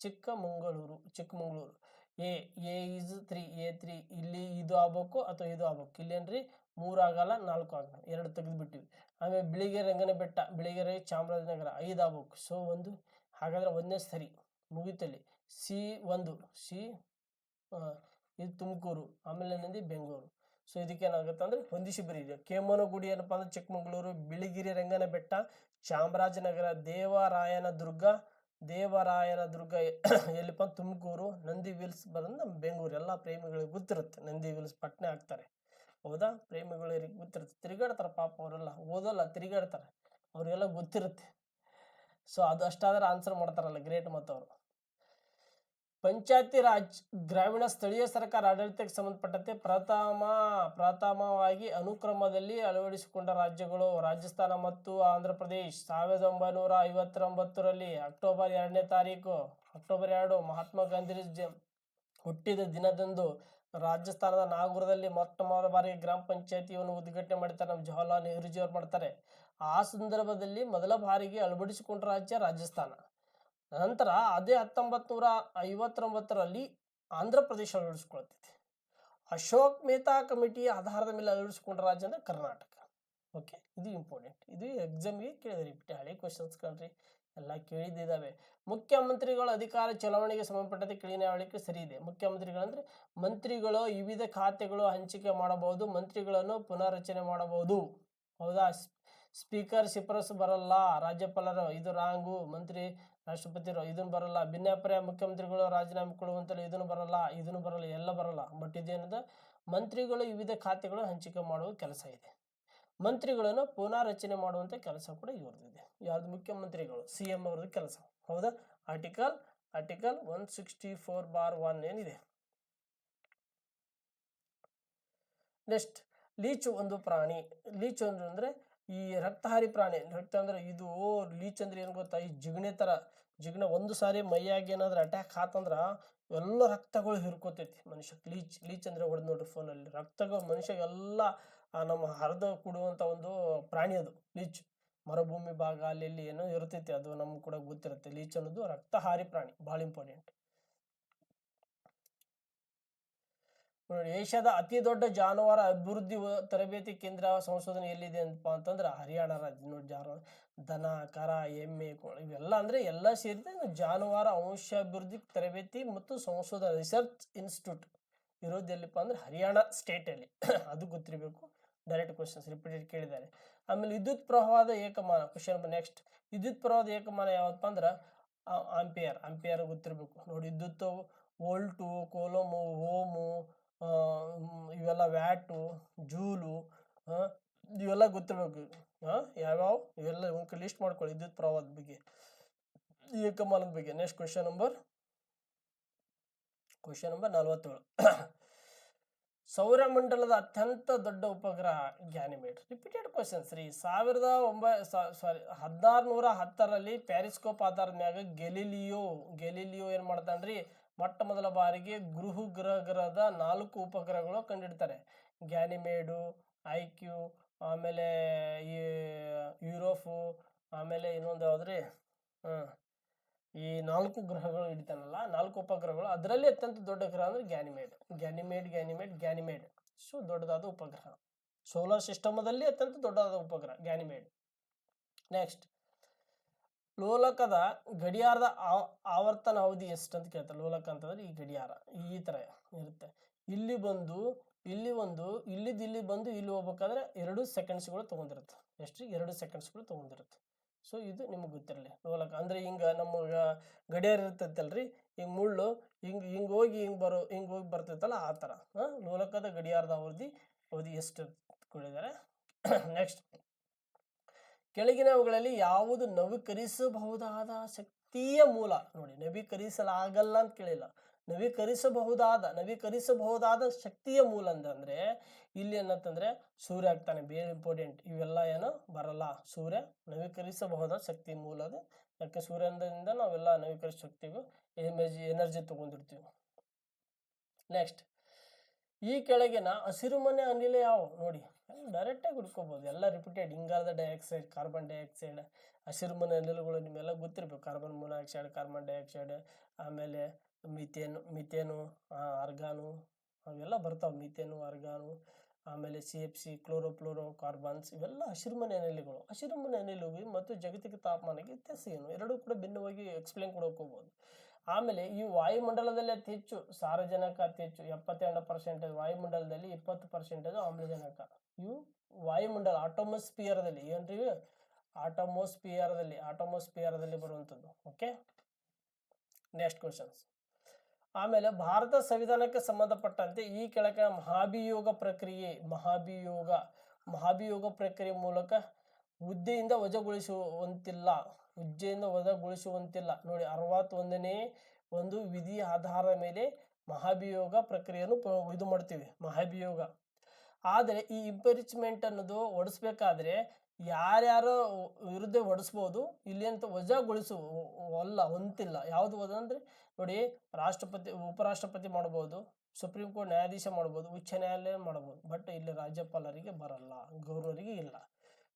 ಚಿಕ್ಕಮಗಳೂರು. A is 3, A3. ಇಲ್ಲಿ ಇದು ಆಗ್ಬೇಕು ಅಥವಾ ಇದು ಆಗ್ಬೇಕು. ಇಲ್ಲೇನ್ರಿ 3 ಆಗಲ್ಲ, 4 ಆಗಲ್ಲ, 2 ತೆಗೆದು ಬಿಟ್ಟಿವಿ. ಆಮೇಲೆ ಬಿಳಿಗೆರೆ ರಂಗನ ಬೆಟ್ಟ, ಬಿಳಿಗೆರೆ ಚಾಮರಾಜನಗರ 5 ಆಗ್ಬೇಕು. ಸೊ 1. ಹಾಗಾದ್ರೆ 1ನೇ ಸರಿ ಮುಗಿತಲ್ಲಿ. ಸಿ ಇದು ತುಮಕೂರು, ಆಮೇಲೆ ಏನಂದ್ರೆ ಬೆಂಗಳೂರು. ಸೊ ಇದಕ್ಕೆ ಏನಾಗುತ್ತೆ ಅಂದ್ರೆ ಹೊಂದಿಸಿ ಬರೀರಿ. ಕೇಮನಗುಡಿ ಏನಪ್ಪಾ ಅಂದ್ರೆ ಚಿಕ್ಕಮಗಳೂರು, ಬಿಳಿಗಿರಿ ರಂಗನ ಬೆಟ್ಟ ಚಾಮರಾಜನಗರ, ದೇವರಾಯನ ದುರ್ಗ ಎಲ್ಲಿಪ್ಪ ತುಮಕೂರು, ನಂದಿ ವಿಲ್ಸ್ ಬಂದ ಬೆಂಗಳೂರು. ಎಲ್ಲ ಪ್ರೇಮಿಗಳಿಗೆ ಗೊತ್ತಿರುತ್ತೆ. ನಂದಿ ವಿಲ್ಸ್ ಪಟ್ನೆ ಹಾಕ್ತಾರೆ, ಹೌದಾ? ಪ್ರೇಮಿಗಳಿಗೆ ಗೊತ್ತಿರುತ್ತೆ. ತಿರುಗಾಡ್ತಾರೆ ಪಾಪ, ಅವರೆಲ್ಲ ಓದಲ್ಲ, ತಿರುಗಾಡ್ತಾರೆ, ಅವ್ರಿಗೆಲ್ಲ ಗೊತ್ತಿರುತ್ತೆ. ಸೊ ಅದು ಅಷ್ಟಾದ್ರೆ ಆನ್ಸರ್ ಮಾಡ್ತಾರಲ್ಲ, ಗ್ರೇಟ್. ಮತ್ತು ಅವರು ಪಂಚಾಯತಿ ರಾಜ್, ಗ್ರಾಮೀಣ ಸ್ಥಳೀಯ ಸರ್ಕಾರ ಆಡಳಿತಕ್ಕೆ ಸಂಬಂಧಪಟ್ಟಂತೆ ಪ್ರಥಮವಾಗಿ ಅನುಕ್ರಮದಲ್ಲಿ ಅಳವಡಿಸಿಕೊಂಡ ರಾಜ್ಯಗಳು ರಾಜಸ್ಥಾನ ಮತ್ತು ಆಂಧ್ರ ಪ್ರದೇಶ್. 1959ರಲ್ಲಿ ಅಕ್ಟೋಬರ್ 2 ಮಹಾತ್ಮ ಗಾಂಧೀಜಿ ಹುಟ್ಟಿದ ದಿನದಂದು ರಾಜಸ್ಥಾನದ ನಾಗೂರದಲ್ಲಿ ಮೊಟ್ಟ ಮೊದಲ ಬಾರಿಗೆ ಗ್ರಾಮ ಪಂಚಾಯತಿಯನ್ನು ಉದ್ಘಾಟನೆ ಮಾಡ್ತಾರೆ. ನಮ್ಮ ಜವಾಹರ್ಲಾಲ್ ನೆಹರೂಜಿ ಅವರು ಮಾಡ್ತಾರೆ. ಆ ಸಂದರ್ಭದಲ್ಲಿ ಮೊದಲ ಬಾರಿಗೆ ಅಳವಡಿಸಿಕೊಂಡ ರಾಜ್ಯ ರಾಜಸ್ಥಾನ. ನಂತರ ಅದೇ 1959ರಲ್ಲಿ ಆಂಧ್ರ ಪ್ರದೇಶ ಅಳವಡಿಸ್ಕೊಳ್ತೈತಿ. ಅಶೋಕ್ ಮೆಹ್ತಾ ಕಮಿಟಿ ಆಧಾರದ ಮೇಲೆ ಅಳವಡಿಸಿಕೊಂಡ ರಾಜ್ಯ ಅಂದ್ರೆ ಕರ್ನಾಟಕ. ಓಕೆ, ಇದು ಇಂಪಾರ್ಟೆಂಟ್. ಇದು ಎಕ್ಸಾಮ್ಗೆ ಕೇಳಿದ್ರಿ, ಹಳೆ ಕ್ವಶನ್ಸ್ ಕಣ್ರಿ, ಎಲ್ಲ ಕೇಳಿದ್ದಾವೆ. ಮುಖ್ಯಮಂತ್ರಿಗಳ ಅಧಿಕಾರ ಚಲಾವಣೆಗೆ ಸಂಬಂಧಪಟ್ಟಂತೆ ಕೆಳಗಿನ ಹೇಳಿಕೆ ಸರಿ ಇದೆ. ಮುಖ್ಯಮಂತ್ರಿಗಳಂದ್ರೆ ಮಂತ್ರಿಗಳು ವಿವಿಧ ಖಾತೆಗಳು ಹಂಚಿಕೆ ಮಾಡಬಹುದು, ಮಂತ್ರಿಗಳನ್ನು ಪುನರ್ರಚನೆ ಮಾಡಬಹುದು, ಹೌದಾ? ಸ್ಪೀಕರ್ ಶಿಫಾರಸು ಬರಲ್ಲ, ರಾಜ್ಯಪಾಲರು ಇದು ರಾಂಗು, ಮಂತ್ರಿ ರಾಷ್ಟ್ರಪತಿರು ಇದನ್ನು ಬರಲ್ಲ, ಭಿನ್ನಾಭಿಪ್ರಾಯ ಮುಖ್ಯಮಂತ್ರಿಗಳು ರಾಜೀನಾಮೆ ಕೊಡುವಂತಲ್ಲ ಇದನ್ನು ಬರಲ್ಲ, ಎಲ್ಲ ಬರಲ್ಲ. ಬಟ್ ಇದೇನದ, ಮಂತ್ರಿಗಳು ವಿವಿಧ ಖಾತೆಗಳು ಹಂಚಿಕೆ ಮಾಡುವ ಕೆಲಸ ಇದೆ, ಮಂತ್ರಿಗಳನ್ನು ಪುನರ್ರಚನೆ ಮಾಡುವಂತ ಕೆಲಸ ಕೂಡ ಇವ್ರದಿದೆ. ಯಾವ್ದು? ಮುಖ್ಯಮಂತ್ರಿಗಳು, CM ಅವ್ರದ್ದು ಕೆಲಸ, ಹೌದಾ? ಆರ್ಟಿಕಲ್ 164(1) ಏನಿದೆ. ನೆಕ್ಸ್ಟ್, ಲೀಚು ಒಂದು ಪ್ರಾಣಿ. ಲೀಚು ಅಂದ್ರೆ ಈ ರಕ್ತಹಾರಿ ಪ್ರಾಣಿ. ರಕ್ತ ಅಂದ್ರೆ ಇದು ಲೀಚ್ ಅಂದ್ರೆ ಏನ್ ಗೊತ್ತಾ? ಈ ಜಿಗಣೆ ಒಂದು ಸಾರಿ ಮೈಯಾಗಿ ಏನಾದ್ರು ಅಟ್ಯಾಕ್ ಆತಂದ್ರ ಎಲ್ಲ ರಕ್ತಗಳು ಹಿರ್ಕೋತೈತಿ ಮನುಷ್ಯ. ಲೀಚ್ ಅಂದ್ರೆ ಹೊಡೆದ್ ನೋಡ್ರಿ ಫೋನಲ್ಲಿ, ರಕ್ತಗಳು ಮನುಷ್ಯ ಎಲ್ಲ ನಮ್ಮ ಹರಿದು ಕೊಡುವಂತ ಒಂದು ಪ್ರಾಣಿ ಅದು ಲೀಚ್. ಮರುಭೂಮಿ ಭಾಗ ಅಲ್ಲಿ ಏನೋ ಇರ್ತೈತಿ, ಅದು ನಮ್ಗೆ ಕೂಡ ಗೊತ್ತಿರುತ್ತೆ. ಲೀಚ್ ಅನ್ನೋದು ರಕ್ತಹಾರಿ ಪ್ರಾಣಿ, ಬಹಳ ಇಂಪಾರ್ಟೆಂಟ್. ನೋಡಿ, ಏಷ್ಯಾದ ಅತಿ ದೊಡ್ಡ ಜಾನುವಾರು ಅಭಿವೃದ್ಧಿ ತರಬೇತಿ ಕೇಂದ್ರ ಸಂಶೋಧನೆ ಎಲ್ಲಿದೆ ಅಂತಂದ್ರೆ ಹರಿಯಾಣ ರಾಜ್ಯ. ನೋಡಿ, ದನ, ಕರ, ಎಮ್ಮೆ, ಇವೆಲ್ಲ ಅಂದ್ರೆ ಎಲ್ಲ ಸೇರಿದೆ ಜಾನುವಾರು ವಂಶಾಭಿವೃದ್ಧಿ ತರಬೇತಿ ಮತ್ತು ಸಂಶೋಧನಾ ರಿಸರ್ಚ್ ಇನ್ಸ್ಟಿಟ್ಯೂಟ್ ಇರೋದು ಎಲ್ಲಿಪ್ಪ ಅಂದ್ರೆ ಹರಿಯಾಣ ಸ್ಟೇಟ್ ಅಲ್ಲಿ. ಅದು ಗೊತ್ತಿರಬೇಕು. ಡೈರೆಕ್ಟ್ ಕ್ವಶನ್ಸ್ ರಿಪೀಟೆಡ್ ಕೇಳಿದ್ದಾರೆ. ಆಮೇಲೆ ವಿದ್ಯುತ್ ಪ್ರವಾಹದ ಏಕಮಾನ ಕ್ವಶನ್. ನೆಕ್ಸ್ಟ್, ವಿದ್ಯುತ್ ಪ್ರವಾಹದ ಏಕಮಾನ ಯಾವಪ್ಪ ಅಂದ್ರೆ ಆಂಪಿಯರ್ ಗೊತ್ತಿರಬೇಕು. ನೋಡಿ, ವಿದ್ಯುತ್ ವೋಲ್ಟು, ಕೂಲಂಬು, ಓಮು, ಇವೆಲ್ಲ ವ್ಯಾಟು, ಜೂಲು, ಹಾಂ ಇವೆಲ್ಲ ಗೊತ್ತಿರಬೇಕು. ಹಾಂ ಯಾವ್ಯಾವ ಇವೆಲ್ಲ ಒಂದು ಲಿಸ್ಟ್ ಮಾಡ್ಕೊಳ್ಳಿ ವಿದ್ಯುತ್ ಪ್ರವಾಹದ ಬಗ್ಗೆ, ಏಕಮಾನದ ಬಗ್ಗೆ. Next question number 47. ಸೌರಮಂಡಲದ ಅತ್ಯಂತ ದೊಡ್ಡ ಉಪಗ್ರಹ ಗ್ಯಾನಿಮೇಡ್. ರಿಪೀಟೆಡ್ ಕ್ವಶನ್ಸ್ ರೀ. 1610 ಪ್ಯಾರಿಸ್ಕೋಪ್ ಆಧಾರದ ಮ್ಯಾಗ ಗೆಲಿಲಿಯೋ ಏನು ಮಾಡ್ತಾನ್ರಿ, ಮೊಟ್ಟ ಮೊದಲ ಬಾರಿಗೆ ಗ್ರಹದ 4 ಉಪಗ್ರಹಗಳು ಕಂಡಿಡ್ತಾರೆ. ಗ್ಯಾನಿಮೇಡು, ಐಕ್ಯೂ, ಆಮೇಲೆ ಈ ಯುರೋಫು, ಆಮೇಲೆ ಇನ್ನೊಂದು ಯಾವ್ದ್ರಿ, ಈ 4 ಗ್ರಹಗಳು ಹಿಡಿತಾನಲ್ಲ, 4 ಉಪಗ್ರಹಗಳು. ಅದರಲ್ಲಿ ಅತ್ಯಂತ ದೊಡ್ಡ ಗ್ರಹ ಅಂದ್ರೆ ಗ್ಯಾನಿಮೇಡ್. ಸೊ ದೊಡ್ಡದಾದ ಉಪಗ್ರಹ. ಸೋಲಾರ್ ಸಿಸ್ಟಮದಲ್ಲಿ ಅತ್ಯಂತ ದೊಡ್ಡದಾದ ಉಪಗ್ರಹ ಗ್ಯಾನಿಮೇಡ್. ನೆಕ್ಸ್ಟ್, ಲೋಲಕದ ಗಡಿಯಾರದ ಆವರ್ತನ ಅವಧಿ ಎಷ್ಟು ಅಂತ ಕೇಳ್ತಾರೆ. ಲೋಲಕ ಅಂತಂದ್ರೆ ಈ ಗಡಿಯಾರ ಈ ತರ ಇರುತ್ತೆ. ಇಲ್ಲಿ ಬಂದು ಇಲ್ಲಿ ಬಂದು ಇಲ್ಲಿ ಹೋಗ್ಬೇಕಾದ್ರೆ 2 ಸೆಕೆಂಡ್ಸ್ಗಳು ತಗೊಂಡಿರುತ್ತೆ. ಎಷ್ಟು? 2 ಸೆಕೆಂಡ್ಸ್ಗಳು ತಗೊಂಡಿರುತ್ತೆ. ಸೊ ಇದು ನಿಮ್ಗೆ ಗೊತ್ತಿರಲಿ. ಲೋಲಕ ಅಂದ್ರೆ ಹಿಂಗ ನಮ್ಮ ಗಡಿಯಾರ ಇರ್ತೈತಲ್ರಿ, ಹಿಂಗ್ ಮುಳ್ಳು ಹಿಂಗ್ ಹೋಗಿ ಬರ್ತೈತಲ್ಲ ಆ ತರ. ಲೋಲಕದ ಗಡಿಯಾರದ ಅವಧಿ ಎಷ್ಟು ಕೊಟ್ಟಿದ್ದಾರೆ. ನೆಕ್ಸ್ಟ್, ಕೆಳಗಿನವುಗಳಲ್ಲಿ ಯಾವುದು ನವೀಕರಿಸಬಹುದಾದ ಶಕ್ತಿಯ ಮೂಲ? ನೋಡಿ, ನವೀಕರಿಸಲಾಗಲ್ಲ ಅಂತ ಕೇಳಿಲ್ಲ, ನವೀಕರಿಸಬಹುದಾದ ಶಕ್ತಿಯ ಮೂಲ ಅಂತಂದ್ರೆ ಇಲ್ಲಿ ಏನಂತಂದ್ರೆ ಸೂರ್ಯ ಆಗ್ತಾನೆ. ಬೇರೆ ಇಂಪಾರ್ಟೆಂಟ್. ಇವೆಲ್ಲ ಏನೋ ಬರಲ್ಲ. ಸೂರ್ಯ ನವೀಕರಿಸಬಹುದಾದ ಶಕ್ತಿ ಮೂಲ ಅದು. ಯಾಕೆ ಸೂರ್ಯನಿಂದ ನಾವೆಲ್ಲ ನವೀಕರಿಸ ಶಕ್ತಿಗೂ ಎನರ್ಜಿ ತಗೊಂಡಿರ್ತೀವಿ. ನೆಕ್ಸ್ಟ್, ಈ ಕೆಳಗಿನ ಹಸಿರುಮನೆ ಅನಿಲ ಯಾವ? ನೋಡಿ, ಡೈರೆಕ್ಟಾಗಿ ಹುಡ್ಕೋಬಹುದು. ಎಲ್ಲ ರಿಪೀಟೆಡ್. ಇಂಗಾಲದ ಡೈಆಕ್ಸೈಡ್, ಕಾರ್ಬನ್ ಡೈಆಕ್ಸೈಡ್, ಹಸಿರುಮನೆ ಅನಿಲಗಳು ನಿಮ್ಮೆಲ್ಲ ಗೊತ್ತಿರ್ಬೇಕು. ಕಾರ್ಬನ್ ಮೊನಾಕ್ಸೈಡ್, ಕಾರ್ಬನ್ ಡೈಆಕ್ಸೈಡ್, ಆಮೇಲೆ ಮಿಥೇನು, ಆರ್ಗಾನು, ಅವೆಲ್ಲ ಬರ್ತಾವೆ. ಮಿಥೇನು, ಆರ್ಗಾನು, ಆಮೇಲೆ CFC, ಕ್ಲೋರೋಫ್ಲೋರೋ ಕಾರ್ಬನ್ಸ್, ಇವೆಲ್ಲ ಹಸಿರುಮನೆ ಅನಿಲಗಳು. ಹಸಿರುಮನೆ ಅನಿಲಗಳು ಮತ್ತು ಜಾಗತಿಕ ತಾಪಮಾನಕ್ಕೆ ವ್ಯತ್ಯಾಸ ಏನು? ಎರಡೂ ಕೂಡ ಭಿನ್ನವಾಗಿ ಎಕ್ಸ್ಪ್ಲೇನ್ ಕೊಡೋಕೆ ಹೋಗ್ಬೋದು. ಆಮೇಲೆ ಈ ವಾಯುಮಂಡಲದಲ್ಲಿ ಅತಿ ಹೆಚ್ಚು ಸಾರಜನಕ, ಅತಿ ಹೆಚ್ಚು 72%, ವಾಯುಮಂಡಲದಲ್ಲಿ 20% ಆಮ್ಲಜನಕ. ಇವು ವಾಯುಮಂಡಲ ಆಟೋಮೋಸ್ಫಿಯರ್ದಲ್ಲಿ ಏನ್ರಿ, ಆಟೋಮೋಸ್ಫಿಯರ್ದಲ್ಲಿ ಬರುವಂಥದ್ದು. Okay, next questions. ಆಮೇಲೆ ಭಾರತ ಸಂವಿಧಾನಕ್ಕೆ ಸಂಬಂಧಪಟ್ಟಂತೆ ಈ ಕೆಳಗಿನ ಮಹಾಭಿಯೋಗ ಪ್ರಕ್ರಿಯೆ ಮೂಲಕ ಹುದ್ದೆಯಿಂದ ವಜಾಗೊಳಿಸುವಂತಿಲ್ಲ. ನೋಡಿ, 61ನೇ ಒಂದು ವಿಧಿ ಆಧಾರದ ಮೇಲೆ ಮಹಾಭಿಯೋಗ ಪ್ರಕ್ರಿಯೆಯನ್ನು ಇದು ಮಾಡ್ತೀವಿ, ಮಹಾಭಿಯೋಗ. ಆದರೆ ಈ ಇಂಪೀಚ್ಮೆಂಟ್ ಅನ್ನೋದು ಹೊಡಿಸ್ಬೇಕಾದ್ರೆ ಯಾರ್ಯಾರು ವಿರುದ್ಧ ಹೊಡಿಸ್ಬೋದು. ಇಲ್ಲಿ ಅಂತ ಹೊಂತಿಲ್ಲ. ಯಾವುದು ಅಂದ್ರೆ ನೋಡಿ, ರಾಷ್ಟ್ರಪತಿ, ಉಪರಾಷ್ಟ್ರಪತಿ ಮಾಡ್ಬೋದು, ಸುಪ್ರೀಂ ಕೋರ್ಟ್ ನ್ಯಾಯಾಧೀಶ ಮಾಡ್ಬೋದು, ಉಚ್ಚ ನ್ಯಾಯಾಲಯ ಮಾಡ್ಬೋದು. ಬಟ್ ಇಲ್ಲಿ ರಾಜ್ಯಪಾಲರಿಗೆ ಬರಲ್ಲ, ಗವರ್ನರಿಗೆ ಇಲ್ಲ.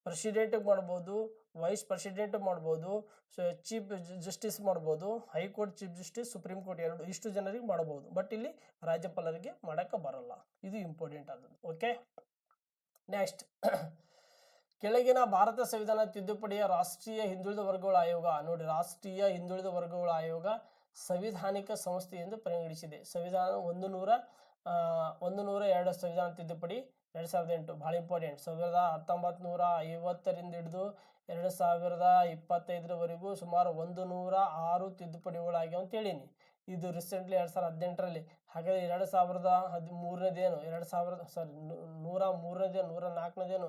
ಪ್ರೆಸಿಡೆಂಟ್ ಮಾಡ್ಬೋದು, ವೈಸ್ ಪ್ರೆಸಿಡೆಂಟ್ ಮಾಡ್ಬೋದು, ಚೀಫ್ ಜಸ್ಟಿಸ್ ಮಾಡ್ಬೋದು, high court chief justice, supreme court ಇಷ್ಟು ಜನರಿಗೆ ಮಾಡ್ಬೋದು. ಬಟ್ ಇಲ್ಲಿ ರಾಜ್ಯಪಾಲರಿಗೆ ಮಾಡಕ್ಕೆ ಬರಲ್ಲ. ಇದು ಇಂಪಾರ್ಟೆಂಟ್ ಆದದ್ದು. ಓಕೆ, ನೆಕ್ಸ್ಟ್, ಕೆಳಗಿನ ಭಾರತ ಸಂವಿಧಾನ ತಿದ್ದುಪಡಿಯ ರಾಷ್ಟ್ರೀಯ ಹಿಂದುಳಿದ ವರ್ಗಗಳ ಆಯೋಗ. ನೋಡಿ, ರಾಷ್ಟ್ರೀಯ ಹಿಂದುಳಿದ ವರ್ಗಗಳ ಆಯೋಗ ಸಂವಿಧಾನಿಕ ಸಂಸ್ಥೆ ಎಂದು ಪರಿಗಣಿಸಿದೆ. ಸಂವಿಧಾನ 102 ಸಂವಿಧಾನ ತಿದ್ದುಪಡಿ 2008 ಬಹಳ ಇಂಪಾರ್ಟೆಂಟ್. 1950 ಹಿಡಿದು 2025 ಸುಮಾರು 106 ತಿದ್ದುಪಡಿಗಳಾಗ್ಯಾವ ಅಂತ ಹೇಳೀನಿ. ಇದು ರೀಸೆಂಟ್ಲಿ 2018 ಹಾಗಾದ್ರೆ 2013ನೇದೇನು, 103ನೇದೇನು, 104ನೇದೇನು,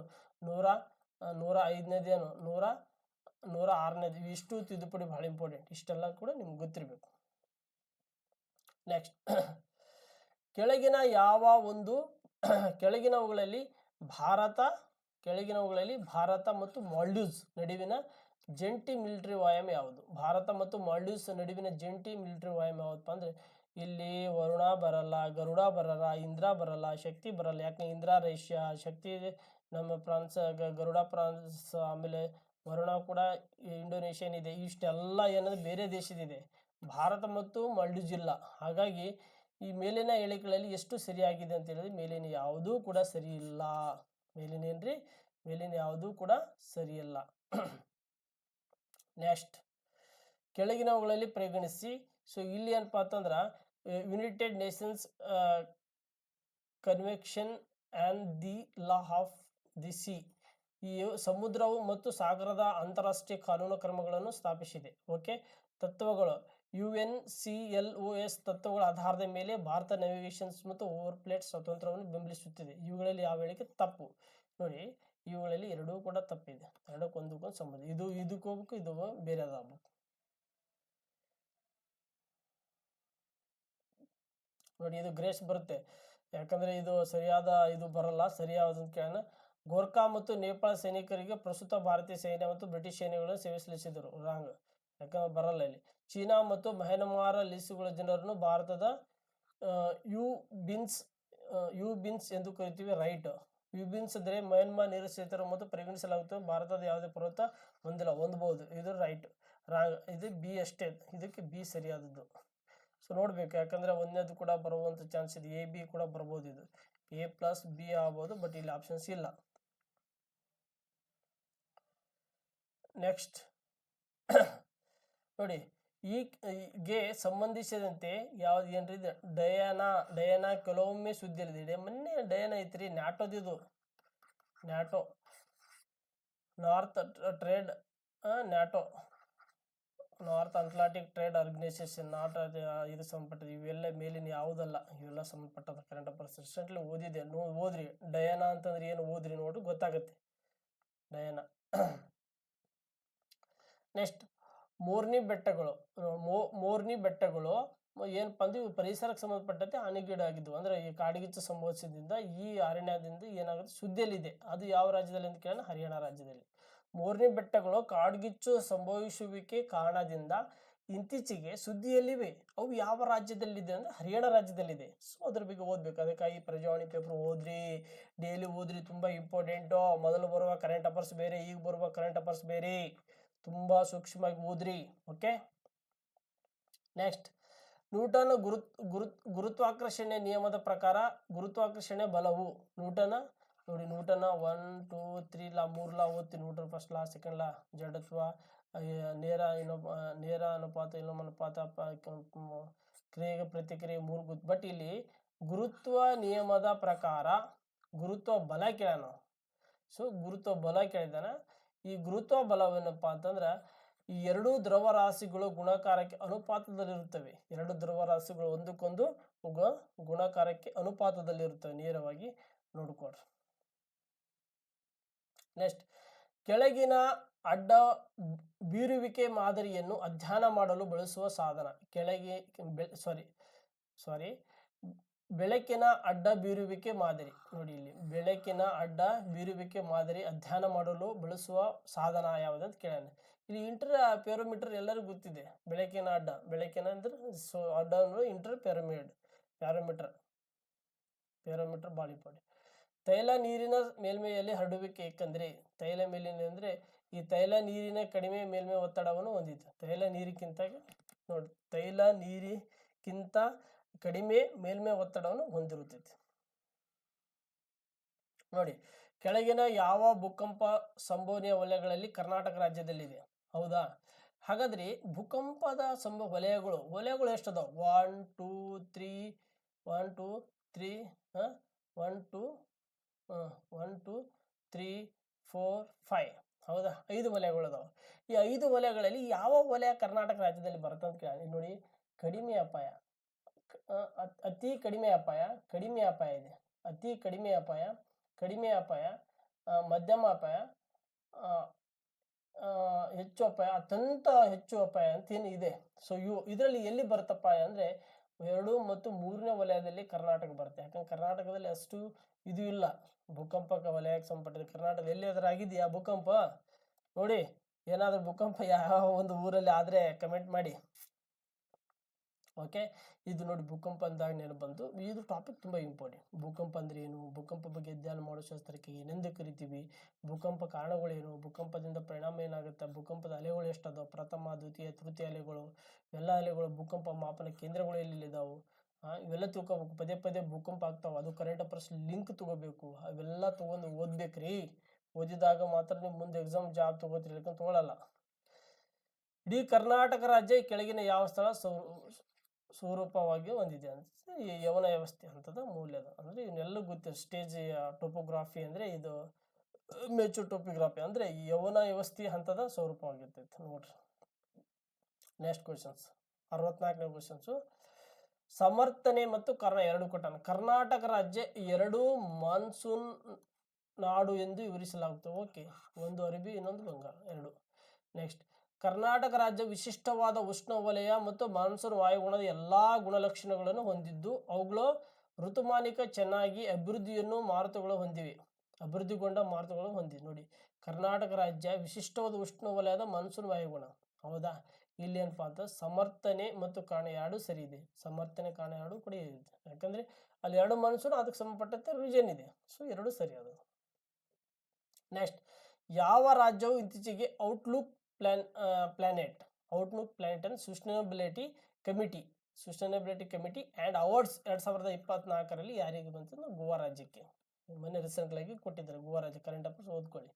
105ನೇದೇನು, 106ನೇದು, ಇಷ್ಟು ತಿದ್ದುಪಡಿ ಬಹಳ ಇಂಪಾರ್ಟೆಂಟ್. ಇಷ್ಟೆಲ್ಲ ಕೂಡ ನಿಮ್ಗೆ ಗೊತ್ತಿರಬೇಕು. ನೆಕ್ಸ್ಟ್, ಕೆಳಗಿನವುಗಳಲ್ಲಿ ಭಾರತ ಮತ್ತು ಮಾಲ್ಡೀವ್ಸ್ ನಡುವಿನ ಜಂಟಿ ಮಿಲಿಟರಿ ವ್ಯಾಯಾಮ ಯಾವುದು? ಭಾರತ ಮತ್ತು ಮಾಲ್ಡೀವ್ಸ್ ನಡುವಿನ ಜಂಟಿ ಮಿಲಿಟರಿ ವ್ಯಾಯಾಮ ಯಾವಪ್ಪ ಅಂದ್ರೆ ಇಲ್ಲಿ ವರುಣ ಬರಲ್ಲ, ಗರುಡ ಬರಲ್ಲ, ಇಂದ್ರ ಬರಲ್ಲ, ಶಕ್ತಿ ಬರಲ್ಲ. ಯಾಕೆ? ಇಂದ್ರ ರಷ್ಯಾ, ಶಕ್ತಿ ನಮ್ಮ ಫ್ರಾನ್ಸ್, ಗರುಡ ಫ್ರಾನ್ಸ್, ಆಮೇಲೆ ವರುಣ ಕೂಡ ಇಂಡೋನೇಷಿಯನ್ ಇದೆ. ಇಷ್ಟೆಲ್ಲ ಏನಂದ್ರೆ ಬೇರೆ ದೇಶದಿದೆ. ಭಾರತ ಮತ್ತು ಮಾಲ್ಡೀವ್ಸ್ ಇಲ್ಲ. ಹಾಗಾಗಿ ಈ ಮೇಲಿನ ಹೇಳಿಕೆಗಳಲ್ಲಿ ಎಷ್ಟು ಸರಿಯಾಗಿದೆ ಅಂತ ಹೇಳಿದ್ರೆ ಮೇಲಿನ ಯಾವುದೂ ಕೂಡ ಸರಿ ಇಲ್ಲ. ಮೇಲಿನ ಯಾವುದೂ ಕೂಡ ಸರಿಯಲ್ಲ. ನೆಕ್ಸ್ಟ್, ಕೆಳಗಿನವುಗಳಲ್ಲಿ ಪರಿಗಣಿಸಿ. ಸೊ ಇಲ್ಲಿ ಏನಪ್ಪಾ ಅಂತಂದ್ರೆ United Nations convention on the law of the C, ಈ ಸಮುದ್ರವು ಮತ್ತು ಸಾಗರದ ಅಂತಾರಾಷ್ಟ್ರೀಯ ಕಾನೂನು ಕ್ರಮಗಳನ್ನು ಸ್ಥಾಪಿಸಿದೆ. ಓಕೆ, ತತ್ವಗಳು UNCLOS ತತ್ವಗಳ ಆಧಾರದ ಮೇಲೆ ಭಾರತ ನ್ಯಾವಿಗೇಷನ್ಸ್ ಮತ್ತು ಓವರ್ಪ್ಲೇಟ್ ಸ್ವತಂತ್ರವನ್ನು ಬೆಂಬಲಿಸುತ್ತಿದೆ. ಇವುಗಳಲ್ಲಿ ಯಾವ ಹೇಳಿಕೆ ತಪ್ಪು? ನೋಡಿ, ಇವುಗಳಲ್ಲಿ ಎರಡೂ ಕೂಡ ತಪ್ಪಿದೆ. ಎರಡಕ್ಕೊಂದಕ್ಕೊಂದು ಸಂಬಂಧ. ಇದು ಇದಕ್ಕೆ ಹೋಗ್ಬೇಕು, ಇದು ಬೇರೆ ಅದಾಗಬೇಕು. ನೋಡಿ, ಇದು ಗ್ರೇಸ್ ಬರುತ್ತೆ, ಯಾಕಂದ್ರೆ ಇದು ಸರಿಯಾದ ಇದು ಬರಲ್ಲ. ಸರಿಯಾದ ಕೇಳೋಣ. ಗೋರ್ಖಾ ಮತ್ತು ನೇಪಾಳ ಸೈನಿಕರಿಗೆ ಪ್ರಸ್ತುತ ಭಾರತೀಯ ಸೈನ್ಯ ಮತ್ತು ಬ್ರಿಟಿಷ್ ಸೈನ್ಯಗಳನ್ನು ಸೇವೆ ಸಲ್ಲಿಸಿದರು. ರಾಂಗ್, ಯಾಕಂದ್ರೆ ಬರಲ್ಲ ಇಲ್ಲಿ. ಚೀನಾ ಮತ್ತು ಮ್ಯಾನ್ಮಾರ್ ಲಿಸ್ಸುಗಳ ಜನರನ್ನು ಭಾರತದ ಯು ಬಿನ್ಸ್ ಎಂದು ಕರಿತೀವಿ. ರೈಟ್. ಯು ಬಿನ್ಸ್ ಅಂದರೆ ಮ್ಯಾನ್ಮಾರ್ ನಿರಾಶ್ರಿತರು ಮತ್ತು ಪರಿಗಣಿಸಲಾಗುತ್ತದೆ. ಭಾರತದ ಯಾವುದೇ ಪರ್ವತ ಹೊಂದಿಲ್ಲ. ಹೊಂದಬಹುದು. ಇದು ರೈಟ್. ರಾಂಗ್. ಇದು ಬಿ ಅಷ್ಟೇ. ಇದಕ್ಕೆ ಬಿ ಸರಿಯಾದದ್ದು. ಸೊ ನೋಡ್ಬೇಕು, ಯಾಕಂದ್ರೆ ಒಂದೇದು ಕೂಡ ಬರುವಂತ ಚಾನ್ಸ್ ಇದೆ. ಎ ಬಿ ಕೂಡ ಬರ್ಬೋದು. ಇದು A+B ಆಗ್ಬೋದು, ಬಟ್ ಇಲ್ಲಿ ಆಪ್ಷನ್ಸ್ ಇಲ್ಲ. ನೆಕ್ಸ್ಟ್ ನೋಡಿ, ಈಗೆ ಸಂಬಂಧಿಸಿದಂತೆ ಯಾವ್ದು ಏನ್ರಿ ಇದೆ? ಡಯಾನಾ ಕೆಲವೊಮ್ಮೆ ಸುದ್ದಿಯಲ್ಲಿದೆ. ಮೊನ್ನೆ ಡಯಾನಾ ಐತ್ರಿ, ನ್ಯಾಟೋದಿದು. NATO north trade NATO North Atlantic trade organisation. ಇದು ಸಂಬಂಧಪಟ್ಟದ್ದು. ಇವೆಲ್ಲ ಮೇಲಿನ ಯಾವುದಲ್ಲ, ಇವೆಲ್ಲ ಸಂಬಂಧಪಟ್ಟದ. ಕರೆಂಟ್ ಅಫೇರ್ಸ್ ರೀಸೆಂಟ್ಲಿ ಓದಿದೆ. ಓದ್ರಿ. ಡಯಾನಾ ಅಂತಂದ್ರೆ ಏನು ಓದ್ರಿ, ನೋಡಿ ಗೊತ್ತಾಗುತ್ತೆ. ಡಯಾನಾ. ನೆಕ್ಸ್ಟ್, ಮೋರ್ನಿ ಬೆಟ್ಟಗಳು ಏನಪ್ಪ ಅಂದ್ರೆ ಇವು ಪರಿಸರಕ್ಕೆ ಸಂಬಂಧಪಟ್ಟಂತೆ ಹಾನಿಗೀಡಾಗಿದ್ವು. ಅಂದ್ರೆ ಈ ಕಾಡ್ಗಿಚ್ಚು ಸಂಭವಿಸಿದ್ರಿಂದ ಈ ಅರಣ್ಯದಿಂದ ಏನಾಗುತ್ತೆ, ಸುದ್ದಿಯಲ್ಲಿದೆ. ಅದು ಯಾವ ರಾಜ್ಯದಲ್ಲಿ ಅಂತ ಕೇಳೋಣ? ಹರಿಯಾಣ ರಾಜ್ಯದಲ್ಲಿ. ಮೋರ್ನಿ ಬೆಟ್ಟಗಳು ಕಾಡ್ಗಿಚ್ಚು ಸಂಭವಿಸುವಿಕೆ ಕಾರಣದಿಂದ ಇತ್ತೀಚೆಗೆ ಸುದ್ದಿಯಲ್ಲಿವೆ. ಅವು ಯಾವ ರಾಜ್ಯದಲ್ಲಿದೆ ಅಂದ್ರೆ ಹರಿಯಾಣ ರಾಜ್ಯದಲ್ಲಿದೆ. ಸೊ ಅದ್ರ ಬಗ್ಗೆ ಓದ್ಬೇಕು. ಅದಕ್ಕಾಗಿ ಪ್ರಜಾವಾಣಿ ಪೇಪರ್ ಓದ್ರಿ, ಡೈಲಿ ಓದ್ರಿ, ತುಂಬಾ ಇಂಪಾರ್ಟೆಂಟು. ಮೊದಲು ಬರುವ ಕರೆಂಟ್ ಅಫೇರ್ಸ್ ಬೇರೆ, ಈಗ ಬರುವ ಕರೆಂಟ್ ಅಫೇರ್ಸ್ ಬೇರೆ. ತುಂಬಾ ಸೂಕ್ಷ್ಮವಾಗಿ ಓದ್ರಿ. ಓಕೆ. ನೆಕ್ಸ್ಟ್, ನ್ಯೂಟನ್ ಗುರುತ್ವಾಕರ್ಷಣೆ ನಿಯಮದ ಪ್ರಕಾರ ಗುರುತ್ವಾಕರ್ಷಣೆ ಬಲವು ನ್ಯೂಟನ್ 1 2 3 ಲಾ 3 ಲಾ ಓದ್ತೀನಿ. Newton first law, second law ಜಡತ್ವ, ನೇರ ಅನುಪಾತ, ಇಲ್ಲೊಮ್ಮ ಅನುಪಾತ, ಕ್ರಿಯೆಗೆ ಪ್ರತಿಕ್ರಿಯೆ, 3 ಬಟ್ ಇಲ್ಲಿ ಗುರುತ್ವ ನಿಯಮದ ಪ್ರಕಾರ ಗುರುತ್ವ ಬಲ ಕೇಳೋಣ. ಸೊ ಗುರುತ್ವ ಬಲ ಕೇಳಿದಾನ. ಈ ಗುರುತ್ವ ಬಲವೇನಪ್ಪ ಅಂತಂದ್ರೆ ಈ ಎರಡು ದ್ರವರಾಶಿಗಳು ಗುಣಾಕಾರಕ್ಕೆ ಅನುಪಾತದಲ್ಲಿರುತ್ತವೆ. ಎರಡು ದ್ರವರಾಶಿಗಳು ಒಂದಕ್ಕೊಂದು ಗುಣಾಕಾರಕ್ಕೆ ಅನುಪಾತದಲ್ಲಿರುತ್ತವೆ. ನೇರವಾಗಿ ನೋಡ್ಕೊಡ್ರಿ. ನೆಕ್ಸ್ಟ್, ಕೆಳಗಿನ ಅಡ್ಡ ಬೀರುವಿಕೆ ಮಾದರಿಯನ್ನು ಅಧ್ಯಯನ ಮಾಡಲು ಬಳಸುವ ಸಾಧನ. ಬೆಳಕಿನ ಅಡ್ಡ ಬೀರುವಿಕೆ ಮಾದರಿ. ನೋಡಿ ಇಲ್ಲಿ, ಬೆಳಕಿನ ಅಡ್ಡ ಬೀರುವಿಕೆ ಮಾದರಿ ಅಧ್ಯಯನ ಮಾಡಲು ಬಳಸುವ ಸಾಧನ ಯಾವುದಂತ ಕೇಳೋಣ. ಇಲ್ಲಿ ಪ್ಯಾರೋಮೀಟರ್ ಎಲ್ಲರಿಗೂ ಗೊತ್ತಿದೆ. ಬೆಳಕಿನ ಅಂದ್ರೆ ಅಡ್ಡ ಅಂದ್ರೆ ಪ್ಯಾರೋಮೀಟರ್ ಬಾಳಿಪಡಿ. ತೈಲ ನೀರಿನ ಮೇಲ್ಮೈಯಲ್ಲಿ ಹರಡುವಿಕೆ. ಏಕೆಂದರೆ ತೈಲ ಮೇಲಿನ ಅಂದ್ರೆ ಈ ತೈಲ ನೀರಿನ ಕಡಿಮೆ ಮೇಲ್ಮೈ ಒತ್ತಡವನ್ನು ಹೊಂದಿದೆ. ತೈಲ ನೀರಿಗಿಂತ ಕಡಿಮೆ ಮೇಲ್ಮೈ ಒತ್ತಡವನ್ನು ಹೊಂದಿರುತ್ತದೆ. ನೋಡಿ, ಕೆಳಗಿನ ಯಾವ ಭೂಕಂಪ ಸಂಭವನೀಯ ವಲಯಗಳಲ್ಲಿ ಕರ್ನಾಟಕ ರಾಜ್ಯದಲ್ಲಿದೆ? ಹೌದಾ? ಹಾಗಾದ್ರೆ ಭೂಕಂಪದ ವಲಯಗಳು ಎಷ್ಟದಾವ? 1 2 3 1 2 3 1 2 1 2 3 4 5. ಹೌದಾ? 5 ವಲಯಗಳು ಅದಾವ. ಈ 5 ವಲಯಗಳಲ್ಲಿ ಯಾವ ವಲಯ ಕರ್ನಾಟಕ ರಾಜ್ಯದಲ್ಲಿ ಬರುತ್ತೆ ಅಂತ ಕೇಳಿ. ನೋಡಿ, ಕಡಿಮೆ ಅಪಾಯ, ಅತಿ ಕಡಿಮೆ ಅಪಾಯ, ಕಡಿಮೆ ಅಪಾಯ ಇದೆ. ಅತಿ ಕಡಿಮೆ ಅಪಾಯ, ಕಡಿಮೆ ಅಪಾಯ, ಮಧ್ಯಮ ಅಪಾಯ, ಹೆಚ್ಚು ಅಪಾಯ, ಅತ್ಯಂತ ಹೆಚ್ಚು ಅಪಾಯ ಅಂತ ಏನು ಇದೆ. ಸೊ ಇದರಲ್ಲಿ ಎಲ್ಲಿ ಬರುತ್ತಪ್ಪ ಅಂದ್ರೆ 2 ಮತ್ತು 3ನೇ ವಲಯದಲ್ಲಿ ಕರ್ನಾಟಕ ಬರುತ್ತೆ. ಯಾಕಂದ್ರೆ ಕರ್ನಾಟಕದಲ್ಲಿ ಅಷ್ಟು ಇದು ಇಲ್ಲ. ಭೂಕಂಪಕ ವಲಯಕ್ಕೆ ಸಂಬಂಧಪಟ್ಟಿದೆ. ಕರ್ನಾಟಕದಲ್ಲಿ ಎಲ್ಲಿ ಆದ್ರೂ ಆಗಿದೆಯಾ ಭೂಕಂಪ? ನೋಡಿ, ಏನಾದ್ರೂ ಭೂಕಂಪ ಯಾವ ಒಂದು ಊರಲ್ಲಿ ಆದ್ರೆ ಕಮೆಂಟ್ ಮಾಡಿ. ಓಕೆ. ಇದು ನೋಡಿ, ಭೂಕಂಪ ಅಂದಾಗ ನೆನಪು ಬಂತು. ಇದು ಟಾಪಿಕ್ ತುಂಬಾ ಇಂಪಾರ್ಟೆಂಟ್. ಭೂಕಂಪ ಅಂದ್ರೆ ಏನು, ಭೂಕಂಪ ಬಗ್ಗೆ ಅಧ್ಯಯನ ಮಾಡೋ ಶಾಸ್ತ್ರಕ್ಕೆ ಏನೆಂದು ಕರಿತೀವಿ, ಭೂಕಂಪ ಕಾರಣಗಳೇನು, ಭೂಕಂಪದಿಂದ ಪರಿಣಾಮ ಏನಾಗುತ್ತೆ, ಭೂಕಂಪದ ಅಲೆಗಳು ಎಷ್ಟದಾವ, ಪ್ರಥಮ, ದ್ವಿತೀಯ, ತೃತೀಯ ಅಲೆಗಳು, ಎಲ್ಲ ಅಲೆಗಳು, ಭೂಕಂಪ ಮಾಪನ ಕೇಂದ್ರಗಳು ಎಲ್ಲಿದ್ದಾವು, ಇವೆಲ್ಲ ತಿಳ್ಕೊಬೇಕು. ಪದೇ ಪದೇ ಭೂಕಂಪ ಆಗ್ತಾವ. ಅದು ಕರೆಂಟ್ ಅಫೇರ್ಸ್ ಲಿಂಕ್ ತಗೋಬೇಕು. ಅವೆಲ್ಲ ತಗೊಂಡು ಓದ್ಬೇಕ್ರಿ. ಓದಿದಾಗ ಮಾತ್ರ ನೀವು ಮುಂದೆ ಎಕ್ಸಾಮ್ ಜಾಬ್ ತಗೋತೀರಿ, ಇಲ್ಲಕಂತ ತಗೊಳ್ಳಲ್ಲ. ಇಡೀ ಕರ್ನಾಟಕ ರಾಜ್ಯ ಕೆಳಗಿನ ಯಾವ ಸ್ಥಳ ಸ್ವರೂಪವಾಗಿ ಹೊಂದಿದೆ ಅಂತ ಯವನ ವ್ಯವಸ್ಥೆ ಹಂತದ ಮೂಲ್ಯದ. ಅಂದ್ರೆ ಇವನ್ನೆಲ್ಲ ಗೊತ್ತಿದೆ. ಸ್ಟೇಜ್ ಟೋಪೋಗ್ರಾಫಿ ಅಂದ್ರೆ ಇದು ಮೆಚೂರ್ ಟೋಪೋಗ್ರಾಫಿ ಅಂದ್ರೆ ಯವನ ವ್ಯವಸ್ಥೆ ಹಂತದ ಸ್ವರೂಪವಾಗಿರ್ತೈತೆ. ನೋಡ್ರಿ, ನೆಕ್ಸ್ಟ್ ಕ್ವಶನ್ಸ್. 64ನೇ ಕ್ವಶನ್ಸು. ಸಮರ್ಥನೆ ಮತ್ತು ಕಾರಣ ಎರಡು ಕೊಟ್ಟಾನ. ಕರ್ನಾಟಕ ರಾಜ್ಯ ಎರಡು ಮಾನ್ಸೂನ್ ನಾಡು ಎಂದು ವಿವರಿಸಲಾಗುತ್ತದೆ. ಓಕೆ, ಒಂದು ಅರಬ್ಬಿ ಇನ್ನೊಂದು ಬಂಗಾಳ, ಎರಡು. ನೆಕ್ಸ್ಟ್, ಕರ್ನಾಟಕ ರಾಜ್ಯ ವಿಶಿಷ್ಟವಾದ ಉಷ್ಣವಲಯ ಮತ್ತು ಮಾನ್ಸೂನ್ ವಾಯುಗುಣದ ಎಲ್ಲಾ ಗುಣಲಕ್ಷಣಗಳನ್ನು ಹೊಂದಿದ್ದು ಅವುಗಳು ಋತುಮಾನಿಕ ಚೆನ್ನಾಗಿ ಅಭಿವೃದ್ಧಿಗೊಂಡ ಮಾರುತಗಳು ಹೊಂದಿದೆ. ನೋಡಿ, ಕರ್ನಾಟಕ ರಾಜ್ಯ ವಿಶಿಷ್ಟವಾದ ಉಷ್ಣವಲಯದ ಮಾನ್ಸೂನ್ ವಾಯುಗುಣ. ಹೌದಾ, ಇಲ್ಲಿ ಏನಪ್ಪ ಅಂತ ಸಮರ್ಥನೆ ಮತ್ತು ಕಾರಣ ಎರಡು ಸರಿ ಇದೆ. ಸಮರ್ಥನೆ ಕಾರಣ ಎರಡು ಕೂಡ ಇದೆ, ಯಾಕಂದ್ರೆ ಅಲ್ಲಿ ಎರಡು ಮಾನ್ಸೂನ್ ಅದಕ್ಕೆ ಸಂಬಂಧಪಟ್ಟಂತೆ ರೀಜನ್ ಇದೆ. ಸೊ ಎರಡು ಸರಿ ಅದು. ನೆಕ್ಸ್ಟ್, ಯಾವ ರಾಜ್ಯವು ಇತ್ತೀಚೆಗೆ outlook planet and sustainability committee and awards 2024 ಯಾರಿಗೆ ಬಂತು? ಗೋವಾ ರಾಜ್ಯಕ್ಕೆ. ಮೊನ್ನೆ ರೀಸೆಂಟ್ಲಾಗಿ ಕೊಟ್ಟಿದ್ದಾರೆ ಗೋವಾ ರಾಜ್ಯ. ಕರೆಂಟ್ ಅಫೇರ್ಸ್ ಓದ್ಕೊಳ್ಳಿ.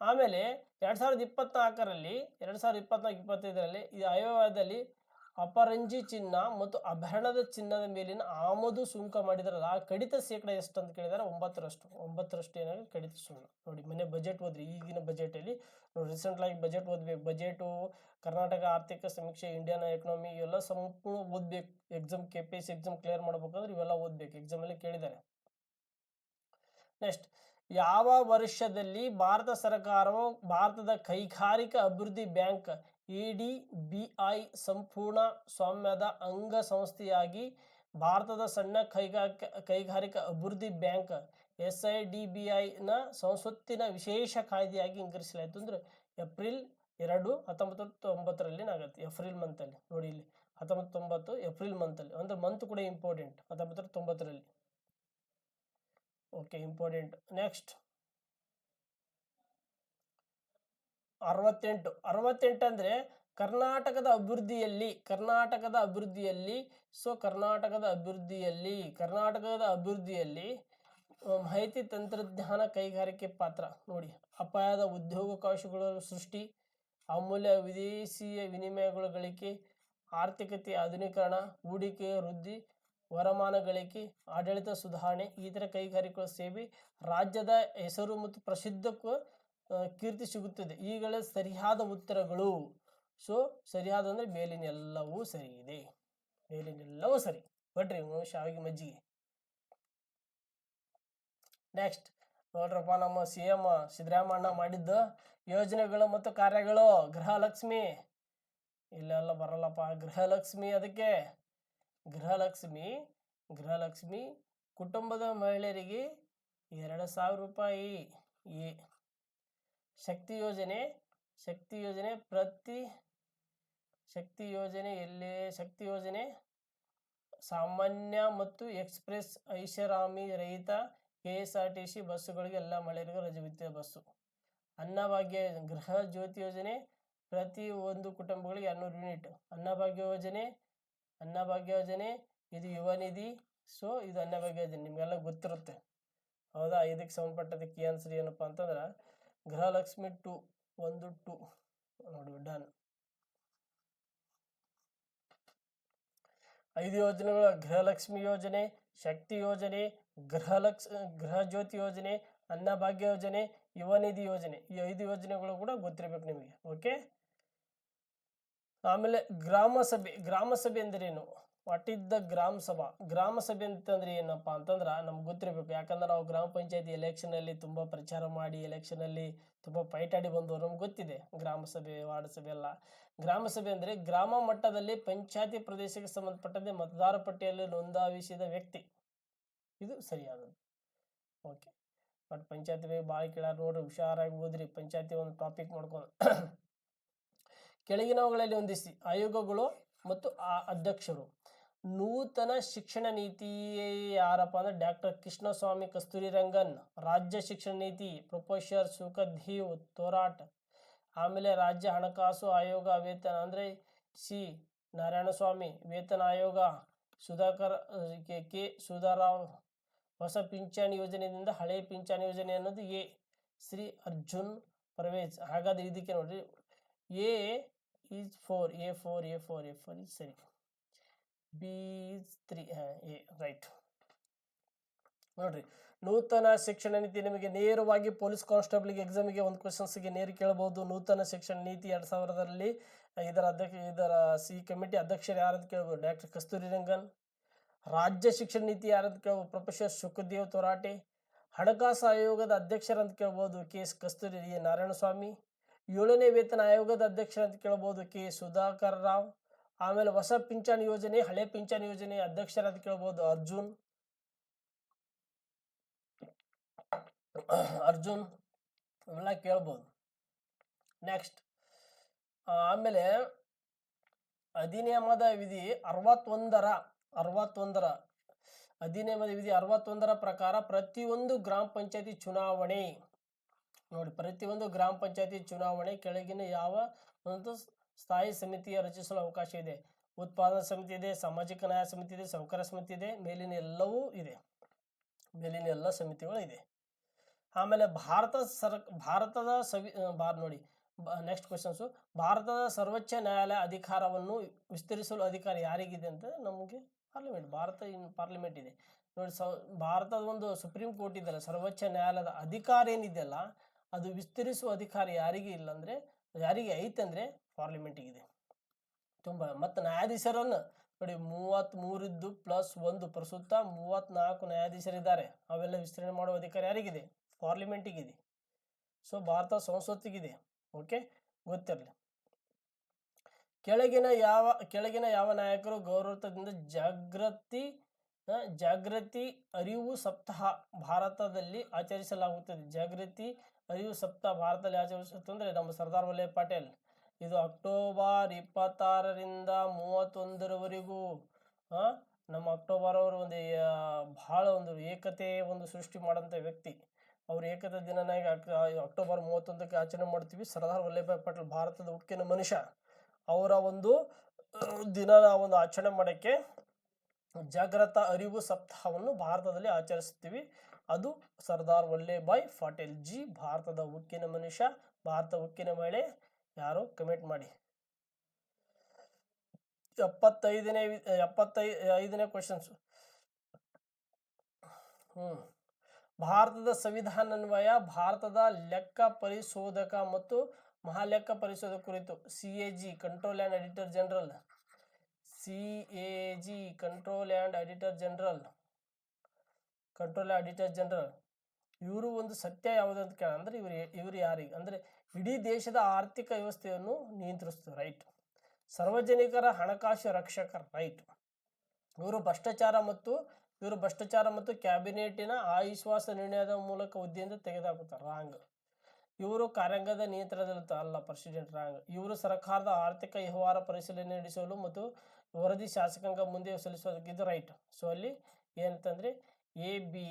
ಆಮೇಲೆ 2024-25 ಈ ಆಯೋಗದಲ್ಲಿ ಅಪರಂಜಿ ಚಿನ್ನ ಮತ್ತು ಆಭರಣದ ಚಿನ್ನದ ಮೇಲಿನ ಆಮದು ಸುಂಕ ಮಾಡಿದಾರಲ್ಲ, ಆ ಕಡಿತ ಶೇಕಡ ಎಷ್ಟು ಅಂತ ಕೇಳಿದಾರೆ? 9% ಏನಾಗಿ ಕಡಿತ ಸುಂಕ. ನೋಡಿ, ಮೊನ್ನೆ ಬಜೆಟ್ ಓದ್ರಿ, ಈಗಿನ ಬಜೆಟಲ್ಲಿ ನೋಡಿ, ರೀಸೆಂಟ್ಲಾಗಿ ಬಜೆಟ್ ಓದ್ಬೇಕು. ಬಜೆಟು, ಕರ್ನಾಟಕ ಆರ್ಥಿಕ ಸಮೀಕ್ಷೆ, ಇಂಡಿಯನ್ ಎಕನಾಮಿ, ಇವೆಲ್ಲ ಸಂಪೂರ್ಣ ಓದ್ಬೇಕು. ಎಕ್ಸಾಮ್ KPSC ಎಕ್ಸಾಮ್ ಕ್ಲಿಯರ್ ಮಾಡ್ಬೇಕಂದ್ರೆ ಇವೆಲ್ಲ ಓದ್ಬೇಕು, ಎಕ್ಸಾಮಲ್ಲಿ ಕೇಳಿದ್ದಾರೆ. ನೆಕ್ಸ್ಟ್, ಯಾವ ವರ್ಷದಲ್ಲಿ ಭಾರತ ಸರ್ಕಾರವು ಭಾರತದ ಕೈಗಾರಿಕಾ ಅಭಿವೃದ್ಧಿ ಬ್ಯಾಂಕ್ ADBI ಸಂಪೂರ್ಣ ಸ್ವಾಮ್ಯದ ಅಂಗ ಸಂಸ್ಥೆಯಾಗಿ ಭಾರತದ ಸಣ್ಣ ಕೈಗಾರಿಕಾ ಅಭಿವೃದ್ಧಿ ಬ್ಯಾಂಕ್ SIDBI ನ ಸಂಸತ್ತಿನ ವಿಶೇಷ ಕಾಯ್ದೆಯಾಗಿ ಅಂಗೀಕರಿಸಲಾಯಿತು? ಅಂದ್ರೆ ಏಪ್ರಿಲ್ 2, 1990 ಆಗುತ್ತೆ. ಏಪ್ರಿಲ್ ಮಂತಲ್ಲಿ ನೋಡಿ, ಇಲ್ಲಿ 1990 ಏಪ್ರಿಲ್ ಮಂತಲ್ಲಿ, ಅಂದ್ರೆ ಮಂತ್ ಕೂಡ ಇಂಪಾರ್ಟೆಂಟ್. 1990. Okay, important. ನೆಕ್ಸ್ಟ್, 68 ಅಂದ್ರೆ ಕರ್ನಾಟಕದ ಅಭಿವೃದ್ಧಿಯಲ್ಲಿ ಮಾಹಿತಿ ತಂತ್ರಜ್ಞಾನ ಕೈಗಾರಿಕೆ ಪಾತ್ರ. ನೋಡಿ, ಅಪಾಯದ ಉದ್ಯೋಗಾವಕಾಶಗಳ ಸೃಷ್ಟಿ, ಅಮೂಲ್ಯ ವಿದೇಶೀಯ ವಿನಿಮಯಗಳ ಗಳಿಕೆ, ಆರ್ಥಿಕತೆ ಆಧುನೀಕರಣ, ಹೂಡಿಕೆ ವೃದ್ಧಿ, ವರಮಾನ ಗಳಿಕೆ, ಆಡಳಿತ ಸುಧಾರಣೆ, ಈ ಥರ ಕೈಗಾರಿಕೆಗಳ ಸೇವೆ, ರಾಜ್ಯದ ಹೆಸರು ಮತ್ತು ಪ್ರಸಿದ್ಧಕ್ಕೂ ಕೀರ್ತಿ ಸಿಗುತ್ತದೆ. ಈಗಲೇ ಸರಿಯಾದ ಉತ್ತರಗಳು. ಸೊ ಸರಿಯಾದ ಅಂದರೆ ಮೇಲಿನೆಲ್ಲವೂ ಸರಿ ಇದೆ. ಬಟ್ರಿ ಶಾವಿಗೆ ಮಜ್ಜಿಗೆ. ನೆಕ್ಸ್ಟ್ ನೋಡ್ರಪ್ಪ, ನಮ್ಮ CM ಸಿದ್ದರಾಮಣ್ಣ ಮಾಡಿದ್ದ ಯೋಜನೆಗಳು ಮತ್ತು ಕಾರ್ಯಗಳು. ಗೃಹಲಕ್ಷ್ಮಿ ಇಲ್ಲೆಲ್ಲ ಬರಲ್ಲಪ್ಪ. ಗೃಹಲಕ್ಷ್ಮಿ, ಅದಕ್ಕೆ ಗೃಹಲಕ್ಷ್ಮಿ ಕುಟುಂಬದ ಮಹಿಳೆಯರಿಗೆ 2,000 ರೂಪಾಯಿ. ಶಕ್ತಿ ಯೋಜನೆ ಸಾಮಾನ್ಯ ಮತ್ತು ಎಕ್ಸ್ಪ್ರೆಸ್ ಐಷಾರಾಮಿ ರಹಿತ KSRTC ಬಸ್ಸುಗಳಿಗೆ ಎಲ್ಲ ಮಹಿಳೆಯರಿಗೂ ರಜವಿದ್ದ ಬಸ್ಸು. ಅನ್ನಭಾಗ್ಯ ಗೃಹ ಜ್ಯೋತಿ ಯೋಜನೆ ಪ್ರತಿ ಒಂದು ಕುಟುಂಬಗಳಿಗೆ 200 ಯೂನಿಟ್. ಅನ್ನಭಾಗ್ಯ ಯೋಜನೆ ಇದು ಯುವ ನಿಧಿ. ಸೊ ಇದು ಅನ್ನಭಾಗ್ಯ ಯೋಜನೆ ನಿಮಗೆಲ್ಲ ಗೊತ್ತಿರುತ್ತೆ, ಹೌದಾ? ಇದಕ್ಕೆ ಸಂಬಂಧಪಟ್ಟದಕ್ಕೆ ಆನ್ಸರ್ ಏನಪ್ಪ ಅಂತಂದ್ರೆ ಗೃಹಲಕ್ಷ್ಮಿ 2 ನೋಡಿ, ಡನ್. 5 ಯೋಜನೆಗಳು: ಗೃಹಲಕ್ಷ್ಮಿ ಯೋಜನೆ, ಶಕ್ತಿ ಯೋಜನೆ, ಗೃಹ ಜ್ಯೋತಿ ಯೋಜನೆ, ಅನ್ನಭಾಗ್ಯ ಯೋಜನೆ, ಯುವ ನಿಧಿ ಯೋಜನೆ. ಈ 5 ಯೋಜನೆಗಳು ಕೂಡ ಗೊತ್ತಿರಬೇಕು ನಿಮಗೆ. ಓಕೆ. ಆಮೇಲೆ ಗ್ರಾಮ ಸಭೆ ಅಂದ್ರೇನು? ವಾಟ್ ಇಸ್ ದ ಗ್ರಾಮ ಸಭೆ ಅಂತಂದ್ರೆ ಏನಪ್ಪಾ ಅಂತಂದ್ರೆ ನಮ್ಗೆ ಗೊತ್ತಿರಬೇಕು. ಯಾಕಂದ್ರೆ ನಾವು ಗ್ರಾಮ ಪಂಚಾಯತಿ ಎಲೆಕ್ಷನಲ್ಲಿ ತುಂಬ ಪ್ರಚಾರ ಮಾಡಿ ಎಲೆಕ್ಷನಲ್ಲಿ ತುಂಬ ಪೈಟಾಡಿ ಬಂದವರು, ನಮ್ಗೆ ಗೊತ್ತಿದೆ ಗ್ರಾಮ ಸಭೆ, ವಾರ್ಡ್ ಸಭೆ ಎಲ್ಲ. ಗ್ರಾಮ ಸಭೆ ಅಂದರೆ ಗ್ರಾಮ ಮಟ್ಟದಲ್ಲಿ ಪಂಚಾಯತಿ ಪ್ರದೇಶಕ್ಕೆ ಸಂಬಂಧಪಟ್ಟಂತೆ ಮತದಾರ ಪಟ್ಟಿಯಲ್ಲಿ ನೋಂದಾಯಿಸಿದ ವ್ಯಕ್ತಿ. ಇದು ಸರಿಯಾದದ್ದು. ಓಕೆ. ಬಟ್ ಪಂಚಾಯತಿ ಬಗ್ಗೆ ಭಾಳ ಕೇಳಾರ ನೋಡ್ರಿ, ಹುಷಾರಾಗಿ ಓದ್ರಿ. ಪಂಚಾಯತಿ ಒಂದು ಟಾಪಿಕ್ ಮಾಡ್ಕೊಂಡು ಕೆಳಗಿನವುಗಳಲ್ಲಿ ಹೊಂದಿಸಿ ಆಯೋಗಗಳು ಮತ್ತು ಅಧ್ಯಕ್ಷರು. ನೂತನ ಶಿಕ್ಷಣ ನೀತಿ ಯಾರಪ್ಪ ಅಂದ್ರೆ ಡಾಕ್ಟರ್ ಕೃಷ್ಣಸ್ವಾಮಿ ಕಸ್ತೂರಿರಂಗನ್. ರಾಜ್ಯ ಶಿಕ್ಷಣ ನೀತಿ ಪ್ರೊಫೆಸರ್ ಸುಖದೇವ್ ತೋರಾಟ್. ಆಮೇಲೆ ರಾಜ್ಯ ಹಣಕಾಸು ಆಯೋಗ ವೇತನ ಅಂದರೆ ಸಿ ನಾರಾಯಣಸ್ವಾಮಿ. ವೇತನ ಆಯೋಗ ಸುಧಾರಾವ್. ಹೊಸ ಪಿಂಚಣಿ ಯೋಜನೆಯಿಂದ ಹಳೆ ಪಿಂಚಣಿ ಯೋಜನೆ ಅನ್ನೋದು ಶ್ರೀ ಅರ್ಜುನ್ ಪರ್ವೇಜ್. ಹಾಗಾದ್ರೆ ಇದಕ್ಕೆ ನೋಡ್ರಿ, A is 4 is ಸರಿ, B is 3 A ರೈಟ್. ನೋಡ್ರಿ, ನೂತನ ಶಿಕ್ಷಣ ನೀತಿ ನಿಮಗೆ ನೇರವಾಗಿ ಪೊಲೀಸ್ ಕಾನ್ಸ್ಟೇಬಲ್ಗೆ ಎಕ್ಸಾಮಿಗೆ ಒಂದು ಕ್ವಶನ್ಸ್ಗೆ ನೇರ ಕೇಳಬಹುದು. ನೂತನ ಶಿಕ್ಷಣ ನೀತಿ 2000 ಇದರ ಸಿ ಕಮಿಟಿ ಅಧ್ಯಕ್ಷರು ಯಾರಂತ ಕೇಳ್ಬೋದು, ಡಾಕ್ಟರ್ ಕಸ್ತೂರಿ ರಂಗನ್. ರಾಜ್ಯ ಶಿಕ್ಷಣ ನೀತಿ ಯಾರಂತ ಕೇಳ್ಬೋದು, ಪ್ರೊಫೆಸರ್ ಸುಖದೇವ್ ತೊರಾಟೆ. ಹಣಕಾಸು ಆಯೋಗದ ಅಧ್ಯಕ್ಷರಂತ ಕೇಳ್ಬೋದು, ಕೆ ಎಸ್ ಕಸ್ತೂರಿ ನಾರಾಯಣಸ್ವಾಮಿ. 7ನೇ ವೇತನ ಆಯೋಗದ ಅಧ್ಯಕ್ಷರಂತ ಕೇಳ್ಬೋದು, ಕೆ ಸುಧಾಕರ್ ರಾವ್. ಆಮೇಲೆ ಹೊಸ ಪಿಂಚಣಿ ಯೋಜನೆ, ಹಳೆ ಪಿಂಚಣಿ ಯೋಜನೆ ಅಧ್ಯಕ್ಷರಂತ ಕೇಳ್ಬೋದು, ಅರ್ಜುನ್ ಇವೆಲ್ಲ ಕೇಳ್ಬೋದು. ನೆಕ್ಸ್ಟ್ ಆಮೇಲೆ ಅಧಿನಿಯಮದ ವಿಧಿ 61ರ ಅಧಿನಿಯಮದ ವಿಧಿ 61ರ ಪ್ರಕಾರ ಪ್ರತಿಯೊಂದು ಗ್ರಾಮ ಪಂಚಾಯತಿ ಚುನಾವಣೆ ನೋಡಿ, ಪ್ರತಿಯೊಂದು ಗ್ರಾಮ ಪಂಚಾಯತಿ ಚುನಾವಣೆ ಕೆಳಗಿನ ಯಾವ ಒಂದು ಸ್ಥಾಯಿ ಸಮಿತಿಯ ರಚಿಸಲು ಅವಕಾಶ ಇದೆ? ಉತ್ಪಾದನಾ ಸಮಿತಿ ಇದೆ, ಸಾಮಾಜಿಕ ನ್ಯಾಯ ಸಮಿತಿ ಇದೆ, ಸಹಕಾರ ಸಮಿತಿ ಇದೆ, ಮೇಲಿನ ಎಲ್ಲವೂ ಇದೆ, ಮೇಲಿನ ಎಲ್ಲ ಸಮಿತಿಗಳು ಇದೆ. ಆಮೇಲೆ ಭಾರತದ ನೋಡಿ ನೆಕ್ಸ್ಟ್ ಕ್ವೆಶನ್ಸು, ಭಾರತದ ಸರ್ವೋಚ್ಚ ನ್ಯಾಯಾಲಯ ಅಧಿಕಾರವನ್ನು ವಿಸ್ತರಿಸಲು ಅಧಿಕಾರ ಯಾರಿಗಿದೆ ಅಂತ ನಮಗೆ ಪಾರ್ಲಿಮೆಂಟ್ ಇದೆ ನೋಡಿ. ಭಾರತದ ಒಂದು ಸುಪ್ರೀಂ ಕೋರ್ಟ್ ಇದೆಯಲ್ಲ, ಸರ್ವೋಚ್ಚ ನ್ಯಾಯಾಲಯದ ಅಧಿಕಾರ ಏನಿದೆಯಲ್ಲ ಅದು ವಿಸ್ತರಿಸುವ ಅಧಿಕಾರ ಯಾರಿಗೆ ಇಲ್ಲ ಅಂದರೆ, ಯಾರಿಗೆ ಐತೆ ಅಂದರೆ ಪಾರ್ಲಿಮೆಂಟಿಗಿದೆ. ತುಂಬ ಮತ್ತು ನ್ಯಾಯಾಧೀಶರನ್ನು ನೋಡಿ 33 ಪ್ಲಸ್ 1 ಪ್ರಸ್ತುತ 34 ನ್ಯಾಯಾಧೀಶರಿದ್ದಾರೆ. ಅವೆಲ್ಲ ವಿಸ್ತರಣೆ ಮಾಡುವ ಅಧಿಕಾರ ಯಾರಿಗಿದೆ? ಪಾರ್ಲಿಮೆಂಟಿಗಿದೆ. ಸೊ ಭಾರತ ಸಂಸತ್ತಿಗಿದೆ. ಓಕೆ, ಗೊತ್ತಿರಲಿ. ಕೆಳಗಿನ ಯಾವ ನಾಯಕರು ಗೌರವದಿಂದ ಜಾಗೃತಿ ಅರಿವು ಸಪ್ತಾಹ ಭಾರತದಲ್ಲಿ ಆಚರಿಸಲಾಗುತ್ತದೆ? ಜಾಗೃತಿ ಅರಿವು ಸಪ್ತಾಹ ಭಾರತದಲ್ಲಿ ಆಚರಿಸುತ್ತಂದರೆ ನಮ್ಮ ಸರ್ದಾರ್ ವಲ್ಲಭ ಪಟೇಲ್. ಇದು ಅಕ್ಟೋಬರ್ 26ರಿಂದ 31ರವರೆಗೂ ನಮ್ಮ ಅಕ್ಟೋಬರ್ ಅವರು ಒಂದು ಬಹಳ ಒಂದು ಏಕತೆ ಒಂದು ಸೃಷ್ಟಿ ಮಾಡೋಂಥ ವ್ಯಕ್ತಿ. ಅವ್ರು ಏಕತಾ ದಿನನಾಗಿ ಅಕ್ಟೋಬರ್ 31ಕ್ಕೆ ಆಚರಣೆ ಮಾಡ್ತೀವಿ. ಸರ್ದಾರ್ ವಲ್ಲಭಭಾಯ್ ಪಟೇಲ್ ಭಾರತದ ಉಕ್ಕಿನ ಮನುಷ್ಯ. ಅವರ ಒಂದು ದಿನ ಒಂದು ಆಚರಣೆ ಮಾಡೋಕ್ಕೆ ಜಾಗೃತ ಅರಿವು ಸಪ್ತಾಹವನ್ನು ಭಾರತದಲ್ಲಿ ಆಚರಿಸ್ತೀವಿ. ಅದು ಸರ್ದಾರ್ ವಲ್ಲಭಭಾಯ್ ಪಟೇಲ್ ಜಿ, ಭಾರತದ ಉಕ್ಕಿನ ಮನುಷ್ಯ, ಭಾರತ ಉಕ್ಕಿನ ಮಹಿಳೆ. ಯಾರು ಕಮೆಂಟ್ ಮಾಡಿ. 75ನೇ ಕ್ವೆಶನ್ಸ್. ಭಾರತದ ಸಂವಿಧಾನಾನ್ವಯ ಭಾರತದ ಲೆಕ್ಕ ಪರಿಶೋಧಕ ಮತ್ತು ಮಹಾಲೆಕ್ಕ ಪರಿಶೋಧಕ ಕುರಿತು CAG control and editor general, CAG control and editor general ಇವರು ಒಂದು ಸತ್ಯ ಯಾವುದು ಅಂತ ಕೇಳ ಅಂದರೆ ಇವರು ಯಾರಿಗೆ ಅಂದರೆ ಇಡೀ ದೇಶದ ಆರ್ಥಿಕ ವ್ಯವಸ್ಥೆಯನ್ನು ನಿಯಂತ್ರಿಸ್ತಾರೆ. ರೈಟ್. ಸಾರ್ವಜನಿಕರ ಹಣಕಾಸು ರಕ್ಷಕ. ರೈಟ್. ಇವರು ಭ್ರಷ್ಟಾಚಾರ ಮತ್ತು ಕ್ಯಾಬಿನೆಟಿನ ಅವಿಶ್ವಾಸ ನಿರ್ಣಯದ ಮೂಲಕ ಹುದ್ದೆಯಿಂದ ತೆಗೆದುಹಾಕುತ್ತಾರೆ. ರಾಂಗ್. ಇವರು ಕಾರ್ಯಾಂಗದ ನಿಯಂತ್ರಣದಲ್ಲಿ ಅಲ್ಲ, ಪ್ರೆಸಿಡೆಂಟ್. ರಾಂಗ್. ಇವರು ಸರ್ಕಾರದ ಆರ್ಥಿಕ ವ್ಯವಹಾರ ಪರಿಶೀಲನೆ ನಡೆಸಲು ಮತ್ತು ವರದಿ ಶಾಸಕಾಂಗ ಮುಂದೆ ಸಲ್ಲಿಸೋದಕ್ಕೆ. ಇದು ರೈಟ್. ಸೊ ಅಲ್ಲಿ ಏನಂತಂದರೆ ABE.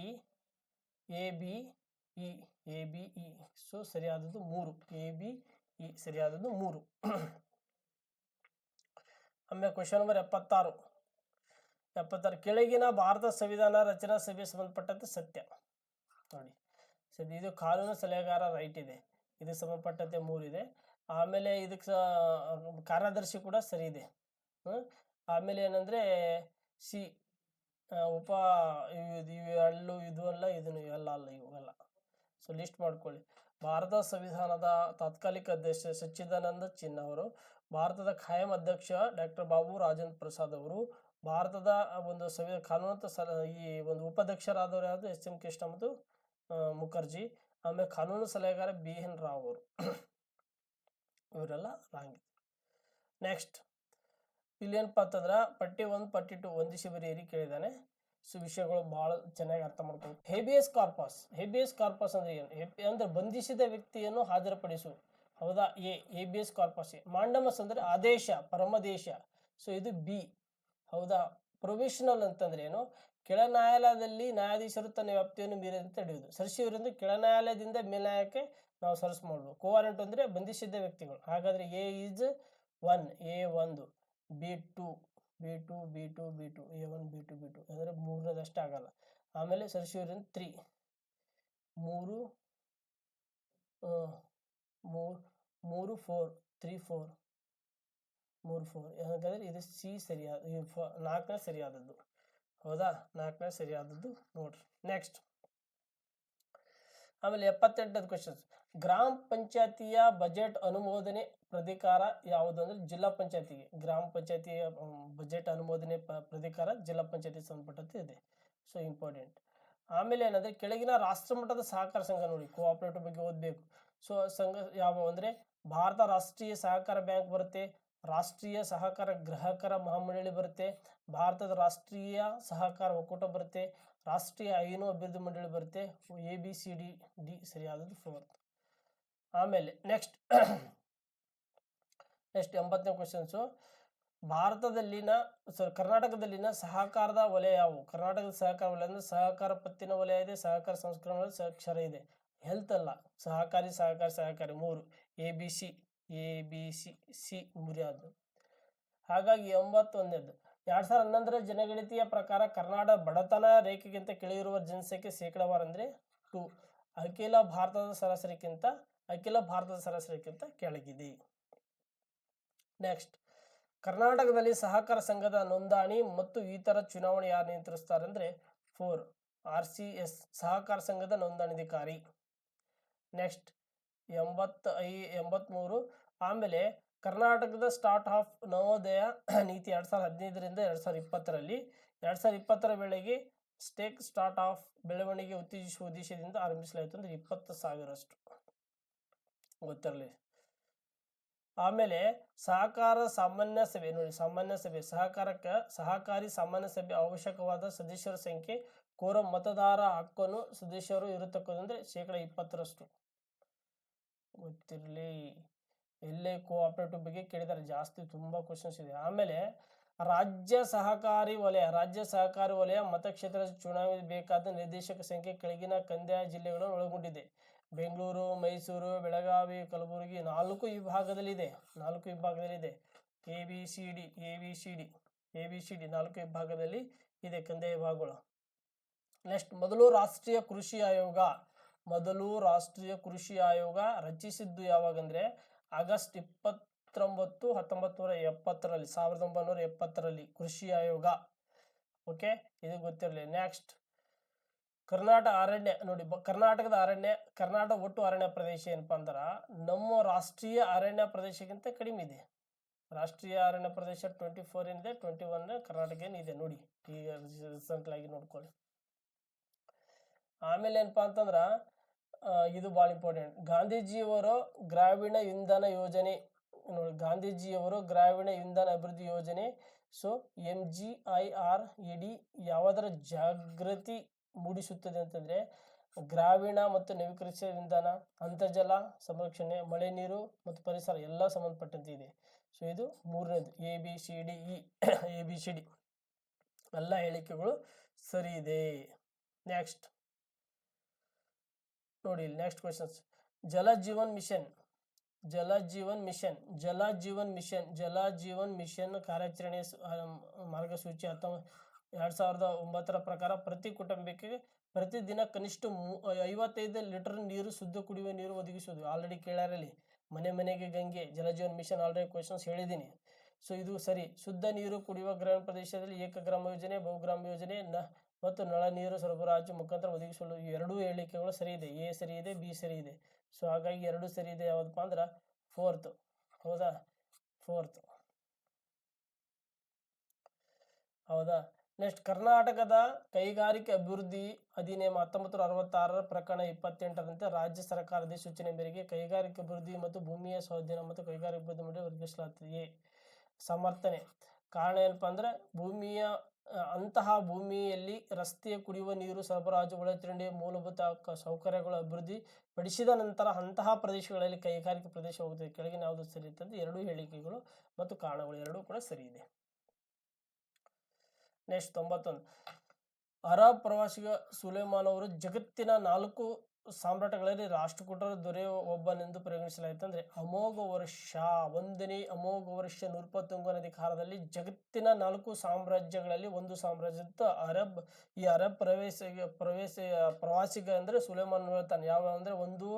ಸೊ ಸರಿಯಾದದ್ದು 3. ABE ಸರಿಯಾದದ್ದು 3. ಆಮೇಲೆ ಕ್ವೆಶನ್ ನಂಬರ್ 76. ಕೆಳಗಿನ ಭಾರತ ಸಂವಿಧಾನ ರಚನಾ ಸಭೆಗೆ ಸಂಬಂಧಪಟ್ಟಂತೆ ಸತ್ಯ ನೋಡಿ. ಸರಿ, ಇದು ಕಾನೂನು ಸಲಹೆಗಾರ. ರೈಟ್ ಇದೆ. ಇದಕ್ಕೆ ಸಂಬಂಧಪಟ್ಟಂತೆ 3 ಇದೆ. ಆಮೇಲೆ ಇದಕ್ಕೆ ಕಾರ್ಯದರ್ಶಿ ಕೂಡ ಸರಿ ಇದೆ. ಆಮೇಲೆ ಏನಂದರೆ ಸಿ ಇವೆಲ್ಲ ಅಲ್ಲ, ಇವೆಲ್ಲ. ಸೊ ಲಿಸ್ಟ್ ಮಾಡ್ಕೊಳ್ಳಿ. ಭಾರತ ಸಂವಿಧಾನದ ತಾತ್ಕಾಲಿಕ ಅಧ್ಯಕ್ಷ ಸಚ್ಚಿದಾನಂದ ಚಿನ್ನ ಅವರು, ಭಾರತದ ಖಾಯಂ ಅಧ್ಯಕ್ಷ ಡಾಕ್ಟರ್ ಬಾಬು ರಾಜೇಂದ್ರ ಪ್ರಸಾದ್ ಅವರು, ಭಾರತದ ಒಂದು ಕಾನೂನು ಈ ಒಂದು ಉಪಾಧ್ಯಕ್ಷರಾದವರು ಯಾವುದು SM ಕೃಷ್ಣ ಮತ್ತು ಮುಖರ್ಜಿ. ಆಮೇಲೆ ಕಾನೂನು ಸಲಹೆಗಾರ BN ರಾವ್ ಅವರು. ಇವರೆಲ್ಲ ರಾಂಗ್. ನೆಕ್ಸ್ಟ್ ಇಲ್ಲಿ ಏನಪ್ಪ ಅಂತಂದ್ರೆ ಪಟ್ಟಿ 1 ಪಟ್ಟಿ 2 ಹೊಂದಿಸಿ ಬರೆಯಿರಿ ಕೇಳಿದ್ದಾನೆ. ಸೊ ವಿಷಯಗಳು ಭಾಳ ಚೆನ್ನಾಗಿ ಅರ್ಥ ಮಾಡ್ಕೊಂಡು. ಹೇಬಿಯಸ್ ಕಾರ್ಪಸ್ ಅಂದ್ರೆ ಏನು? ಅಂದ್ರೆ ಬಂಧಿಸಿದ ವ್ಯಕ್ತಿಯನ್ನು ಹಾಜರುಪಡಿಸು. ಹೌದಾ? Habeas corpus. ಮಾಂಡಮಸ್ ಅಂದ್ರೆ ಆದೇಶ, ಪರಮದೇಶ. ಸೊ ಇದು B. ಹೌದಾ? ಪ್ರೊವಿಷನಲ್ ಅಂತಂದ್ರೆ ಏನು? ಕೆಳ ನ್ಯಾಯಾಲಯದಲ್ಲಿ ನ್ಯಾಯಾಧೀಶರು ತನ್ನ ವ್ಯಾಪ್ತಿಯನ್ನು ಮೀರಿದಂತೆ ತಡೆಯುವುದು. ಸರಿಸಿವರೆಂದು ಕೆಳ ನ್ಯಾಯಾಲಯದಿಂದ ಮೇಲ್ನ್ಯಾಯಕ್ಕೆ ನಾವು ಸರಸ್ ಮಾಡುವುದು. ಕೋವಾರೆಂಟ್ ಅಂದರೆ ಬಂಧಿಸಿದ್ದ ವ್ಯಕ್ತಿಗಳು. ಹಾಗಾದರೆ A1, A1, B2, A1, B2 ಅಂದರೆ 3ನೇದಷ್ಟೇ ಆಗಲ್ಲ. ಆಮೇಲೆ ಸರಿಸಿವರೆಂದು 3, 3, 4, 3, 4, ಯಾಕಂದರೆ ಇದು C ಸರಿಯಾದ, 4ನೇ ಸರಿಯಾದದ್ದು. ಹೌದಾ? 4ನೇ ಸರಿಯಾದದ್ದು ನೋಡ್ರಿ. ನೆಕ್ಸ್ಟ್ ಆಮೇಲೆ 78ನೇ ಕ್ವಶನ್ಸ್, ಗ್ರಾಮ ಪಂಚಾಯತಿಯ ಬಜೆಟ್ ಅನುಮೋದನೆ ಪ್ರಾಧಿಕಾರ ಯಾವುದು ಅಂದ್ರೆ ಜಿಲ್ಲಾ ಪಂಚಾಯತಿಗೆ ಗ್ರಾಮ ಪಂಚಾಯತಿಯ ಬಜೆಟ್ ಅನುಮೋದನೆ ಪ್ರಾಧಿಕಾರ ಜಿಲ್ಲಾ ಪಂಚಾಯತಿ ಸಂಬಂಧಪಟ್ಟಂತೆ ಇದೆ. So important. ಆಮೇಲೆ ಏನಂದ್ರೆ ಕೆಳಗಿನ ರಾಷ್ಟ್ರಮಟ್ಟದ ಸಹಕಾರ ಸಂಘ ನೋಡಿ, ಕೋಆಪರೇಟಿವ್ ಬಗ್ಗೆ ಓದಬೇಕು. ಸೊ ಸಂಘ ಯಾವ ಅಂದ್ರೆ ಭಾರತ ರಾಷ್ಟ್ರೀಯ ಸಹಕಾರ ಬ್ಯಾಂಕ್ ಬರುತ್ತೆ, ರಾಷ್ಟ್ರೀಯ ಸಹಕಾರ ಗ್ರಾಹಕರ ಮಹಾಮಂಡಳಿ ಬರುತ್ತೆ, ಭಾರತದ ರಾಷ್ಟ್ರೀಯ ಸಹಕಾರ ಒಕ್ಕೂಟ ಬರುತ್ತೆ, ರಾಷ್ಟ್ರೀಯ ಹೈನು ಅಭಿವೃದ್ಧಿ ಮಂಡಳಿ ಬರುತ್ತೆ. ABCD ಸರಿಯಾದದ್ದು 4th. ಆಮೇಲೆ ನೆಕ್ಸ್ಟ್ 80ನೇ ಕ್ವಶನ್ಸು, ಭಾರತದಲ್ಲಿನ ಕರ್ನಾಟಕದಲ್ಲಿನ ಸಹಕಾರದ ವಲಯ ಯಾವುವು? ಕರ್ನಾಟಕದ ಸಹಕಾರ ವಲಯ ಅಂದ್ರೆ ಸಹಕಾರ ಪತ್ತಿನ ವಲಯ ಇದೆ, ಸಹಕಾರ ಸಂಸ್ಕರಣಾ ವಲಯ, ಅಕ್ಷರ ಇದೆ. ಹೆಲ್ತ್ ಅಲ್ಲ, ಸಹಕಾರಿ 3 ABC 3 ಯಾವುದು. ಹಾಗಾಗಿ 81ನೇದು, 2011ರ ಜನಗಣತಿಯ ಪ್ರಕಾರ ಕರ್ನಾಟಕ ಬಡತನ ರೇಖೆಗಿಂತ ಕೆಳಗಿರುವ ಜನಸಂಖ್ಯೆ ಶೇಕಡಾವಾರು ಅಂದ್ರೆ 2, ಅಖಿಲ ಭಾರತದ ಸರಾಸರಿಗಿಂತ ಕೆಳಗಿದೆ. ನೆಕ್ಸ್ಟ್, ಕರ್ನಾಟಕದಲ್ಲಿ ಸಹಕಾರ ಸಂಘದ ನೋಂದಣಿ ಮತ್ತು ಇತರ ಚುನಾವಣೆ ಯಾರು ನಿಯಂತ್ರಿಸ್ತಾರೆ ಅಂದ್ರೆ 4 RCS ಸಹಕಾರ ಸಂಘದ ನೋಂದಣಾಧಿಕಾರಿ. ನೆಕ್ಸ್ಟ್ 83. ಆಮೇಲೆ ಕರ್ನಾಟಕದ ಸ್ಟಾರ್ಟ್ ಆಫ್ ನವೋದಯ ನೀತಿ 2015ರಿಂದ 2020ರಲ್ಲಿ 2020ರ ವೇಳೆಗೆ ಸ್ಟಾರ್ಟ್ ಆಫ್ ಬೆಳವಣಿಗೆ ಉತ್ತೇಜಿಸುವ ಉದ್ದೇಶದಿಂದ ಆರಂಭಿಸಲಾಯಿತು ಅಂದ್ರೆ 20,000 ಅಷ್ಟು ಗೊತ್ತಿರಲಿ. ಆಮೇಲೆ ಸಹಕಾರ ಸಾಮಾನ್ಯ ಸಭೆ ನೋಡಿ, ಸಹಕಾರಿ ಸಾಮಾನ್ಯ ಸಭೆ ಅವಶ್ಯಕವಾದ ಸದಸ್ಯರ ಸಂಖ್ಯೆ, ಕೋರಂ ಮತದಾರ ಹಕ್ಕನ್ನು ಸದಸ್ಯರು ಇರತಕ್ಕಂದ್ರೆ 20% ಗೊತ್ತಿರಲಿ. ಎಲ್ಲೇ ಕೋಆಪರೇಟಿವ್ ಬಗ್ಗೆ ಕೇಳಿದರೆ ಜಾಸ್ತಿ ತುಂಬಾ ಕ್ವಶನ್ಸ್ ಇದೆ. ಆಮೇಲೆ ರಾಜ್ಯ ಸಹಕಾರಿ ವಲಯ ಮತಕ್ಷೇತ್ರದ ಚುನಾವಣೆ ಬೇಕಾದ ನಿರ್ದೇಶಕ ಸಂಖ್ಯೆ ಕೆಳಗಿನ ಕಂದಾಯ ಜಿಲ್ಲೆಗಳನ್ನು ಒಳಗೊಂಡಿದೆ. ಬೆಂಗಳೂರು, ಮೈಸೂರು, ಬೆಳಗಾವಿ, ಕಲಬುರಗಿ 4 ವಿಭಾಗದಲ್ಲಿದೆ. ABCD 4 ವಿಭಾಗದಲ್ಲಿ ಇದೆ ಕಂದಾಯ ವಿಭಾಗಗಳು. ನೆಕ್ಸ್ಟ್, ಮೊದಲು ರಾಷ್ಟ್ರೀಯ ಕೃಷಿ ಆಯೋಗ ರಚಿಸಿದ್ದು ಯಾವಾಗಂದ್ರೆ ಆಗಸ್ಟ್ 29, 1970ರಲ್ಲಿ ಕೃಷಿ ಆಯೋಗ. ಓಕೆ, ಇದು ಗೊತ್ತಿರಲಿ. ನೆಕ್ಸ್ಟ್, ಕರ್ನಾಟಕದ ಒಟ್ಟು ಅರಣ್ಯ ಪ್ರದೇಶ ಏನಪ್ಪಾ ಅಂದ್ರ ನಮ್ಮ ರಾಷ್ಟ್ರೀಯ ಅರಣ್ಯ ಪ್ರದೇಶಕ್ಕಿಂತ ಕಡಿಮೆ ಇದೆ. ರಾಷ್ಟ್ರೀಯ ಅರಣ್ಯ ಪ್ರದೇಶ 24 ಏನಿದೆ, 21 ಕರ್ನಾಟಕ ಏನಿದೆ ನೋಡಿ, ಈಗ ರೀಸೆಂಟ್ ಆಗಿ ನೋಡ್ಕೊಳ್ಳಿ. ಆಮೇಲೆ ಏನಪ್ಪಾ ಅಂತಂದ್ರ ಇದು ಭಾಳ ಇಂಪಾರ್ಟೆಂಟ್, ಗಾಂಧೀಜಿಯವರು ಗ್ರಾಮೀಣ ಇಂಧನ ಯೋಜನೆ ನೋಡಿ, ಗಾಂಧೀಜಿಯವರು ಗ್ರಾಮೀಣ ಇಂಧನ ಅಭಿವೃದ್ಧಿ ಯೋಜನೆ. ಸೊ MGIRED ಯಾವುದರ ಜಾಗೃತಿ ಮೂಡಿಸುತ್ತದೆ ಅಂತಂದ್ರೆ ಗ್ರಾಮೀಣ ಮತ್ತು ನವೀಕರಿಸಿದ ಇಂಧನ, ಅಂತರ್ಜಲ ಸಂರಕ್ಷಣೆ, ಮಳೆ ನೀರು ಮತ್ತು ಪರಿಸರ ಎಲ್ಲ ಸಂಬಂಧಪಟ್ಟಂತೆ ಇದೆ. ಸೊ ಇದು 3ನೇದು ABCD ಎಲ್ಲ ಹೇಳಿಕೆಗಳು ಸರಿ ಇದೆ. ನೆಕ್ಸ್ಟ್ ನೋಡಿ, ನೆಕ್ಸ್ಟ್ ಕ್ವಶನ್ಸ್, ಜಲ ಜೀವನ್ ಮಿಷನ್ ಕಾರ್ಯಾಚರಣೆ ಮಾರ್ಗಸೂಚಿ 2009ರ ಪ್ರಕಾರ ಪ್ರತಿ ಕುಟುಂಬಕ್ಕೆ ಪ್ರತಿದಿನ ಕನಿಷ್ಠ 55 ಲೀಟರ್ ನೀರು, ಶುದ್ಧ ಕುಡಿಯುವ ನೀರು ಒದಗಿಸುವುದು. ಆಲ್ರೆಡಿ ಕೇಳ್ಯಾರಲ್ಲಿ, ಮನೆಗೆ ಗಂಗೆ, ಜಲಜೀವನ್ ಮಿಷನ್ ಆಲ್ರೆಡಿ ಕ್ವಶನ್ಸ್ ಹೇಳಿದ್ದೀನಿ. ಸೊ ಇದು ಸರಿ. ಶುದ್ಧ ನೀರು ಕುಡಿಯುವ ಗ್ರಾಮೀಣ ಪ್ರದೇಶದಲ್ಲಿ ಏಕಗ್ರಾಮ ಯೋಜನೆ, ಬಹುಗ್ರಾಮ ಯೋಜನೆ ಮತ್ತು ನಳ ನೀರು ಸರಬರಾಜು ಮುಖಾಂತರ ಒದಗಿಸಲು ಎರಡೂ ಹೇಳಿಕೆಗಳು ಸರಿ ಇದೆ. A ಸರಿ ಇದೆ, B ಸರಿ ಇದೆ. ಸೊ ಹಾಗಾಗಿ 2 ಸರಿ ಇದೆ. ಯಾವ್ದಪ್ಪ ಅಂದ್ರ 4th. ಹೌದಾ, 4th. ಹೌದಾ. ನೆಕ್ಸ್ಟ್, ಕರ್ನಾಟಕದ ಕೈಗಾರಿಕೆ ಅಭಿವೃದ್ಧಿ ಅಧಿನಿಯಮ 1966ರ ಪ್ರಕರಣ 28ರಂತೆ ರಾಜ್ಯ ಸರ್ಕಾರದ ಸೂಚನೆ ಮೇರೆಗೆ ಕೈಗಾರಿಕೆ ಅಭಿವೃದ್ಧಿ ಮತ್ತು ಭೂಮಿಯ ಸ್ವಾಧೀನ ಮತ್ತು ಕೈಗಾರಿಕೆ ಅಭಿವೃದ್ಧಿ ಮಂಡಳಿ ವರ್ಗಿಸಲಾಗುತ್ತದೆ. ಸಮರ್ಥನೆ ಕಾರಣ ಏನಪ್ಪಾ ಅಂದ್ರೆ ಅಂತಹ ಭೂಮಿಯಲ್ಲಿ ರಸ್ತೆ, ಕುಡಿಯುವ ನೀರು ಸರಬರಾಜು, ಒಳಚರಂಡಿ, ಮೂಲಭೂತ ಸೌಕರ್ಯಗಳು ಅಭಿವೃದ್ಧಿ ಪಡಿಸಿದ ನಂತರ ಅಂತಹ ಪ್ರದೇಶಗಳಲ್ಲಿ ಕೈಗಾರಿಕೆ ಪ್ರದೇಶ ಹೋಗುತ್ತದೆ. ಕೆಳಗಿನ ಯಾವುದು ಸರಿ ಇರ್ತದೆ? 2 ಹೇಳಿಕೆಗಳು ಮತ್ತು ಕಾರಣಗಳು 2 ಕೂಡ ಸರಿ ಇದೆ. ನೆಕ್ಸ್ಟ್ 91, ಅರಬ್ ಪ್ರವಾಸಿಗ ಸುಲೇಮಾನ್ ಅವರು ಜಗತ್ತಿನ 4 ಸಾಮ್ರಾಟಗಳಲ್ಲಿ ರಾಷ್ಟ್ರಕೂಟರ ದೊರೆ ಒಬ್ಬನೆಂದು ಪರಿಗಣಿಸಲಾಯಿತು. ಅಂದ್ರೆ ಅಮೋಘ ವರ್ಷ 1ನೇ ಅಮೋಘ ವರ್ಷ ನೃಪತುಂಗನ ಅಧಿಕಾರದಲ್ಲಿ ಜಗತ್ತಿನ 4 ಸಾಮ್ರಾಜ್ಯಗಳಲ್ಲಿ ಒಂದು ಸಾಮ್ರಾಜ್ಯದ ಈ ಅರಬ್ ಪ್ರವಾಸಿಗ ಅಂದ್ರೆ ಸುಲೇಮಾನ್ ಹೇಳ್ತಾನೆ. ಯಾವ ಅಂದ್ರೆ ಒಂದು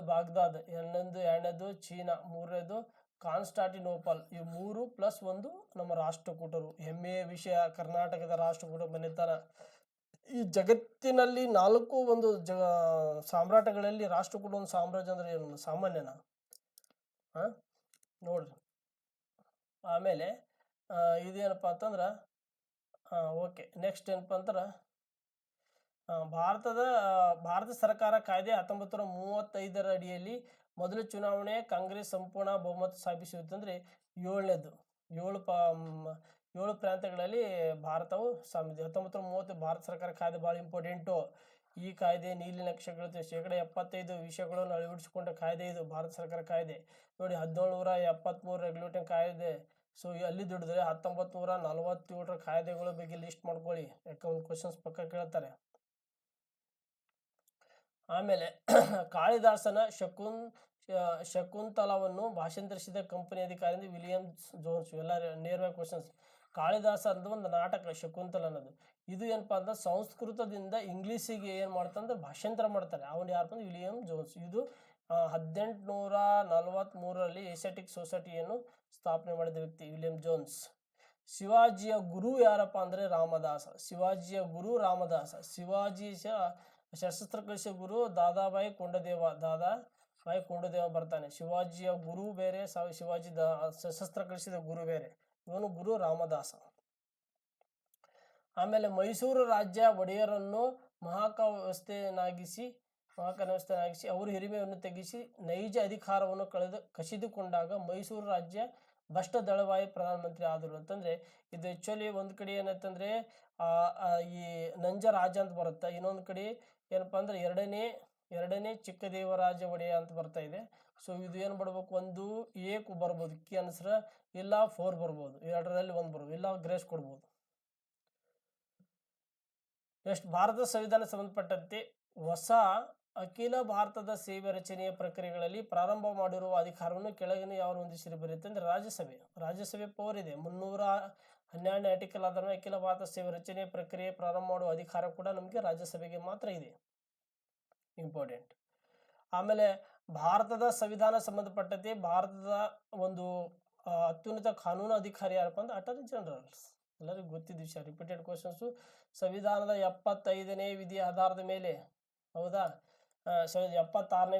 ಬಾಗ್ದಾದ್, ಎರಡನೇದು ಚೀನಾ, 3ನೇದು ಕಾನ್ಸ್ಟಾಂಟಿನೋಪಲ್. ಈ 3+1 ನಮ್ಮ ರಾಷ್ಟ್ರಕೂಟರು. ಹೆಮ್ಮೆಯ ವಿಷಯ, ಕರ್ನಾಟಕದ ರಾಷ್ಟ್ರಕೂಟ ಬಂದಿರ್ತಾರ. ಈ ಜಗತ್ತಿನಲ್ಲಿ 4 ಒಂದು ಸಾಮ್ರಾಟಗಳಲ್ಲಿ ರಾಷ್ಟ್ರ ಕೂಡ ಒಂದು ಸಾಮ್ರಾಜ್ಯ ಅಂದ್ರೆ ಏನು ಸಾಮಾನ್ಯನ? ಹಾಂ ನೋಡ್ರಿ. ಆಮೇಲೆ ಇದೇನಪ್ಪ ಅಂತಂದ್ರೆ ಓಕೆ ನೆಕ್ಸ್ಟ್ ಏನಪ್ಪ ಅಂದ್ರೆ ಭಾರತ ಸರ್ಕಾರ ಕಾಯ್ದೆ 1935 ಅಡಿಯಲ್ಲಿ ಮೊದಲ ಚುನಾವಣೆ ಕಾಂಗ್ರೆಸ್ ಸಂಪೂರ್ಣ ಬಹುಮತ ಸ್ಥಾಪಿಸುತ್ತಂದ್ರೆ 7ನೇದು 7 ಪ್ರಾಂತ್ಯಗಳಲ್ಲಿ ಭಾರತವು 1930 ಭಾರತ ಸರ್ಕಾರ ಕಾಯ್ದೆ ಭಾಳ ಇಂಪಾರ್ಟೆಂಟು. ಈ ಕಾಯ್ದೆ ನೀಲಿ ನಕ್ಷೆಗಳು 75% ವಿಷಯಗಳನ್ನು ಅಳವಡಿಸಿಕೊಂಡ ಕಾಯ್ದೆ ಇದು ಭಾರತ ಸರ್ಕಾರ ಕಾಯ್ದೆ ನೋಡಿ. 1773 ರೆಗ್ಯುಲೇಟಿಂಗ್ ಕಾಯ್ದೆ. ಸೊ ಅಲ್ಲಿ ದುಡಿದ್ರೆ 1947 ಕಾಯ್ದೆಗಳ ಬಗ್ಗೆ ಲಿಸ್ಟ್ ಮಾಡ್ಕೊಳ್ಳಿ, ಯಾಕೆ ಒಂದು ಕ್ವಶನ್ಸ್ ಪಕ್ಕ ಕೇಳ್ತಾರೆ. ಆಮೇಲೆ ಕಾಳಿದಾಸನ ಶಕುಂತಲವನ್ನು ಭಾಷಾಂತರಿಸಿದ ಕಂಪನಿ ಅಧಿಕಾರಿ ವಿಲಿಯಂ ಜೋನ್ಸ್. ಎಲ್ಲ ನೇರವಾಗಿ ಕ್ವಶನ್ಸ್. ಕಾಳಿದಾಸ ಅಂತ ಒಂದು ನಾಟಕ ಶಕುಂತಲ ಅನ್ನೋದು, ಇದು ಏನಪ್ಪಾ ಅಂದ್ರೆ ಸಂಸ್ಕೃತದಿಂದ ಇಂಗ್ಲೀಷಿಗೆ ಏನು ಮಾಡ್ತಂದ್ರೆ ಭಾಷಾಂತರ ಮಾಡ್ತಾರೆ. ಅವನು ಯಾರಪ್ಪ ಅಂದ್ರೆ ವಿಲಿಯಂ ಜೋನ್ಸ್. ಇದು 1843ರಲ್ಲಿ ಏಷ್ಯಾಟಿಕ್ ಸೊಸೈಟಿಯನ್ನು ಸ್ಥಾಪನೆ ಮಾಡಿದ ವ್ಯಕ್ತಿ ವಿಲಿಯಂ ಜೋನ್ಸ್. ಶಿವಾಜಿಯ ಗುರು ಯಾರಪ್ಪ ಅಂದ್ರೆ ರಾಮದಾಸ. ಶಿವಾಜಿಯ ಗುರು ರಾಮದಾಸ. ಶಿವಾಜಿ ಸಶಸ್ತ್ರ ಕಳಿಸಿದ ಗುರು ದಾದಾಬಾಯಿ ಕೊಂಡದೇವ ಬರ್ತಾನೆ. ಶಿವಾಜಿಯ ಗುರು ಬೇರೆ, ಶಿವಾಜಿ ಸಶಸ್ತ್ರ ಕಳಿಸಿದ ಗುರು ಬೇರೆ. ಇವನು ಗುರು ರಾಮದಾಸ. ಆಮೇಲೆ ಮೈಸೂರು ರಾಜ್ಯ ಒಡೆಯರನ್ನು ಮಹಾಕಾವ್ಯವಸ್ಥೆಯನ್ನಾಗಿಸಿ ಅವರು ಹಿರಿಮೆಯನ್ನು ತೆಗೆಸಿ ನೈಜ ಅಧಿಕಾರವನ್ನು ಕಸಿದುಕೊಂಡಾಗ ಮೈಸೂರು ರಾಜ್ಯ ಭ್ರಷ್ಟ ದಳವಾಯಿ ಪ್ರಧಾನಮಂತ್ರಿ ಆದರು ಅಂತಂದ್ರೆ ಇದು ಆ್ಯಕ್ಚುಲಿ ಒಂದು ಕಡೆ ಏನಂತಂದ್ರೆ ಈ ನಂಜ ರಾಜ ಅಂತ ಬರುತ್ತೆ, ಇನ್ನೊಂದು ಕಡೆ ಏನಪ್ಪಾ ಅಂದ್ರೆ ಎರಡನೇ ಚಿಕ್ಕದೇವರಾಜ ಒಡೆಯ ಅಂತ ಬರ್ತಾ ಇದೆ. ಸೊ ಇದು ಏನು ಬರ್ಬೇಕು, ಒಂದು ಎ ಬರ್ಬೋದು ಕಿ ಆನ್ಸರ್, ಇಲ್ಲ 4 ಬರ್ಬೋದು, ಎರಡರಲ್ಲಿ ಒಂದು ಬರ್ಬೋದು, ಇಲ್ಲ ಗ್ರೇಸ್ ಕೊಡ್ಬೋದು. ನೆಕ್ಸ್ಟ್ ಭಾರತ ಸಂವಿಧಾನ ಸಂಬಂಧಪಟ್ಟಂತೆ ಹೊಸ ಅಖಿಲ ಭಾರತದ ಸೇವೆ ರಚನೆಯ ಪ್ರಕ್ರಿಯೆಗಳಲ್ಲಿ ಪ್ರಾರಂಭ ಮಾಡಿರುವ ಅಧಿಕಾರವನ್ನು ಕೆಳಗಿನ ಯಾರು ಹೊಂದಿಸಿರಿ ಬರೆಯುತ್ತಂದ್ರೆ ರಾಜ್ಯಸಭೆ ಪವರ್ ಇದೆ. 312ನೇ ಆರ್ಟಿಕಲ್ ಆಧಾರ ಅಖಿಲ ಭಾರತ ಸೇವೆ ರಚನೆಯ ಪ್ರಕ್ರಿಯೆ ಪ್ರಾರಂಭ ಮಾಡುವ ಅಧಿಕಾರ ಕೂಡ ನಮಗೆ ರಾಜ್ಯಸಭೆಗೆ ಮಾತ್ರ ಇದೆ. ಇಂಪಾರ್ಟೆಂಟ್. ಆಮೇಲೆ ಭಾರತದ ಸಂವಿಧಾನ ಸಂಬಂಧಪಟ್ಟಂತೆ ಭಾರತದ ಒಂದು ಅತ್ಯುನ್ನತ ಕಾನೂನು ಅಧಿಕಾರಿ ಯಾರಪ್ಪ ಅಂದ್ರೆ ಅಟಾರ್ನಿ ಜನರಲ್ಸ್. ಎಲ್ಲರಿಗೂ ಗೊತ್ತಿದ್ದ ವಿಷಯ, ರಿಪೀಟೆಡ್ ಕ್ವಶನ್ಸು. ಸಂವಿಧಾನದ 75ನೇ ವಿಧಿ ಆಧಾರದ ಮೇಲೆ, ಹೌದಾ, 76ನೇ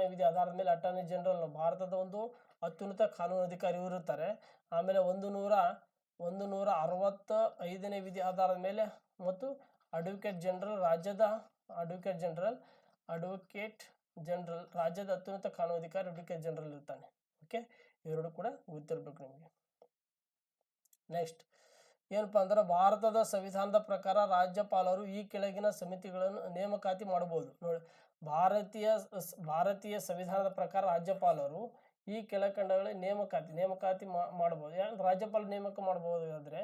ವಿಧಿ ಆಧಾರದ ಮೇಲೆ ಅಟಾರ್ನಿ ಜನರಲ್ ಭಾರತದ ಒಂದು ಅತ್ಯುನ್ನತ ಕಾನೂನು ಅಧಿಕಾರಿ ಇರುತ್ತಾರೆ. ಆಮೇಲೆ 165ನೇ ವಿಧಿ ಆಧಾರದ ಮೇಲೆ ಮತ್ತು ಅಡ್ವೊಕೇಟ್ ಜನರಲ್ ರಾಜ್ಯದ ಅತ್ಯುನ್ನತ ಕಾನೂನು ಅಧಿಕಾರಿ ಅಡ್ವೊಕೇಟ್ ಜನರಲ್ ಇರ್ತಾನೆ. ಓಕೆ, ಇವೆರಡು ಕೂಡ ಗೊತ್ತಿರಬೇಕು ನಿಮಗೆ. ನೆಕ್ಸ್ಟ್ ಏನಪ್ಪಾ ಅಂದ್ರೆ ಭಾರತದ ಸಂವಿಧಾನದ ಪ್ರಕಾರ ರಾಜ್ಯಪಾಲರು ಈ ಕೆಳಗಿನ ಸಮಿತಿಗಳನ್ನು ನೇಮಕಾತಿ ಮಾಡಬಹುದು. ನೋಡಿ, ಭಾರತೀಯ ಸಂವಿಧಾನದ ಪ್ರಕಾರ ರಾಜ್ಯಪಾಲರು ಈ ಕೆಳಕಂಡಗಳ ನೇಮಕಾತಿ ಮಾಡಬಹುದು. ರಾಜ್ಯಪಾಲ ನೇಮಕ ಮಾಡಬಹುದು ಅಂದ್ರೆ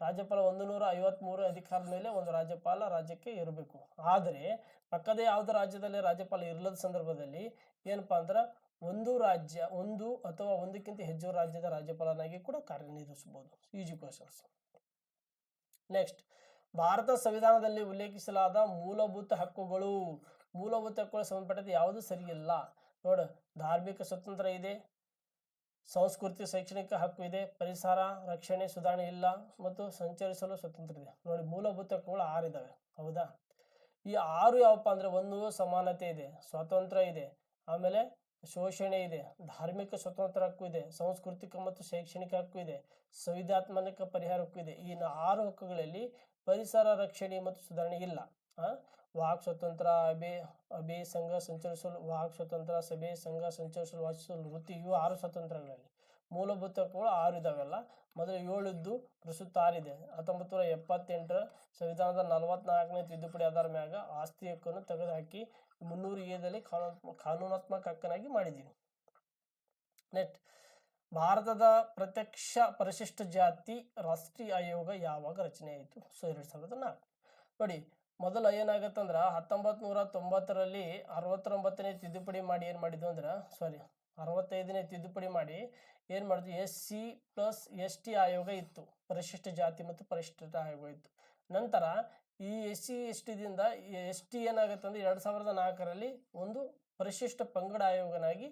ರಾಜ್ಯಪಾಲ 153 ಅಧಿಕಾರದ ಮೇಲೆ ಒಂದು ರಾಜ್ಯಪಾಲ ರಾಜ್ಯಕ್ಕೆ ಇರಬೇಕು. ಆದರೆ ಪಕ್ಕದ ಯಾವುದೇ ರಾಜ್ಯದಲ್ಲಿ ರಾಜ್ಯಪಾಲ ಇರಲದ ಸಂದರ್ಭದಲ್ಲಿ ಏನಪ್ಪಾ ಅಂದ್ರೆ ಒಂದು ಅಥವಾ ಒಂದಕ್ಕಿಂತ ಹೆಚ್ಚು ರಾಜ್ಯದ ರಾಜ್ಯಪಾಲನಾಗಿ ಕೂಡ ಕಾರ್ಯನಿರ್ವಹಿಸಬಹುದು. Easy questions. ನೆಕ್ಸ್ಟ್, ಭಾರತ ಸಂವಿಧಾನದಲ್ಲಿ ಉಲ್ಲೇಖಿಸಲಾದ ಮೂಲಭೂತ ಹಕ್ಕುಗಳು ಸಂಬಂಧಪಟ್ಟಂತೆ ಯಾವುದು ಸರಿಯಿಲ್ಲ. ನೋಡು, ಧಾರ್ಮಿಕ ಸ್ವತಂತ್ರ ಇದೆ, ಸಂಸ್ಕೃತಿ ಶೈಕ್ಷಣಿಕ ಹಕ್ಕು ಇದೆ, ಪರಿಸರ ರಕ್ಷಣೆ ಸುಧಾರಣೆ ಇಲ್ಲ ಮತ್ತು ಸಂಚರಿಸಲು ಸ್ವತಂತ್ರ ಇದೆ. ನೋಡಿ, ಮೂಲಭೂತ ಹಕ್ಕುಗಳು 6 ಇದಾವೆ, ಹೌದಾ. ಈ 6 ಯಾವಪ್ಪ ಅಂದ್ರೆ ಒಂದು ಸಮಾನತೆ ಇದೆ, ಸ್ವಾತಂತ್ರ್ಯ ಇದೆ, ಆಮೇಲೆ ಶೋಷಣೆ ಇದೆ, ಧಾರ್ಮಿಕ ಸ್ವತಂತ್ರ ಹಕ್ಕು ಇದೆ, ಸಾಂಸ್ಕೃತಿಕ ಮತ್ತು ಶೈಕ್ಷಣಿಕ ಹಕ್ಕು ಇದೆ, ಸಂವಿಧಾತ್ಮಕ ಪರಿಹಾರ ಹಕ್ಕು ಇದೆ. ಈ 6 ಹಕ್ಕುಗಳಲ್ಲಿ ಪರಿಸರ ರಕ್ಷಣೆ ಮತ್ತು ಸುಧಾರಣೆ ಇಲ್ಲ. ವಾಕ್ ಸ್ವತಂತ್ರ, ಅಭೆ ಸಂಘ ಸಂಚರಿಸಲು, ವಾಕ್ ಸ್ವತಂತ್ರ, ಸಭೆ ಸಂಘ ಸಂಚರಿಸಲು, ವಾಚಿಸಲು, ವೃತ್ತಿ, ಇವು 6 ಸ್ವತಂತ್ರಗಳಲ್ಲಿ. ಮೂಲಭೂತ ಹಕ್ಕುಗಳು 6 ಇದಾವೆಲ್ಲ. ಮೊದಲು 7 ಇದ್ದು ಪ್ರಸ್ತುತ 6 ಇದೆ. 1978 ಸಂವಿಧಾನದ 44ನೇ ತಿದ್ದುಪಡಿ ಆಧಾರ ಮ್ಯಾಗ ಆಸ್ತಿ ಹಕ್ಕನ್ನು ತೆಗೆದುಹಾಕಿ 300 ಕಾನೂನಾತ್ಮಕ ಹಕ್ಕನ್ನಾಗಿ ಮಾಡಿದ್ದೀವಿ. ನೆಕ್ಸ್ಟ್, ಭಾರತದ ಪ್ರತ್ಯಕ್ಷ ಪರಿಶಿಷ್ಟ ಜಾತಿ ರಾಷ್ಟ್ರೀಯ ಆಯೋಗ ಯಾವಾಗ ರಚನೆ ಆಯಿತು? ಸೊ 2004. ನೋಡಿ, ಮೊದಲು ಏನಾಗತ್ತಂದ್ರೆ 1990ರಲ್ಲಿ 69ನೇ ತಿದ್ದುಪಡಿ ಮಾಡಿ ಏನು ಮಾಡಿದ್ವು ಅಂದ್ರೆ 65ನೇ ತಿದ್ದುಪಡಿ ಮಾಡಿ ಏನು ಮಾಡಿದ್ವಿ, SC+ST ಆಯೋಗ ಇತ್ತು, ಪರಿಶಿಷ್ಟ ಜಾತಿ ಮತ್ತು ಪರಿಶಿಷ್ಟ ಆಯೋಗ ಇತ್ತು. ನಂತರ ಈ SC/STದಿಂದ ST ಏನಾಗುತ್ತೆ ಅಂದ್ರೆ 2004ರಲ್ಲಿ ಒಂದು ಪರಿಶಿಷ್ಟ ಪಂಗಡ ಆಯೋಗನಾಗಿ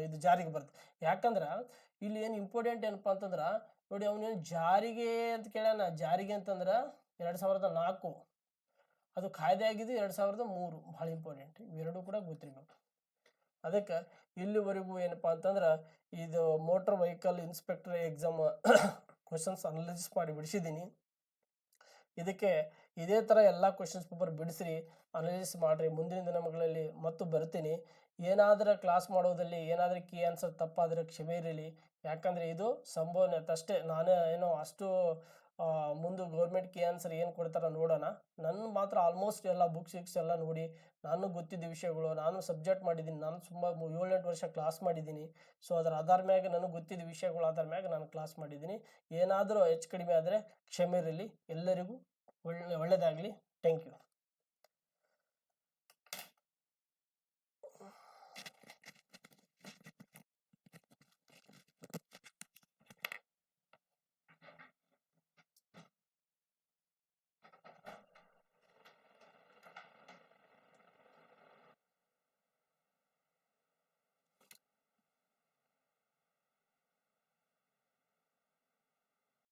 ಇದು ಜಾರಿಗೆ ಬರುತ್ತೆ. ಯಾಕಂದ್ರೆ ಇಲ್ಲಿ ಏನು ಇಂಪಾರ್ಟೆಂಟ್ ಏನಪ್ಪಾ ಅಂತಂದ್ರೆ ನೋಡಿ ಅವನೇನು ಜಾರಿಗೆ ಅಂತ ಕೇಳ್ಯಾನ. ಜಾರಿಗೆ ಅಂತಂದ್ರೆ 2004 ಅದು ಕಾಯ್ದೆ ಆಗಿದ್ದು 2003. ಭಾಳ ಇಂಪಾರ್ಟೆಂಟ್, ಇವೆರಡೂ ಕೂಡ ಗೊತ್ತಿರಬೇಕು. ಅದಕ್ಕೆ ಇಲ್ಲಿವರೆಗೂ ಏನಪ್ಪ ಅಂತಂದ್ರೆ ಇದು motor vehicle inspector exam questions analysis ಮಾಡಿ ಬಿಡಿಸಿದ್ದೀನಿ. ಇದಕ್ಕೆ ಇದೇ ಥರ ಎಲ್ಲ ಕ್ವಶನ್ಸ್ ಪೇಪರ್ ಬಿಡಿಸ್ರಿ, ಅನಲೈಸಿಸ್ ಮಾಡಿರಿ. ಮುಂದಿನ ದಿನಗಳಲ್ಲಿ ಮತ್ತು ಬರ್ತೀನಿ. ಏನಾದರೂ ಕ್ಲಾಸ್ ಮಾಡೋದಲ್ಲಿ ಏನಾದರೂ ಕೀ ಆನ್ಸರ್ ತಪ್ಪಾದರೆ ಕ್ಷಮೆ ಇರಲಿ. ಯಾಕಂದರೆ ಇದು ಸಂಭವನೀಯತೆ ಅಷ್ಟೇ. ನಾನೇ ಏನೋ ಅಷ್ಟು ಮುಂದೆ ಗೌರ್ಮೆಂಟ್ ಕೀ ಆನ್ಸರ್ ಏನು ಕೊಡ್ತಾರ ನೋಡೋಣ. ನನ್ನ ಮಾತ್ರ ಆಲ್ಮೋಸ್ಟ್ ಎಲ್ಲ ಬುಕ್ಸ್ ಎಲ್ಲ ನೋಡಿ ನಾನು ಗೊತ್ತಿದ್ದ ವಿಷಯಗಳು, ನಾನು ಸಬ್ಜೆಕ್ಟ್ ಮಾಡಿದ್ದೀನಿ. ನಾನು 7-8 ವರ್ಷ ಕ್ಲಾಸ್ ಮಾಡಿದ್ದೀನಿ. ಸೊ ಅದರ ಆಧಾರ ಮ್ಯಾಗ ನನಗೆ ಗೊತ್ತಿದ್ದ ವಿಷಯಗಳ ಆಧಾರ ಮ್ಯಾಗ ನಾನು ಕ್ಲಾಸ್ ಮಾಡಿದ್ದೀನಿ. ಏನಾದರೂ ಹೆಚ್ಚು ಕಡಿಮೆ ಆದರೆ ಕ್ಷಮೆ ಇರಲಿ. ಎಲ್ಲರಿಗೂ ಒಳ್ಳೆಯದಾಗಲಿ. Thank you.